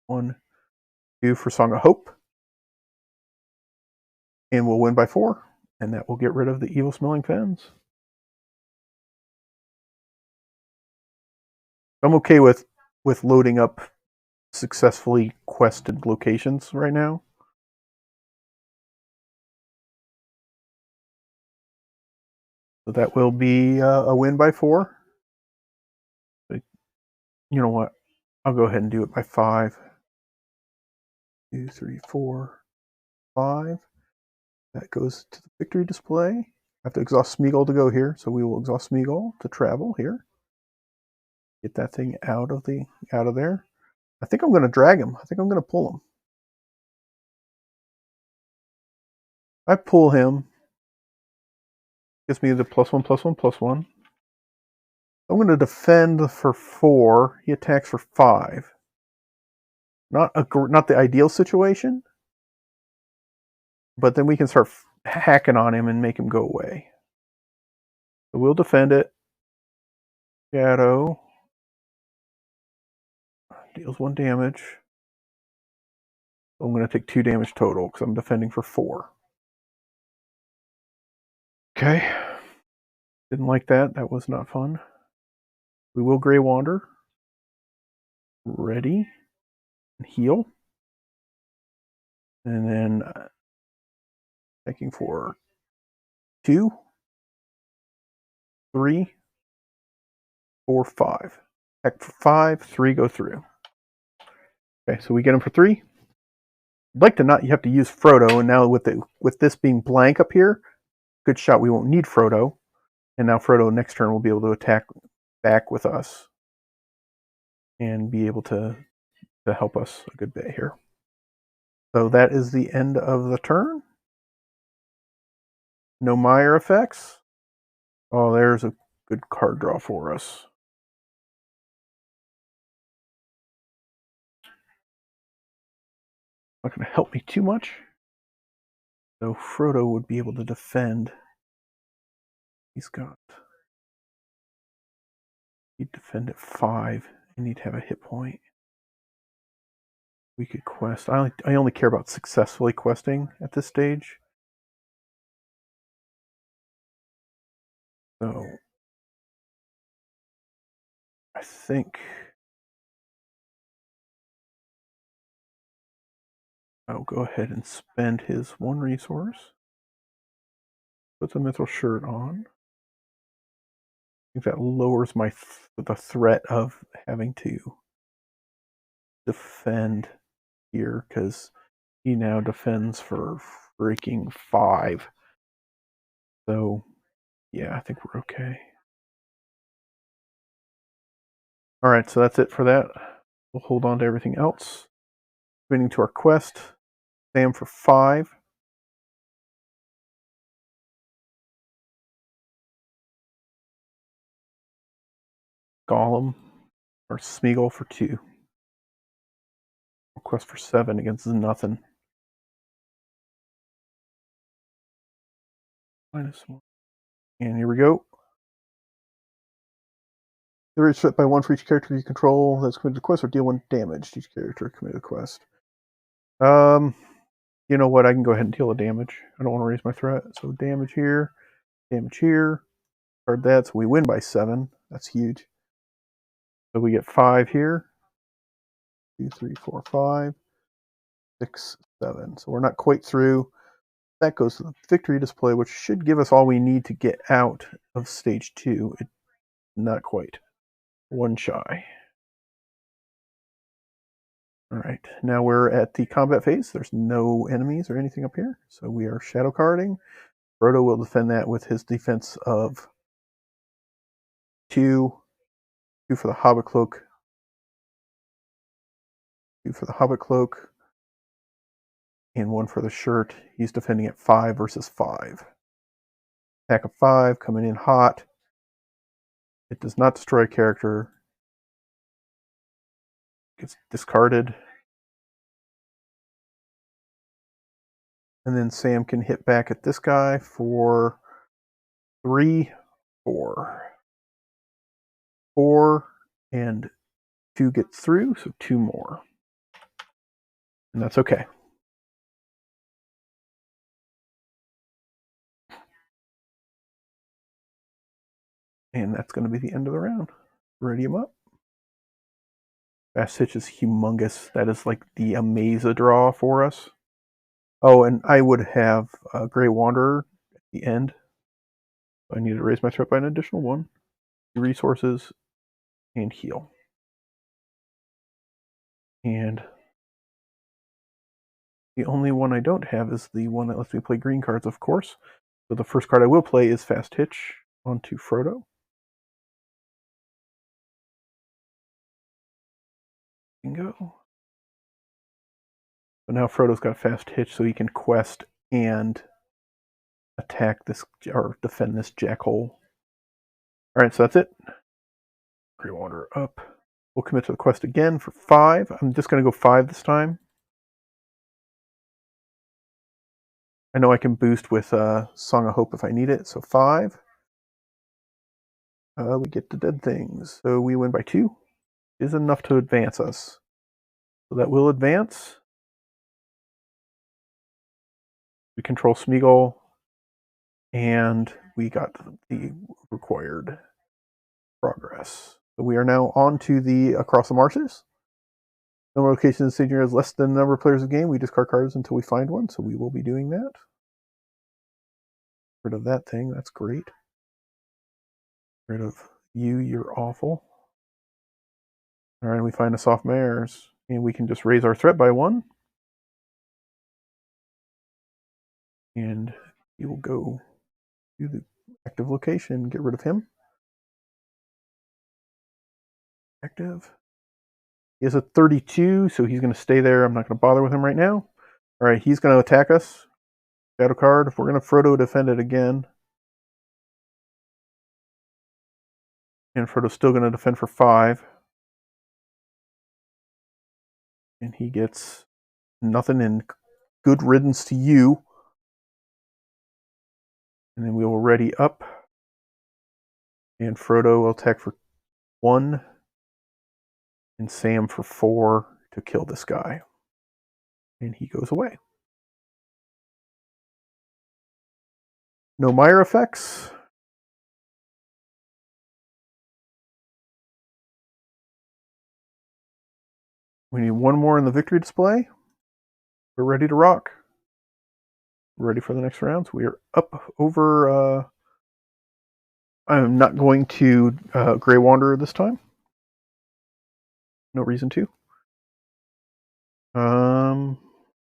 1, 2 for Song of Hope. And we'll win by 4. And that will get rid of the evil smelling fens. I'm okay with loading up successfully quested locations right now. So that will be a win by 4. But you know what? I'll go ahead and do it by 5. 2, 3, 4, 5. That goes to the victory display. I have to exhaust Smeagol to go here, so we will exhaust Smeagol to travel here. Get that thing out of there. I think I'm going to drag him. I think I'm going to pull him. I pull him. Gives me the +1/+1/+1. I'm going to defend for 4. He attacks for 5. Not the ideal situation, but then we can start hacking on him and make him go away. So we'll defend it. Shadow deals 1 damage. So I'm going to take 2 damage total because I'm defending for 4. Okay. Didn't like that. That was not fun. We will Grey Wander. Ready. And heal. And then taking for 2, 3, 4, 5. Heck for 5, 3 go through. Okay, so we get him for 3. I'd like to not you have to use Frodo, and now with this being blank up here, good shot we won't need Frodo. And now Frodo next turn will be able to attack back with us and be able to help us a good bit here. So that is the end of the turn. No Mire effects. Oh, there's a good card draw for us. Not going to help me too much. So Frodo would be able to defend. He'd defend at 5 and he'd have a hit point. We could quest. I only care about successfully questing at this stage. So I think I'll go ahead and spend his 1 resource. Put the mithril shirt on. I think that lowers the threat of having to defend here, because he now defends for freaking 5. So, yeah, I think we're okay. Alright, so that's it for that. We'll hold on to everything else. Committing to our quest. Sam for 5. Gollum or Smeagol for 2. Quest for 7 against nothing. -1. And here we go. The rate set by 1 for each character you control that's committed to the quest, or deal 1 damage to each character committed to the quest. You know what? I can go ahead and deal the damage. I don't want to raise my threat. So damage here, card that. So we win by 7. That's huge. So we get 5 here. 2, 3, 4, 5, 6, 7. So we're not quite through. That goes to the victory display, which should give us all we need to get out of stage 2. Not quite. 1 shy. Alright, now we're at the combat phase. There's no enemies or anything up here. So we are shadow carding. Frodo will defend that with his defense of 2. 2 for the Hobbit Cloak. 2 for the Hobbit Cloak. And 1 for the shirt. He's defending at 5 versus 5. Attack of 5, coming in hot. It does not destroy a character. Gets discarded. And then Sam can hit back at this guy for 3, 4. 4 and 2 gets through, so 2 more. And that's okay. And that's going to be the end of the round. Ready him up. Fast Hitch is humongous. That is like the Amaza draw for us. Oh, and I would have Grey Wanderer at the end. I need to raise my threat by an additional 1. Resources and heal. And the only one I don't have is the one that lets me play green cards, of course. So the first card I will play is Fast Hitch onto Frodo. Bingo. But now Frodo's got Fast Hitch, so he can quest and attack this, or defend this jackhole. Alright, so that's it. Grey Wanderer up. We'll commit to the quest again for 5. I'm just going to go 5 this time. I know I can boost with Song of Hope if I need it, so 5. We get the dead things, so we win by 2. Is enough to advance us. So that will advance. We control Smeagol, and we got the required progress. So we are now on to the Across the Marshes. Number of locations in the stadium is less than the number of players of the game. We discard cards until we find one, so we will be doing that. Rid of that thing, that's great. Rid of you, you're awful. Alright, we find a soft mares, and we can just raise our threat by 1. And he will go to the active location, get rid of him. Active. He has a 32, so he's going to stay there. I'm not going to bother with him right now. Alright, he's going to attack us. Shadow card. If we're going to Frodo defend it again. And Frodo's still going to defend for 5. And he gets nothing, and good riddance to you. And then we will ready up. And Frodo will attack for 1. And Sam for 4 to kill this guy. And he goes away. No Mire effects. We need 1 more in the victory display. We're ready to rock. ready for the next rounds. We are up over. I'm not going to Grey Wanderer this time. No reason to. All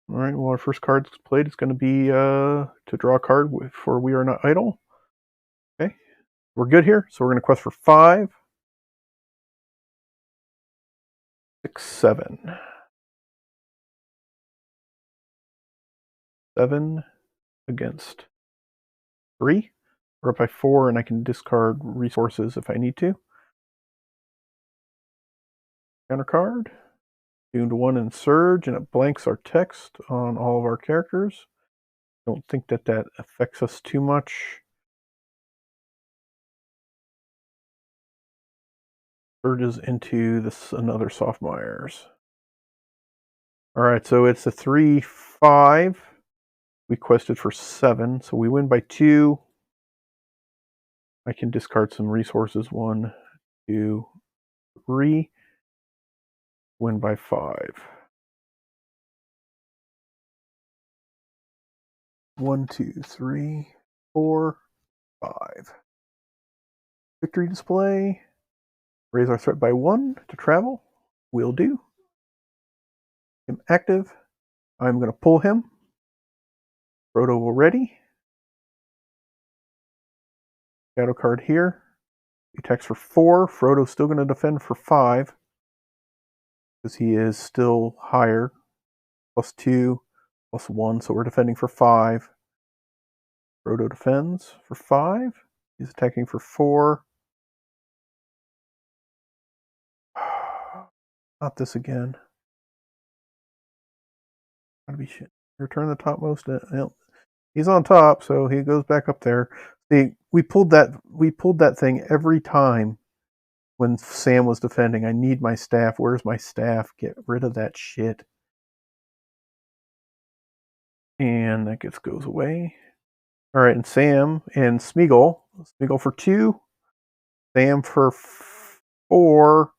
right. Well, our first card played is going to be to draw a card for We Are Not Idle. Okay, we're good here. So we're going to quest for 5, 6, 7. 7 against 3. We're up by 4, and I can discard resources if I need to. Counter card. Tuned 1 and Surge, and it blanks our text on all of our characters. Don't think that affects us too much. Surges into this another Softmire's. All right, so it's a 3-5. We quested for 7, so we win by 2. I can discard some resources. 1, 2, 3. Win by 5. 1, 2, 3, 4, 5. Victory display. Raise our threat by 1 to travel. Will do. Him active. I'm going to pull him. Frodo will ready. Shadow card here. He attacks for 4. Frodo's still going to defend for 5. Because he is still higher. +2, +1. So we're defending for 5. Frodo defends for 5. He's attacking for 4. Not this again. Gotta be shit. Return the topmost. He's on top, so he goes back up there. See, we pulled that thing every time when Sam was defending. I need my staff. Where's my staff? Get rid of that shit. And that goes away. All right, and Sam and Smeagol. Smeagol for 2. Sam for 4.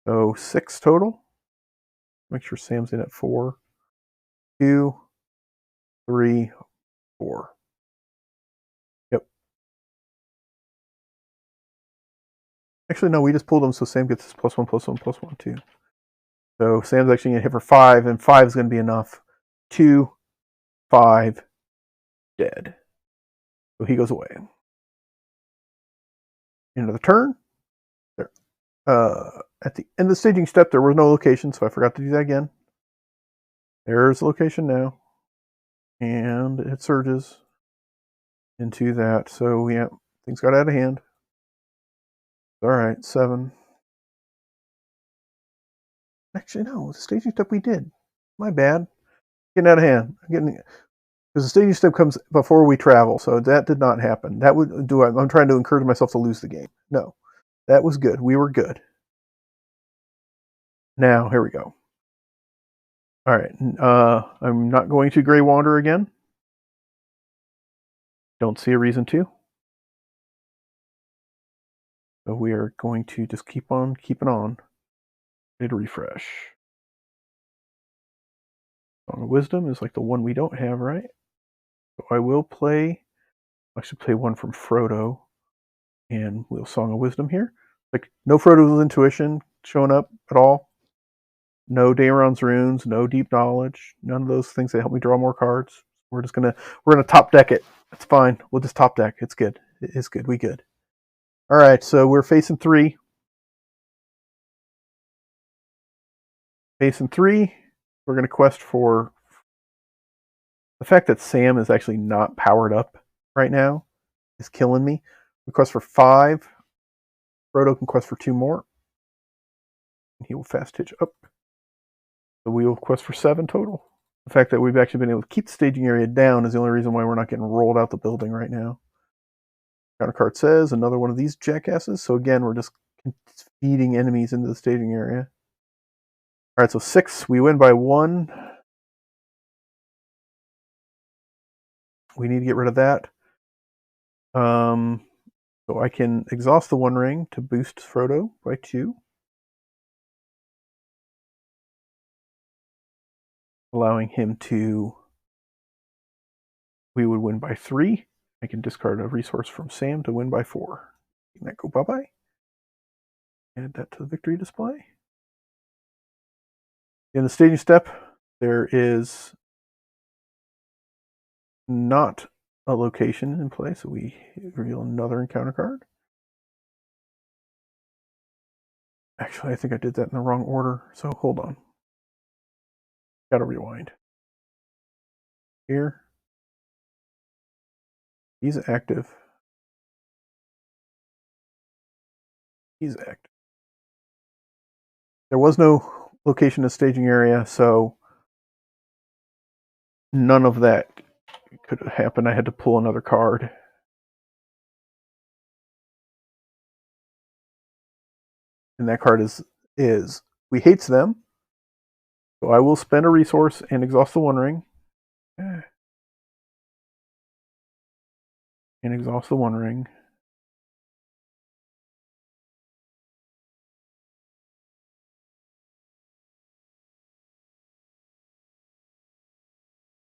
So 6 total. Make sure Sam's in at 4. 2, 3, 4. Yep. Actually, no, we just pulled him, so Sam gets his +1, +1, +1, too. So Sam's actually going to hit for 5, and 5 is going to be enough. 2, 5, dead. So he goes away. End of the turn. There. At the end of the staging step, there was no location, so I forgot to do that again. There's the location now. And it surges into that. So, yeah, things got out of hand. All right, 7. Actually, no, the staging step we did. My bad. Getting out of hand. Because the staging step comes before we travel, so that did not happen. That would do. I'm trying to encourage myself to lose the game. No, that was good. We were good. Now, here we go. All right, I'm not going to Grey Wander again. Don't see a reason to. So we are going to just keep on keeping on. Need a refresh. Song of Wisdom is like the one we don't have, right? So I will play. I should play one from Frodo, and we'll Song of Wisdom here. Like no Frodo's Intuition showing up at all. No Daeron's Runes, no Deep Knowledge, none of those things that help me draw more cards. We're gonna top deck it. It's fine. We'll just top deck. It's good. It's good. We good. All right. So we're facing 3. Facing 3. We're gonna quest for the fact that Sam is actually not powered up right now is killing me. We quest for 5. Frodo can quest for 2 more. And he will fast hitch up. So we will quest for 7 total. The fact that we've actually been able to keep the staging area down is the only reason why we're not getting rolled out the building right now. Counter card says another one of these jackasses. So again, we're just feeding enemies into the staging area. All right, so 6. We win by 1. We need to get rid of that. So I can exhaust the 1 ring to boost Frodo by 2. Allowing him to we would win by 3. I can discard a resource from Sam to win by 4. Can that go bye-bye? Add that to the victory display. In the staging step, there is not a location in play, so we reveal another encounter card. Actually, I think I did that in the wrong order, so hold on. Gotta rewind. Here. He's active. He's active. There was no location in staging area, so none of that could have happened. I had to pull another card. And that card is we hates them. So I will spend a resource and exhaust the One Ring. And exhaust the One Ring.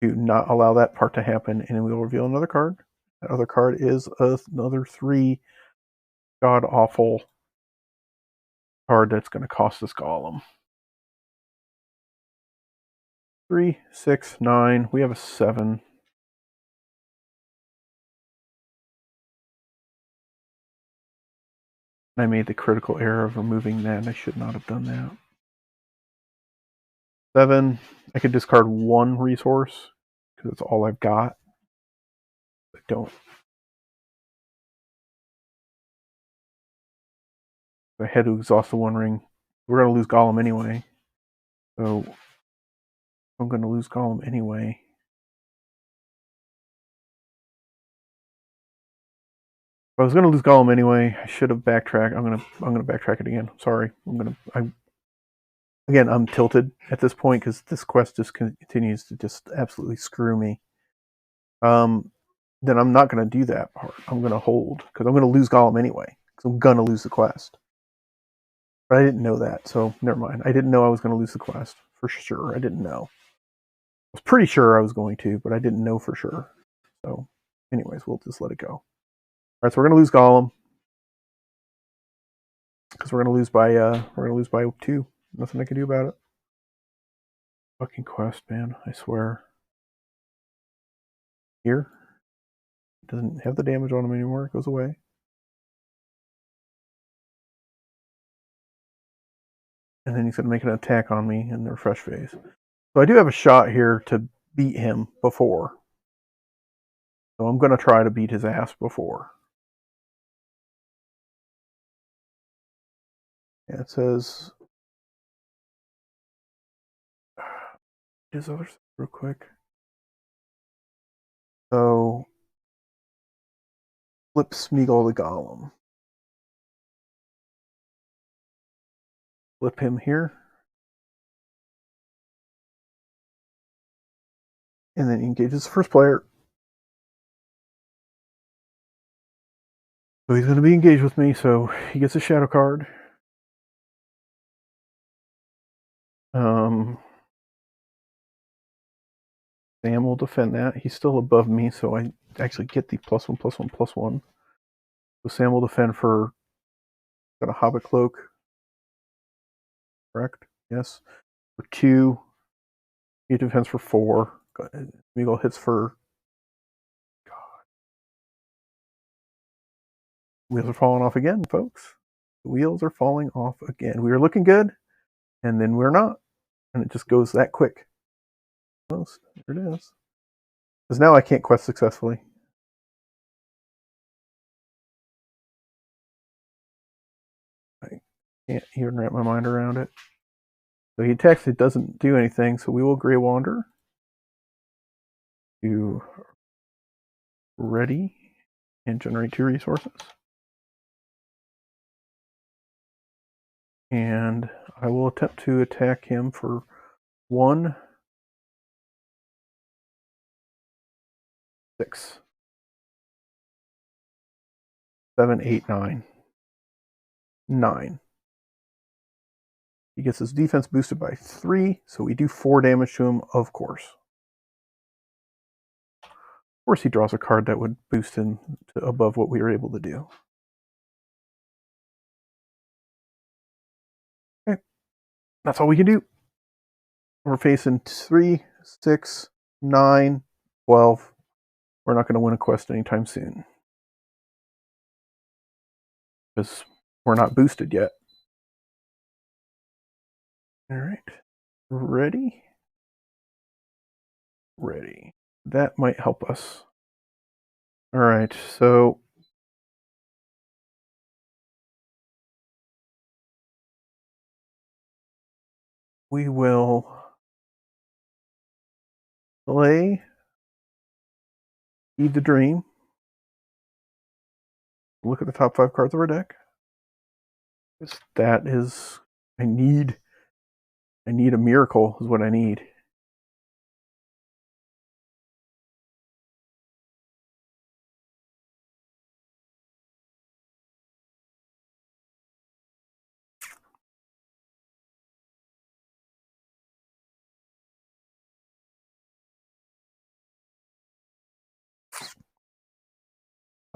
Do not allow that part to happen, and we will reveal another card. That other card is another 3 god awful card that's going to cost us Golem. 3, 6, 9. We have a 7. I made the critical error of removing that, and I should not have done that. 7. I could discard 1 resource because that's all I've got. I don't. I had to exhaust the One Ring. We're going to lose Golem anyway. So I'm going to lose Golem anyway. If I was going to lose Golem anyway, I should have backtracked. I'm going to backtrack it again. Sorry. Again, I'm tilted at this point because this quest just continues to just absolutely screw me. Then I'm not going to do that part. I'm going to hold because I'm going to lose Golem anyway because I'm going to lose the quest. But I didn't know that, so never mind. I didn't know I was going to lose the quest for sure. I didn't know. I was pretty sure I was going to, but I didn't know for sure. So, anyways, we'll just let it go. All right, so we're going to lose Golem because we're going to lose by 2. Nothing I can do about it. Fucking quest, man! I swear. Here, it doesn't have the damage on him anymore. It goes away. And then he's going to make an attack on me in the refresh phase. So I do have a shot here to beat him before. So I'm going to try to beat his ass before. Yeah, it says his other stuff real quick. So flip Smeagol the Golem. Flip him here. And then he engages the first player. So he's going to be engaged with me, so he gets a shadow card. Sam will defend that. He's still above me, so I actually get the +1, +1, +1. So Sam will defend for got a Hobbit Cloak. Correct? Yes. For 2. He defends for 4. Smeagol hits for. God. Wheels are falling off again, folks. The wheels are falling off again. We were looking good, and then we're not. And it just goes that quick. Almost. There it is. Because now I can't quest successfully. I can't even wrap my mind around it. So he attacks, it doesn't do anything, so we will Grey Wander to ready and generate 2 resources. And I will attempt to attack him for 1, 6, 7, 8, 9. 9. He gets his defense boosted by 3, so we do 4 damage to him, of course. course, he draws a card that would boost him to above what we were able to do. Okay, that's all we can do. We're facing 3, 6, 9, 12. We're not going to win a quest anytime soon because we're not boosted yet. All right, ready? Ready. That might help us. All right, so we will play Heed the Dream. Look at the top 5 cards of our deck. That is, I need a miracle is what I need.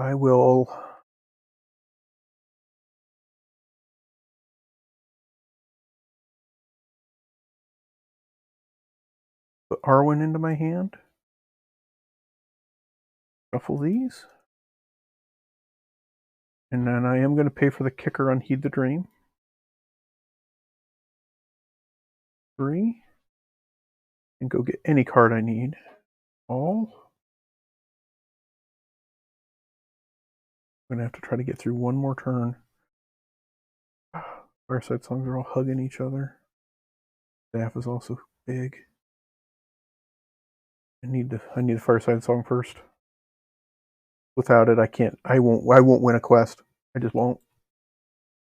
I will put Arwen into my hand. Shuffle these. And then I am going to pay for the kicker on Heed the Dream. 3. And go get any card I need. All. I'm going to have to try to get through one more turn. Fireside Songs are all hugging each other. Staff is also big. I need the Fireside Song first. Without it, I won't win a quest. I just won't.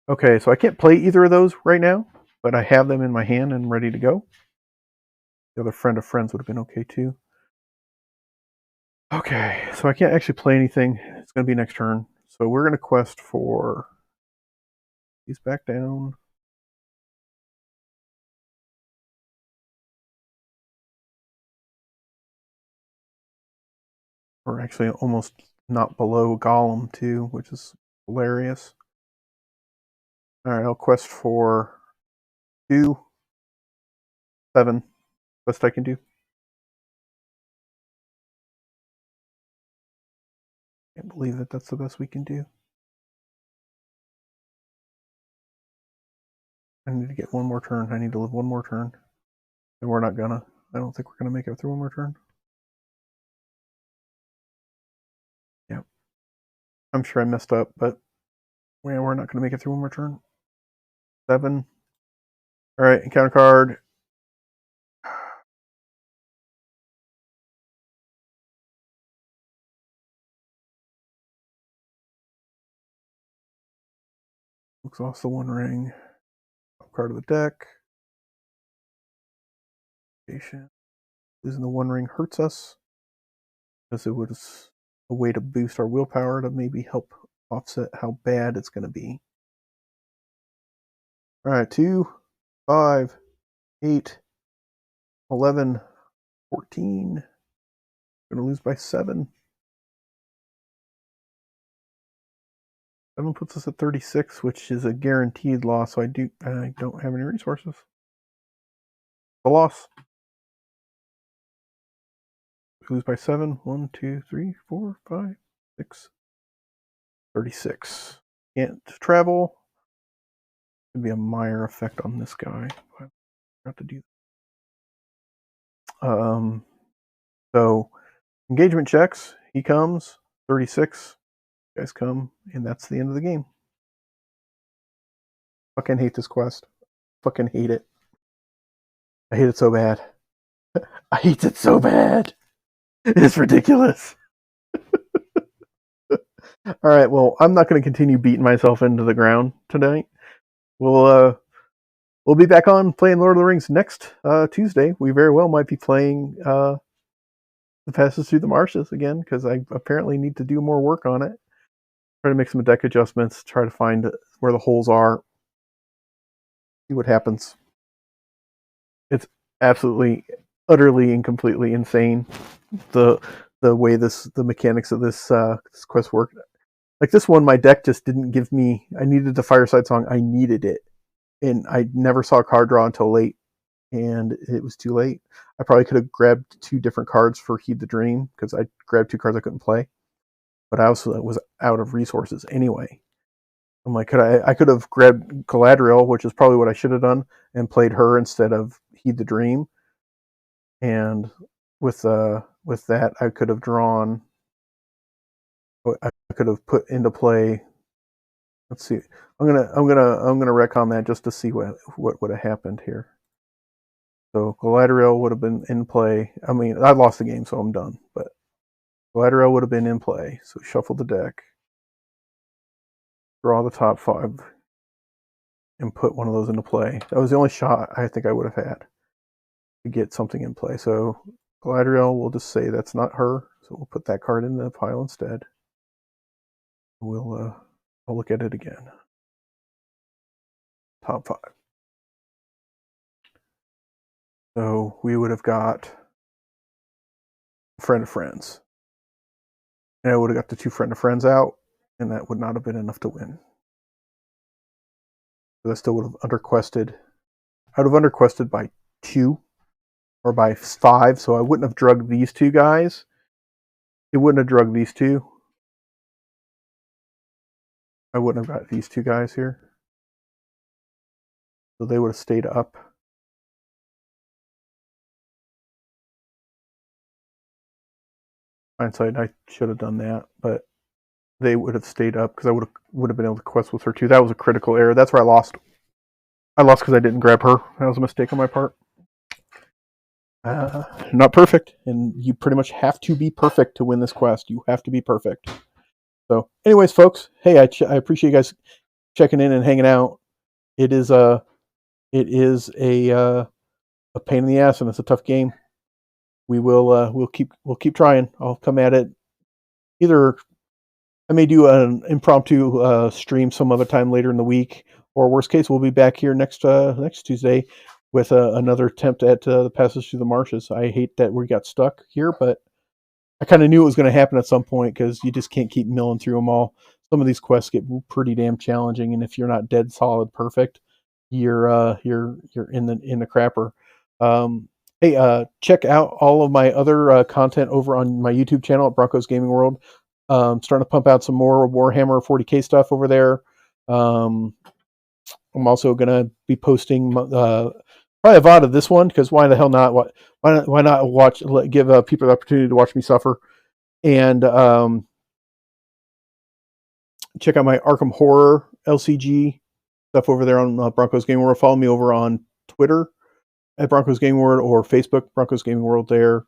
Okay, so I can't play either of those right now, but I have them in my hand and ready to go. The other Friend of Friends would have been okay too. Okay, so I can't actually play anything. It's going to be next turn. So we're going to quest for... He's back down. We're actually almost not below Golem too, which is hilarious. Alright, I'll quest for 2, 7. Best I can do. Can't believe that that's the best we can do. I need to get one more turn. I need to live one more turn. And we're not gonna. I don't think we're gonna make it through one more turn. Yeah. I'm sure I messed up, but we're not gonna make it through one more turn. 7. Alright, encounter card. Exhaust the One Ring. Top card of the deck. Losing the One Ring hurts us, because it was a way to boost our willpower to maybe help offset how bad it's going to be. Alright, 2, 5, 8, 11, 14. Going to lose by 7. 7 puts us at 36, which is a guaranteed loss, so I don't have any resources. A loss. We lose by 7. 1, 2, 3, 4, 5, 6. 36. Can't travel. Could be a Meyer effect on this guy. I forgot to do that. So engagement checks. He comes. 36. You guys come, and that's the end of the game. Fucking hate this quest. Fucking hate it. I hate it so bad. I hate it so bad. It's ridiculous. All right, well, I'm not going to continue beating myself into the ground tonight. We'll be back on playing Lord of the Rings next Tuesday. We very well might be playing The Passes Through the Marshes again, because I apparently need to do more work on it. Try to make some deck adjustments, try to find where the holes are, see what happens. It's absolutely, utterly, and completely insane. The the way the mechanics of this quest work. Like this one, my deck just didn't give me. I needed the Fireside Song. I needed it, and I never saw a card draw until late, and it was too late. I probably could have grabbed 2 different cards for Heed the Dream because I grabbed 2 cards I couldn't play, but I also was out of resources anyway. I'm like, I could have grabbed Galadriel, which is probably what I should have done, and played her instead of Heed the Dream. And with that, I could have drawn. I could have put into play. Let's see. I'm gonna retcon that just to see what would have happened here. So Galadriel would have been in play. I mean, I lost the game, so I'm done. But Galadriel would have been in play. So shuffle the deck, draw the top 5, and put one of those into play. That was the only shot I think I would have had to get something in play. So Galadriel, we'll just say that's not her. So we'll put that card in the pile instead. I'll look at it again. Top 5. So we would have got Friend of Friends. And I would have got the 2 Friend of Friends out, and that would not have been enough to win. So I still would have underquested. I would have underquested by 2 or by 5, so I wouldn't have drugged these 2 guys. It wouldn't have drugged these 2. I wouldn't have got these 2 guys here. So they would have stayed up. Hindsight, I should have done that, but they would have stayed up because I would have been able to quest with her too. That was a critical error. That's where I lost. I lost because I didn't grab her. That was a mistake on my part. Not perfect, and you pretty much have to be perfect to win this quest. You have to be perfect. So, anyways, folks, hey, I appreciate you guys checking in and hanging out. It is a pain in the ass, and it's a tough game. We'll keep trying. I'll come at it. Either I may do an impromptu stream some other time later in the week, or worst case, we'll be back here next Tuesday with another attempt at the Passage Through the Marshes. I hate that we got stuck here, but I kind of knew it was going to happen at some point because you just can't keep milling through them all. Some of these quests get pretty damn challenging, and if you're not dead solid perfect, you're in the crapper. Hey, check out all of my other content over on my YouTube channel at Broncos Gaming World. Starting to pump out some more Warhammer 40K stuff over there. I'm also going to be posting probably a VOD of this one because why the hell not? Why not give people the opportunity to watch me suffer? And check out my Arkham Horror LCG stuff over there on Broncos Gaming World. Follow me over on Twitter at Broncos Gaming World or Facebook Broncos Gaming World there.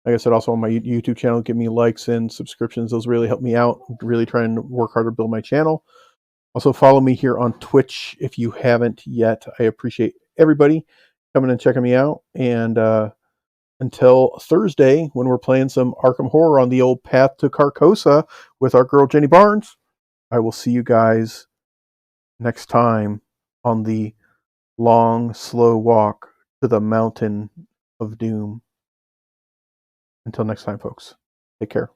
Like I said, also on my YouTube channel, give me likes and subscriptions. Those really help me out. I'm really trying to work hard to build my channel. Also, follow me here on Twitch if you haven't yet. I appreciate everybody coming and checking me out. And until Thursday, when we're playing some Arkham Horror on the old Path to Carcosa with our girl Jenny Barnes, I will see you guys next time on the long, slow walk to the mountain of doom. Until next time, folks, take care.